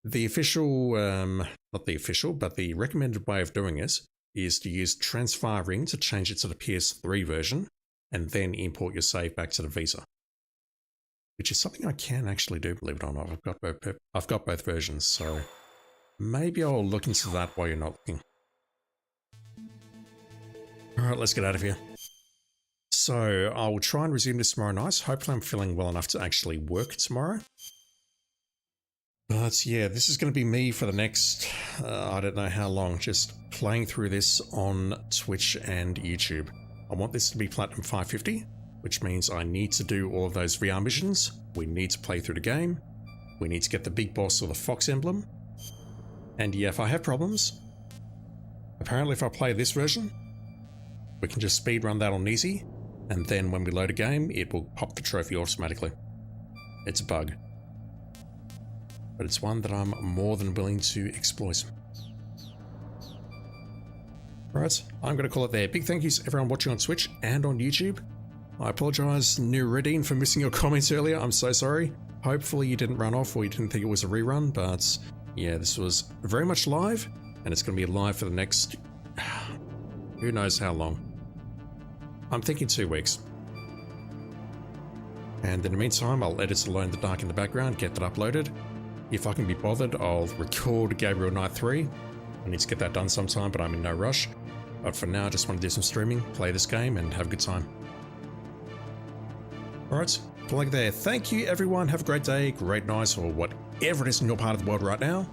The official, not the official, but the recommended way of doing it is to use Transfiring to change it to the PS3 version and then import your save back to the Vita. Which is something I can actually do, believe it or not. I've got both versions, so maybe I'll look into that while you're not looking. Alright, let's get out of here. So I'll try and resume this tomorrow night. Hopefully I'm feeling well enough to actually work tomorrow. But yeah, this is going to be me for the next, I don't know how long, just playing through this on Twitch and YouTube. I want this to be Platinum 550, which means I need to do all of those VR missions. We need to play through the game. We need to get the big boss or the Fox emblem. And yeah, if I have problems, apparently if I play this version, we can just speedrun that on easy. And then when we load a game, it will pop the trophy automatically. It's a bug. But it's one that I'm more than willing to exploit. Right, I'm going to call it there. Big thank yous to everyone watching on Twitch and on YouTube. I apologise, Nureddin, for missing your comments earlier. I'm so sorry. Hopefully you didn't run off or you didn't think it was a rerun, but yeah, this was very much live, and it's going to be live for the next... who knows how long. I'm thinking 2 weeks. And in the meantime, I'll edit Alone in the Dark in the background, get that uploaded. If I can be bothered, I'll record Gabriel Knight 3. I need to get that done sometime, but I'm in no rush. But for now, I just want to do some streaming, play this game, and have a good time. Alright, like there. Thank you everyone, have a great day, great night, or whatever it is in your part of the world right now.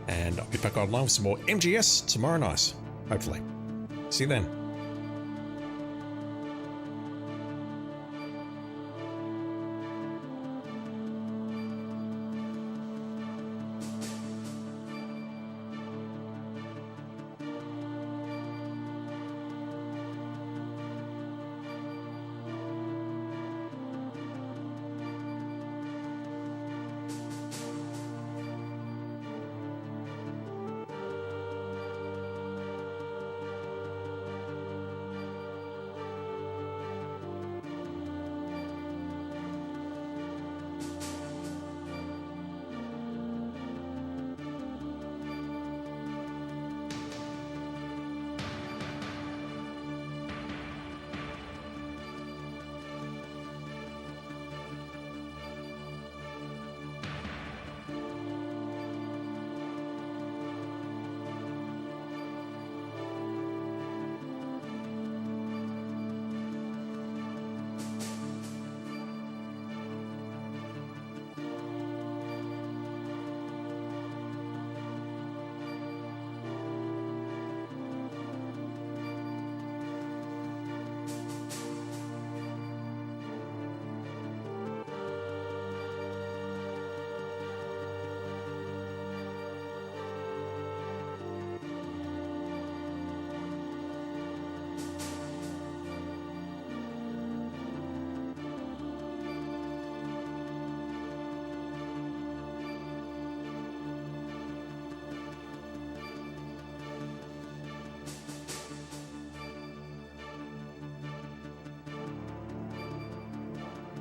And I'll be back online with some more MGS tomorrow night, hopefully. See you then.